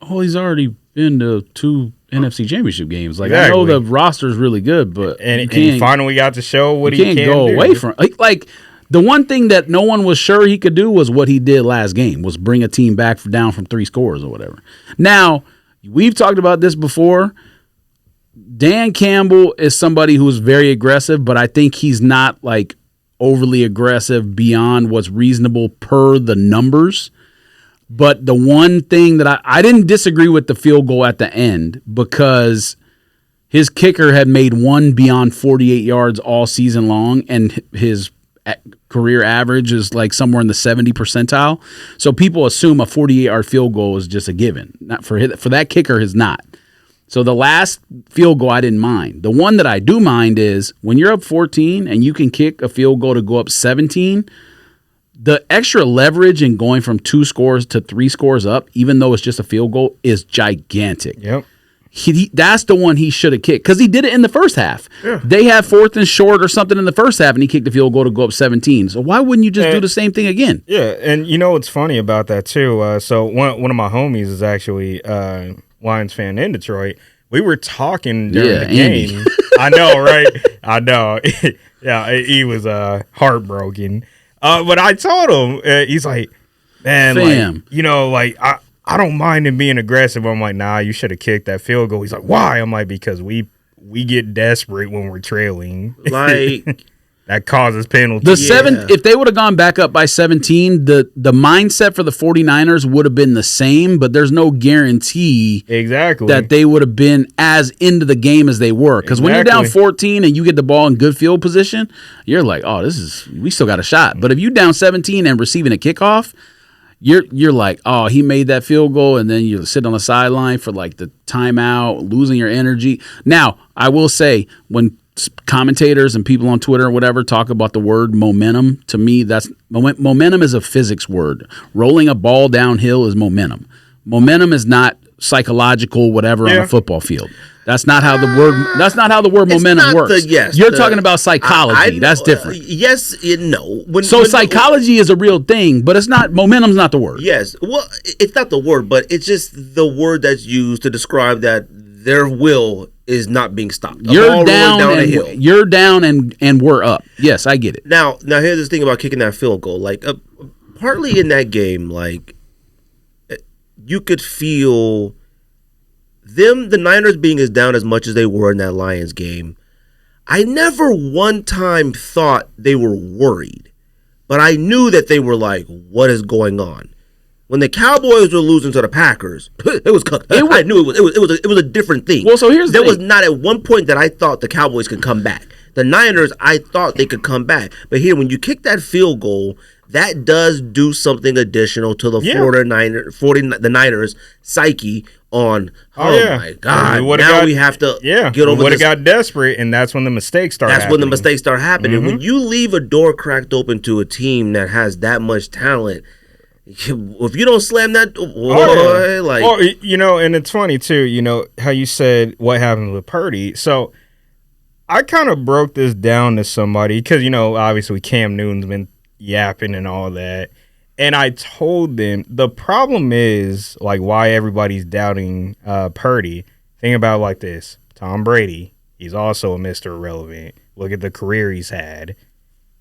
Oh, he's already been to 2 NFC Championship games. Like, exactly. I know the roster's really good, but and he finally got to show what he can do. You can't go away from like the one thing that no one was sure he could do was what he did last game, was bring a team back down from 3 scores or whatever. Now, we've talked about this before. Dan Campbell is somebody who's very aggressive, but I think he's not like overly aggressive beyond what's reasonable per the numbers. But the one thing that I didn't disagree with the field goal at the end because his kicker had made one beyond 48 yards all season long, and his career average is like somewhere in the 70 percentile. So people assume a 48-yard field goal is just a given. Not for that kicker is not. So the last field goal I didn't mind. The one that I do mind is when you're up 14 and you can kick a field goal to go up 17, the extra leverage in going from 2 scores to 3 scores up, even though it's just a field goal, is gigantic. Yep. That's the one he should have kicked because he did it in the first half. Yeah. They had 4th and short or something in the first half, and he kicked the field goal to go up 17. So why wouldn't you just do the same thing again? Yeah, and what's funny about that too? So one of my homies is actually Lions fan in Detroit. We were talking during the game. I know, right? I know. Yeah, he was heartbroken. But I told him, he's like, man, I don't mind him being aggressive. I'm like, nah, you should have kicked that field goal. He's like, why? I'm like, because we get desperate when we're trailing. Like that causes penalties. If they would have gone back up by 17, the mindset for the 49ers would have been the same, but there's no guarantee that they would have been as into the game as they were. Because when you're down 14 and you get the ball in good field position, you're like, oh, we still got a shot. But if you're down 17 and receiving a kickoff, you're like, oh, he made that field goal, and then you sit on the sideline for like the timeout, losing your energy. Now, I will say, when commentators and people on Twitter or whatever talk about the word momentum, to me, that's momentum is a physics word. Rolling a ball downhill is momentum. Momentum is not psychological whatever on a football field. That's not how the word momentum works. You're talking about psychology. That's different. Yes and no. Psychology is a real thing, but it's not. Momentum's not the word. Yes. Well, it's not the word, but it's just the word that's used to describe that their will is not being stopped. You're down and we're up. Yes, I get it. Now here's this thing about kicking that field goal. Like partly in that game, like you could feel the Niners being as down as much as they were in that Lions game. I never one time thought they were worried, but I knew that they were like, what is going on? When the Cowboys were losing to the Packers, it was cooked. I knew it was a different thing. Well, so here's the thing. Was not at one point that I thought the Cowboys could come back. The Niners, I thought they could come back. But here, when you kick that field goal, that does do something additional to the 49ers psyche on, my God, we have to get over this. Would have got desperate, and that's when the mistakes start happening. That's when the mistakes start happening. Mm-hmm. When you leave a door cracked open to a team that has that much talent, if you don't slam that, and it's funny too, how you said what happened with Purdy. So I kind of broke this down to somebody because, obviously Cam Newton's been yapping and all that. And I told them the problem is like why everybody's doubting Purdy. Think about it like this. Tom Brady, he's also a Mr. Irrelevant. Look at the career he's had.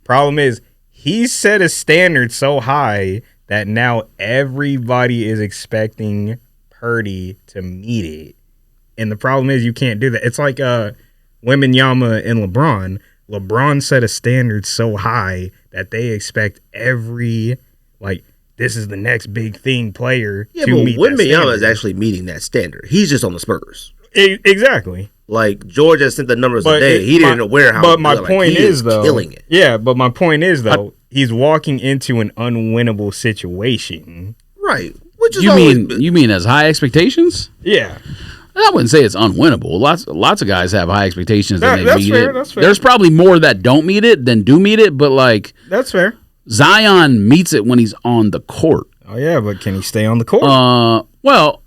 Problem is he set a standard so high that now everybody is expecting Purdy to meet it. And the problem is you can't do that. It's like Wembanyama and LeBron. LeBron set a standard so high that they expect every, like, this is the next big thing player to meet that standard. Wembanyama is actually meeting that standard. He's just on the Spurs. Exactly. Like, George has sent the numbers today. He didn't know where how. But my point is, though, killing it. Yeah, but my point is, though, he's walking into an unwinnable situation. Right. Which is you mean as high expectations? Yeah. I wouldn't say it's unwinnable. Lots of guys have high expectations and they meet it. That's fair. There's probably more that don't meet it than do meet it, but like that's fair. Zion meets it when he's on the court. Oh yeah, but can he stay on the court? Well,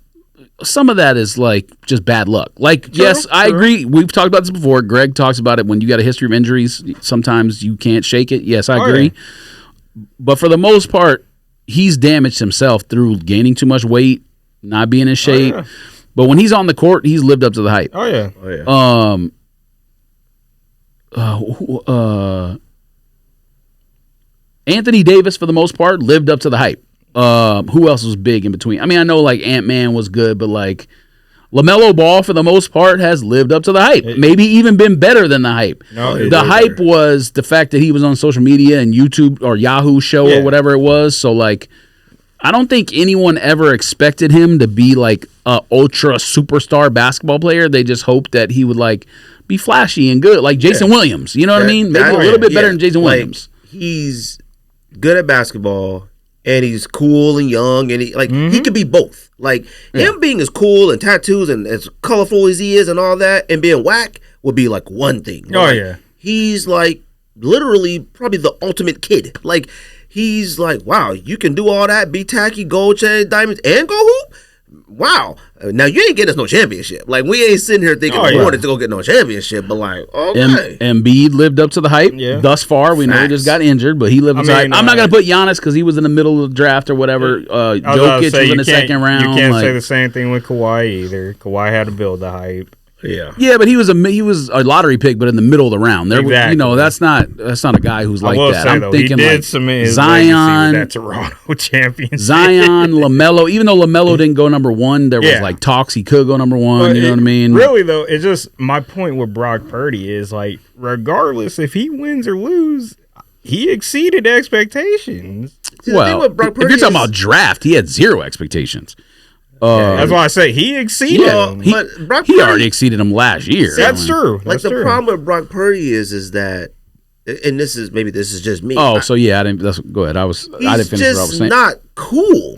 some of that is like just bad luck. Like, yes, I agree. We've talked about this before. Greg talks about it when you got a history of injuries. Sometimes you can't shake it. Yes, I agree. Yeah. But for the most part, he's damaged himself through gaining too much weight, not being in shape. Yeah. But when he's on the court, he's lived up to the hype. Oh yeah. Anthony Davis, for the most part, lived up to the hype. Who else was big in between? I mean, I know like Ant-Man was good, but like LaMelo Ball, for the most part, has lived up to the hype. Maybe even been better than the hype. No, the hype was the fact that he was on social media and YouTube or Yahoo show or whatever it was. So like, I don't think anyone ever expected him to be like a ultra superstar basketball player. They just hoped that he would like be flashy and good, like Jason Williams. You know what I mean? Maybe a little bit better than Jason Williams. He's good at basketball. And he's cool and young, and he could be both. Like him being as cool and tattoos and as colorful as he is, and all that, and being whack would be like one thing. Oh like, yeah, he's like literally probably the ultimate kid. Like he's like, wow, you can do all that, be tacky, gold chain, diamonds, and go hoop. Wow. Now you ain't getting us no championship. Like we ain't sitting here thinking to go get no championship, but like okay. Embiid lived up to the hype. Yeah. Thus far, we know he just got injured, but he lived up to the hype. I'm not gonna put Giannis because he was in the middle of the draft or whatever. Jokic was in the second round. You can't say the same thing with Kawhi either. Kawhi had to build the hype. Yeah, but he was a lottery pick, but in the middle of the round. Exactly. You know, that's not a guy who's like that. I'm thinking he did like cement Zion, that Toronto championship. Zion, LaMelo. Even though LaMelo didn't go number one, there was like talks he could go number one. But you know what I mean? Really though, it's just my point with Brock Purdy is like, regardless if he wins or lose, he exceeded expectations. Well, if you're talking about draft, he had zero expectations. That's why I say he exceeded him. But Brock Purdy already exceeded him last year. That's true. Like the problem with Brock Purdy is that, and this is just me. So yeah, I didn't. Go ahead. I didn't finish what I was saying. He's not cool.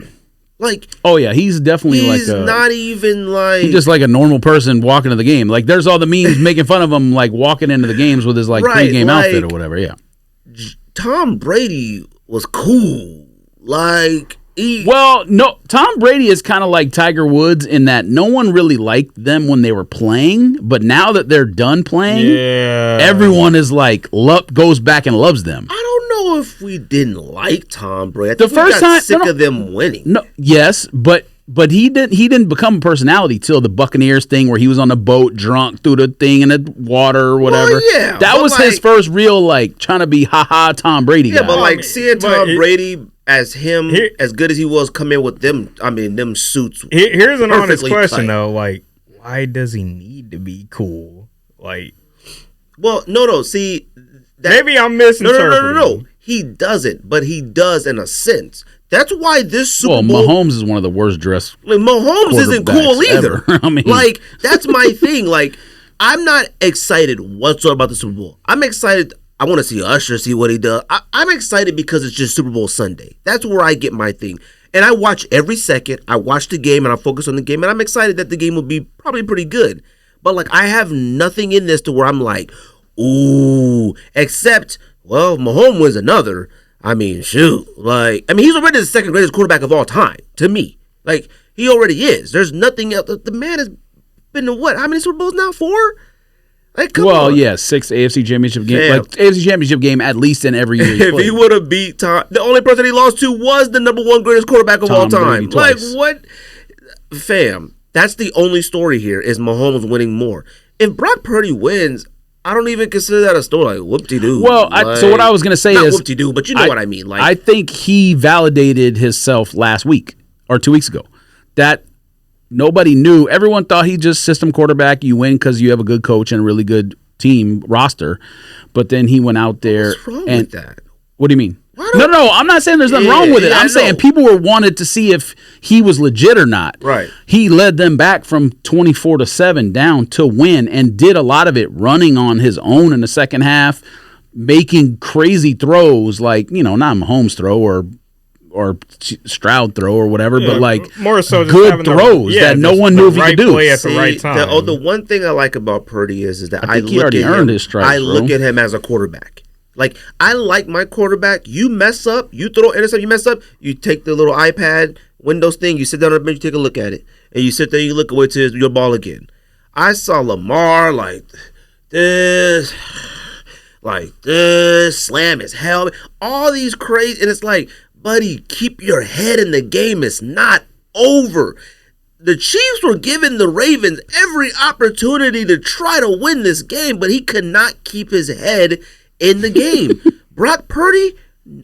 Like, oh yeah, he's definitely he's not even like he's just like a normal person walking to the game. Like there's all the memes making fun of him like walking into the games with his like pregame outfit or whatever. Yeah. Tom Brady was cool. Like. No, Tom Brady is kind of like Tiger Woods in that no one really liked them when they were playing, but now that they're done playing, everyone is like goes back and loves them. I don't know if we didn't like Tom Brady. I think the first we got time sick of them winning. No, yes, but he didn't become a personality till the Buccaneers thing where he was on the boat drunk through the thing in the water or whatever. Well, yeah, that was his first real like trying to be Tom Brady guy. Yeah, but like seeing Tom Brady as him, as good as he was, come in with them. I mean, them suits. Here's an honest question though. Like, why does he need to be cool? Like, well, no. See, maybe I'm misinterpreting. No. He doesn't, but he does in a sense. That's why this Super Bowl. Mahomes is one of the worst dressed. Like, Mahomes isn't cool either. I mean, like that's my thing. Like, I'm not excited whatsoever about the Super Bowl. I'm excited. I want to see Usher, see what he does. I'm excited because it's just Super Bowl Sunday. That's where I get my thing. And I watch every second. I watch the game and I focus on the game. And I'm excited that the game will be probably pretty good. But like, I have nothing in this to where I'm like, ooh, except, well, Mahomes wins another. I mean, shoot. Like, I mean, he's already the second greatest quarterback of all time to me. Like, he already is. There's nothing else. The man has been to what? How many Super Bowls now? 4? Like, come on. Yeah, 6 AFC Championship game. Like AFC Championship game at least in every year. If he would have beat Tom, the only person he lost to was the number 1 greatest quarterback of all time. Like, what? Fam, that's the only story here is Mahomes winning more. If Brock Purdy wins, I don't even consider that a story. Like, whoop-de-doo. Well, so what I was going to say not is... Not whoop-de-doo, but you know what I mean. Like, I think he validated himself last week or 2 weeks ago. That nobody knew. Everyone thought he just system quarterback. You win because you have a good coach and a really good team roster. But then he went out there. What's wrong and with that? What do you mean? No, I'm not saying there's nothing wrong with it. I'm saying people wanted to see if he was legit or not. Right. He led them back from 24-7 down to win and did a lot of it running on his own in the second half, making crazy throws like, not Mahomes throw or Stroud throw or whatever, but like more so just good throws that no one knew if he could do. Play at the right time. The one thing I like about Purdy is that I think he already earned his stripes. I look at him as a quarterback. Like, I like my quarterback. You mess up, you throw intercept, you mess up, you take the little iPad, Windows thing, you sit down on the bench, you take a look at it. And you sit there, you look away to your ball again. I saw Lamar like this, slam his helmet, all these crazy, and it's like, buddy, keep your head in the game. It's not over. The Chiefs were giving the Ravens every opportunity to try to win this game, but he could not keep his head in the game. Brock Purdy,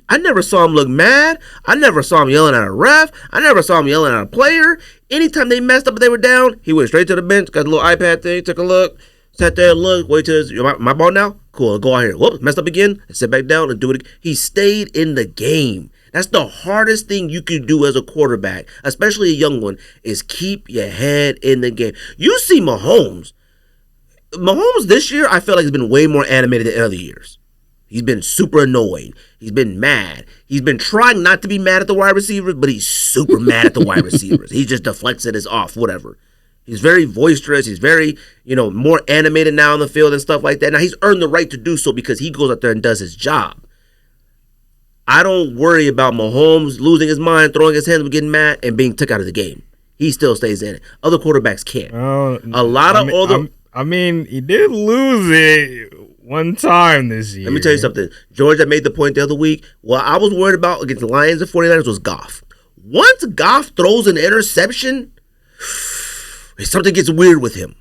I never saw him look mad. I never saw him yelling at a ref. I never saw him yelling at a player. Anytime they messed up and they were down, he went straight to the bench, got the little iPad thing, took a look, sat there, looked, wait till my ball now? Cool, go out here. Whoop, messed up again, sit back down and do it again. He stayed in the game. That's the hardest thing you can do as a quarterback, especially a young one, is keep your head in the game. You see Mahomes this year, I feel like he's been way more animated than other years. He's been super annoying. He's been mad. He's been trying not to be mad at the wide receivers, but he's super mad at the wide receivers. He just deflects it as off, whatever. He's very boisterous. He's very, more animated now on the field and stuff like that. Now, he's earned the right to do so because he goes out there and does his job. I don't worry about Mahomes losing his mind, throwing his hands, getting mad, and being took out of the game. He still stays in it. Other quarterbacks can't. He did lose it one time this year. Let me tell you something. Georgia made the point the other week. What I was worried about against the Lions and 49ers was Goff. Once Goff throws an interception, something gets weird with him.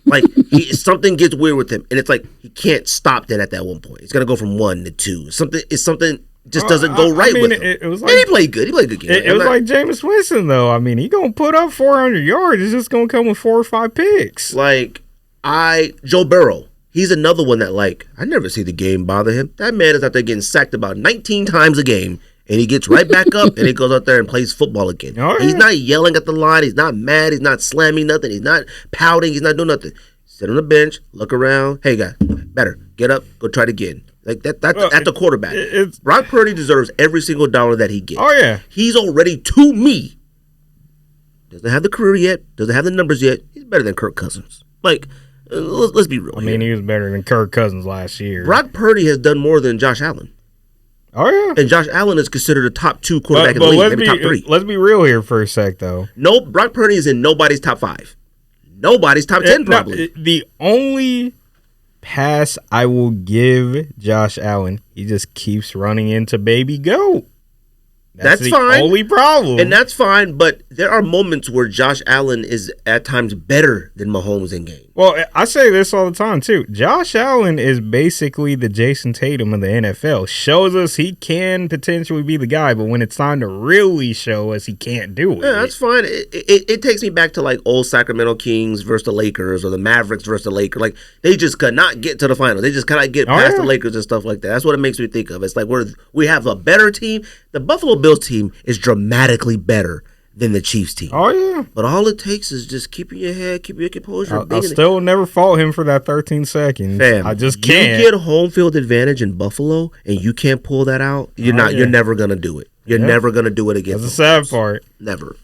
Like, something gets weird with him. And it's like he can't stop that at that one point. He's going to go from 1 to 2. Something just doesn't go right with him. It was like, and he played good. He played good game. It was like Jameis Winston, though. He going to put up 400 yards. It's just going to come with 4 or 5 picks. Joe Burrow. He's another one that, I never see the game bother him. That man is out there getting sacked about 19 times a game, and he gets right back up, and he goes out there and plays football again. Oh, yeah. He's not yelling at the line. He's not mad. He's not slamming nothing. He's not pouting. He's not doing nothing. Sit on the bench, look around. Hey, guy, better. Get up. Go try it again. That's the quarterback. Brock Purdy deserves every single dollar that he gets. Oh, yeah. He's already, to me, doesn't have the career yet, doesn't have the numbers yet. He's better than Kirk Cousins. Let's be real. He was better than Kirk Cousins last year. Brock Purdy has done more than Josh Allen. Oh, yeah. And Josh Allen is considered a top 2 quarterback in the league, maybe top 3. Let's be real here for a sec, though. No, Brock Purdy is in nobody's top 5. Nobody's top 10, probably. The only pass I will give Josh Allen, he just keeps running into baby goat. That's fine. Only problem. And that's fine, but there are moments where Josh Allen is at times better than Mahomes in game. Well, I say this all the time, too. Josh Allen is basically the Jason Tatum of the NFL. Shows us he can potentially be the guy, but when it's time to really show us, he can't do it. Yeah, that's fine. It takes me back to old Sacramento Kings versus the Lakers or the Mavericks versus the Lakers. They just could not get to the finals. They just cannot get past the Lakers and stuff like that. That's what it makes me think of. It's like we have a better team. The Buffalo Bills team is dramatically better than the Chiefs team. Oh, yeah. But all it takes is just keeping your head, keeping your composure. I still never fault him for that 13 seconds. Fam, I just can't. You get home field advantage in Buffalo and you can't pull that out, you're never going to do it. You're never going to do it again. That's the sad part. Never.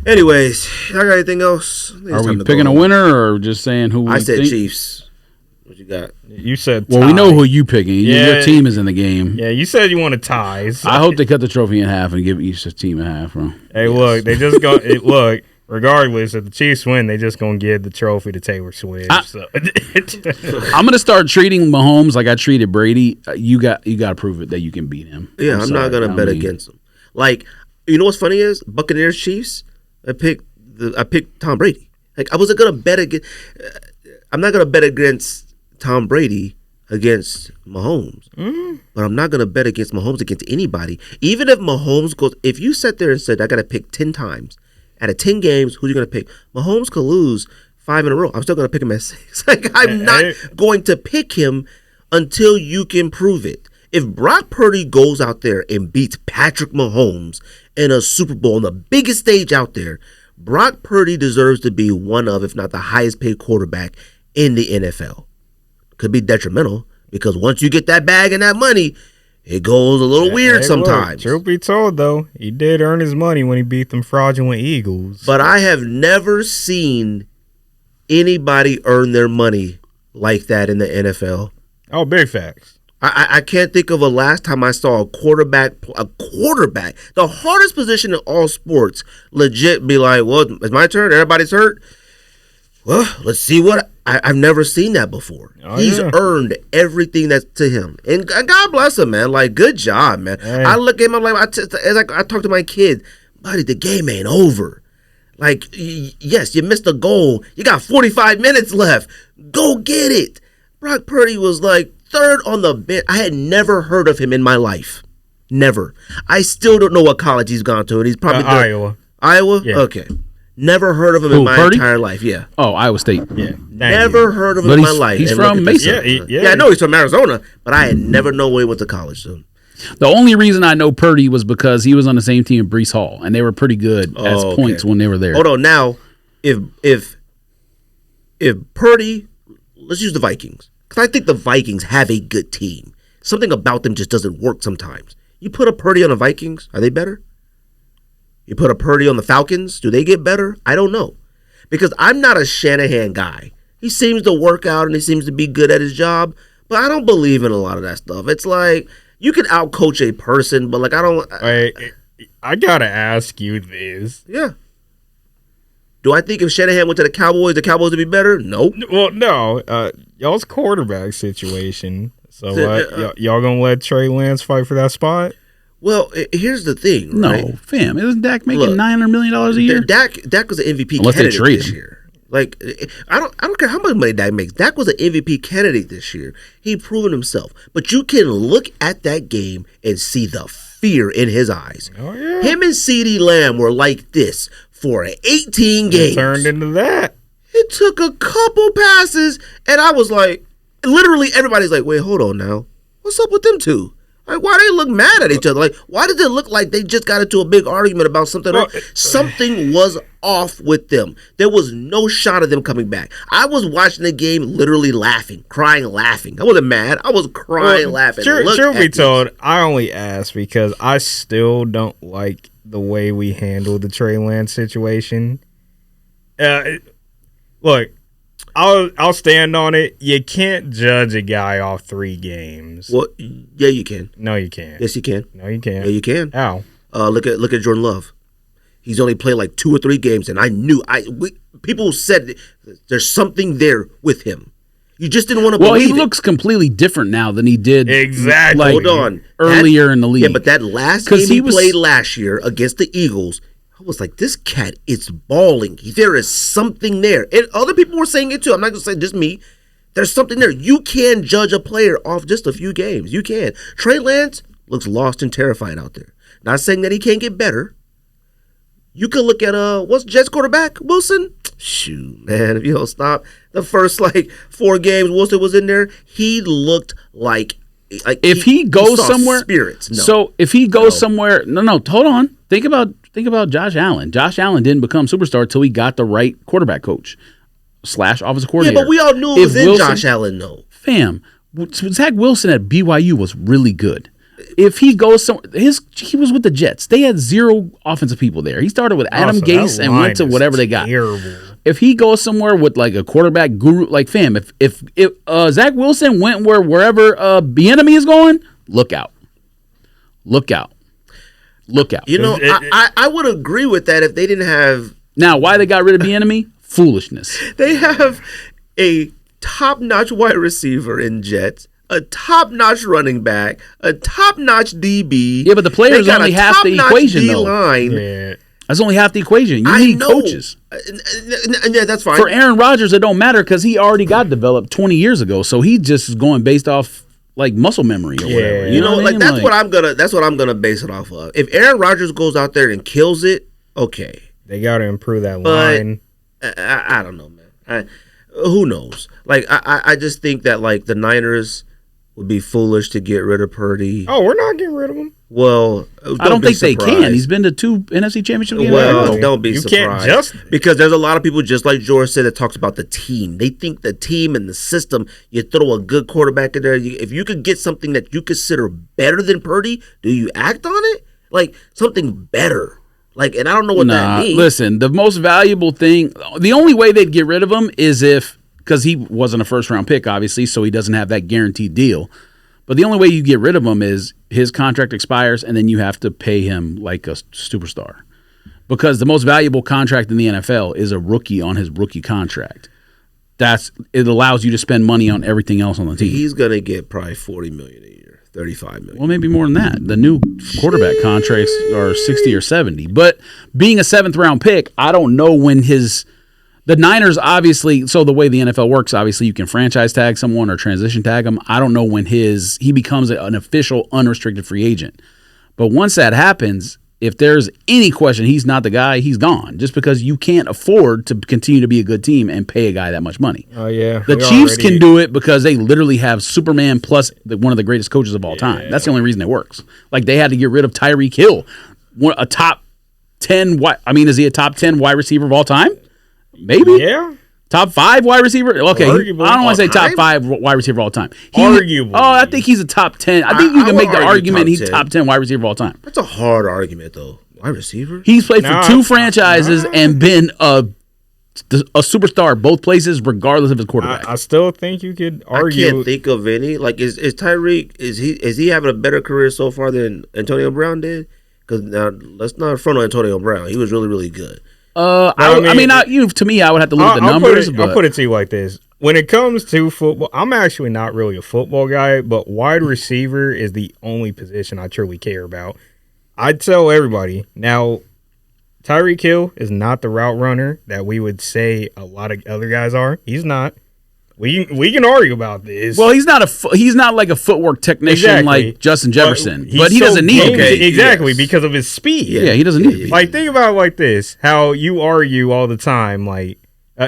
Anyways, I got anything else? Are we picking a winner or just saying who we I said think? Chiefs. What you got? You said tie. Well, we know who you picking. Yeah. Your team is in the game. Yeah, you said you want to tie. So. I hope they cut the trophy in half and give each team a half, bro. Hey, look, they just go. Look, regardless, if the Chiefs win, they just gonna give the trophy to Taylor Swift. I'm gonna start treating Mahomes like I treated Brady. You got to prove it that you can beat him. Yeah, I'm not gonna bet against him. You know what's funny is Buccaneers Chiefs. I picked Tom Brady. I wasn't gonna bet against. I'm not gonna bet against Tom Brady against Mahomes. But I'm not going to bet against Mahomes against anybody. Even if Mahomes goes, if you sat there and said, I got to pick 10 times, Out of 10 games, who are you going to pick? Mahomes could lose 5 in a row. I'm still going to pick him at 6. Like, I'm not going to pick him until you can prove it. If Brock Purdy goes out there and beats Patrick Mahomes in a Super Bowl on the biggest stage out there, Brock Purdy deserves to be one of, if not the highest paid quarterback in the NFL. Could be detrimental because once you get that bag and that money, it goes a little weird sometimes. Truth be told, though, he did earn his money when he beat them fraudulent Eagles. But I have never seen anybody earn their money like that in the NFL. Oh, big facts. I can't think of a last time I saw a quarterback, the hardest position in all sports, legit be like, well, it's my turn, everybody's hurt. Well, let's see what I've never seen that before. He's earned everything that's to him, and God bless him, man. Like, good job, man. Hey. I look at him, I'm like, I talk to my kid, buddy, the game ain't over. Like, yes, you missed a goal. You got 45 minutes left. Go get it. Brock Purdy was like third on the bench. I had never heard of him in my life. Never. I still don't know what college he's gone to, and he's probably Iowa. Iowa? Yeah. Okay. Never heard of him in my entire life. Yeah. Oh, Iowa State. Yeah. Never heard of him in my life. He's from Mesa. Yeah, I know he's from Arizona, but I had never known where he went to college. So. The only reason I know Purdy was because he was on the same team with Breece Hall, and they were pretty good as points when they were there. Hold on. Now, if Purdy, let's use the Vikings, because I think the Vikings have a good team. Something about them just doesn't work sometimes. You put a Purdy on the Vikings, are they better? You put a Purdy on the Falcons, do they get better? I don't know. Because I'm not a Shanahan guy. He seems to work out and he seems to be good at his job, but I don't believe in a lot of that stuff. It's like, you can outcoach a person, but like, I don't. I gotta ask you this. Yeah. Do I think if Shanahan went to the Cowboys would be better? No. Well, no. Y'all's quarterback situation. So y'all gonna let Trey Lance fight for that spot? Well, here's the thing. No, right? fam. Isn't Dak making $900 million a year? Dak was an MVP Unless candidate they trade this him. year. Like, I don't care how much money Dak makes. Dak was an MVP candidate this year. He proven himself. But you can look at that game and see the fear in his eyes. Oh, yeah. Him and CeeDee Lamb were like this for 18 games. It turned into that. It took a couple passes, and I was like, literally everybody's like, wait, hold on now. What's up with them two? Like, why they look mad at each other? Like, why did it look like they just got into a big argument about something? Something was off with them. There was no shot of them coming back. I was watching the game literally laughing, crying, laughing. I wasn't mad. I was crying, laughing. Truth be told, I only asked because I still don't like the way we handled the Trey Lance situation. Look, I'll stand on it. You can't judge a guy off 3 games. Well, yeah, you can. No, you can't. Yes, you can. No, you can't. Yeah, you can. How? Look at Jordan Love. He's only played like 2 or 3 games, and I knew people said there's something there with him. You just didn't want to believe it. Well, he looks completely different now than he did. Exactly. Like, hold on. Earlier in the league. Yeah, but that last game he played last year against the Eagles, I was like, this cat is balling. There is something there. And other people were saying it too. I'm not going to say just me. There's something there. You can judge a player off just a few games. You can. Trey Lance looks lost and terrified out there. Not saying that he can't get better. You could look at what's Jets quarterback? Wilson? Shoot, man, if you don't stop. The first 4 games Wilson was in there, he looked like if he goes somewhere, spirits. No. So if he goes somewhere, hold on. Think about Josh Allen. Josh Allen didn't become superstar until he got the right quarterback coach / offensive coordinator. Yeah, but we all knew it was in Josh Allen, though. Fam, Zach Wilson at BYU was really good. If he goes somewhere, he was with the Jets. They had 0 offensive people there. He started with Adam Gase and went to whatever they got. Terrible. If he goes somewhere with like a quarterback guru, like fam, if Zach Wilson went wherever Bieniemy is going, look out. You know, I would agree with that if they didn't have. Now, why they got rid of Bieniemy? Foolishness. They have a top-notch wide receiver in Jets, a top-notch running back, a top-notch DB. Yeah, but the players only half the equation, D-line. though. Yeah. That's only half the equation. You need coaches. Yeah, that's fine. For Aaron Rodgers, it don't matter because he already got developed 20 years ago, so he just is going based off like muscle memory or whatever. You know what I mean? That's what I'm gonna base it off of. If Aaron Rodgers goes out there and kills it, okay. They got to improve that But line. I don't know, man. Who knows? Like, I just think that, like, the Niners would be foolish to get rid of Purdy. Oh, we're not getting rid of him. Well, I don't think they can. He's been to 2 NFC Championship games. Well, don't be You surprised. can't just because there's a lot of people, just like George said, that talks about the team. They think the team and the system, you throw a good quarterback in there. If you could get something that you consider better than Purdy, do you act on it? Like, something better. Like, and I don't know what that means. Listen, the most valuable thing, the only way they'd get rid of him is because he wasn't a first-round pick, obviously, so he doesn't have that guaranteed deal. But the only way you get rid of him is his contract expires, and then you have to pay him like a superstar. Because the most valuable contract in the NFL is a rookie on his rookie contract. It allows you to spend money on everything else on the team. He's going to get probably $40 million a year, $35 million. Well, maybe more than that. The new quarterback contracts are 60 or 70. But being a 7th-round pick, I don't know when the Niners, obviously, so the way the NFL works, obviously you can franchise tag someone or transition tag him. I don't know when he becomes an official unrestricted free agent. But once that happens, if there's any question he's not the guy, he's gone. Just because you can't afford to continue to be a good team and pay a guy that much money. Oh, yeah. The Chiefs can do it because they literally have Superman plus one of the greatest coaches of all time. That's the only reason it works. Like, they had to get rid of Tyreek Hill, a top 10. Is he a top 10 wide receiver of all time? Maybe. Yeah. Top 5 wide receiver? Okay. Arguably. I don't want to say top 5 wide receiver of all time. Arguably. Oh, I think he's a top 10. I think you can would make the argue argument top he's 10. top 10 wide receiver of all time. That's a hard argument, though. Wide receiver? He's played for 2 franchises nah. and been a superstar both places, regardless of his quarterback. I still think you could I argue. can't think of any. Like, is Tyreek, is he having a better career so far than Antonio Brown did? Because now, let's not front on Antonio Brown. He was really, really good. To me, I would have to look at the numbers. I'll put it to you like this. When it comes to football, I'm actually not really a football guy, but wide receiver is the only position I truly care about. I tell everybody, now, Tyreek Hill is not the route runner that we would say a lot of other guys are. He's not. We can argue about this. Well, he's not like a footwork technician like Justin Jefferson, but he doesn't need it. Exactly, because of his speed. Yeah, he doesn't need it. Like, think about it like this, how you argue all the time, like,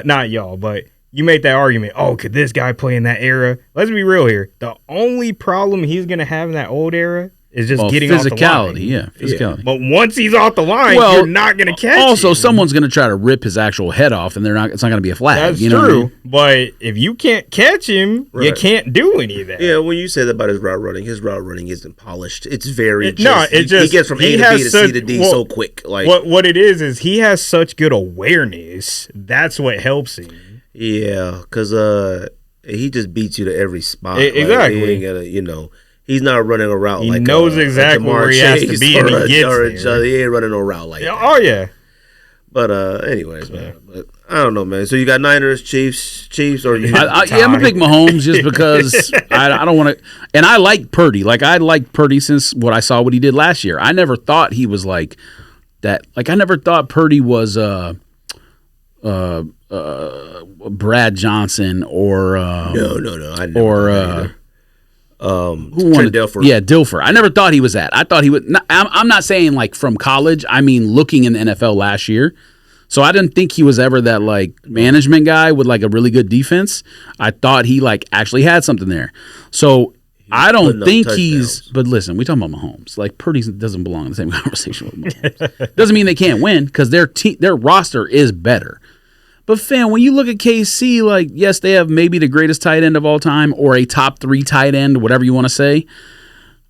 not y'all, but you make that argument, oh, could this guy play in that era? Let's be real here. The only problem he's going to have in that old era is just getting off the line. Physicality. But once he's off the line, you're not going to catch him. Someone's going to try to rip his actual head off, and it's not going to be a flag. That's know true. what I mean? But if you can't catch him, you can't do any of that. Yeah, when you said about his route running isn't polished. It's very he gets from A to B to C to D so quick. Like, what it is he has such good awareness. That's what helps him. Yeah, because he just beats you to every spot. Exactly. Like, he ain't gonna, he's not running a route he like knows exactly where he has to be, and he gets there. He ain't running a route like that. Oh, yeah. But anyways, man. But I don't know, man. So you got Niners, Chiefs, or you? I'm gonna pick Mahomes just because I don't want to. And I like Purdy. Like, I liked Purdy since what he did last year. I never thought he was like that. Like, I never thought Purdy was Brad Johnson or no. I never Trent Dilfer. Yeah, Dilfer. I never thought he was that. I thought he would. I'm not saying like from college. I mean, looking in the NFL last year. So I didn't think he was ever that like management guy with like a really good defense. I thought he like actually had something there. So I don't think he's. But listen, we talking about Mahomes. Like, Purdy doesn't belong in the same conversation with Mahomes. Doesn't mean they can't win because their roster is better. But, fam, when you look at KC, like, yes, they have maybe the greatest tight end of all time or a top 3 tight end, whatever you want to say.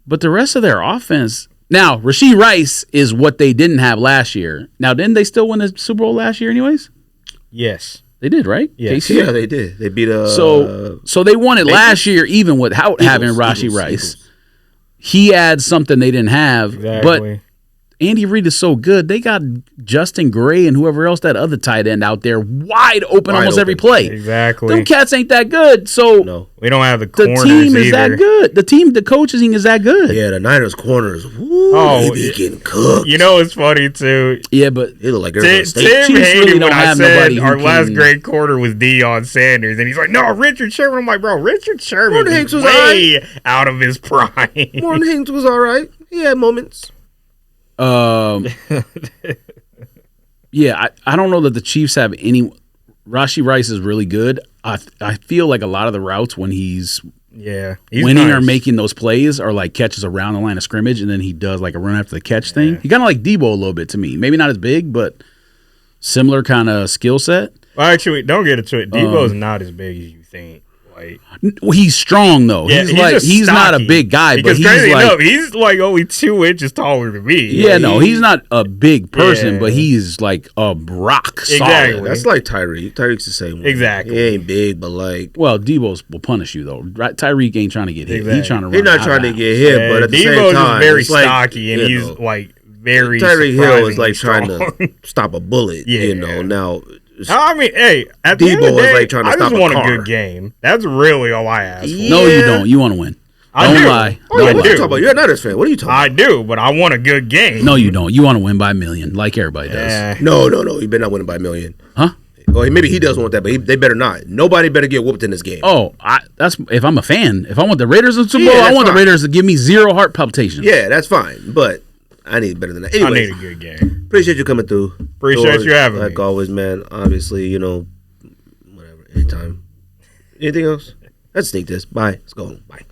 But the rest of their offense. Now, Rashee Rice is what they didn't have last year. Now, didn't they still win the Super Bowl last year anyways? Yes. They did, right? Yes. KC? Yeah, they did. They beat So they won it last year even without having Rashee Rice. Eagles. He adds something they didn't have. Exactly. But Andy Reid is so good. They got Justin Gray and whoever else, that other tight end out there, wide open almost every play. Exactly. Them cats ain't that good. So No. We don't have the the corners team is either. that good. The coaching is that good. Yeah, the Niners corners. They be getting cooked. You know, it's funny, too. Yeah, but They look like Arizona State. Tim Chiefs hated really when don't I have said nobody who our last can- great quarter was Deion Sanders, and he's like, "No, Richard Sherman." I'm like, "Bro, Richard Sherman Gordon Hanks was was way out of his prime." Warren Haynes was all right. He had moments. Yeah, I don't know that the Chiefs have any. Rashee Rice is really good. I feel like a lot of the routes when he's winning or making those plays are like catches around the line of scrimmage, and then he does like a run after the catch thing. He kind of like Debo a little bit to me. Maybe not as big, but similar kind of skill set. Well, actually, don't get into it. Debo's not as big as you think. Like, he's strong though. Yeah, he's not a big guy, because but he's like only 2 inches taller than me. Yeah, no, he's not a big person, but he's like a rock solid. Exactly. That's like Tyreek. Tyreek's the same way. Exactly. He ain't big, but like. Well, Debo will punish you though. Right? Tyreek ain't trying to get hit. Exactly. He's trying to run. He's not trying to get hit, but at the same time, is very it's like, stocky, and he's like very. Tyreek Hill is like strong. trying to stop a bullet. You know, now. I mean, hey, at the end of the day, like trying to I just stop want a car. good game. That's really all I ask for. No, you don't. You want to win. I do. Lie. Oh, Don't I lie. What are you talking about? You're a Niners fan. What are you talking about? I do, but I want a good game. No, you don't. You want to win by a million, like everybody does. No. He better not win by a million. Huh? Or maybe he does want that, but they better not. Nobody better get whooped in this game. Oh, that's if I'm a fan. If I want the Raiders to Super Bowl, I want the Raiders to give me 0 heart palpitations. Yeah, that's fine, but I need better than that. Anyways, I need a good game. appreciate you coming through. Appreciate you having me. Like always, man. Obviously, whatever. Anytime. Anything else? Let's sneak this. Bye. Let's go home. Bye.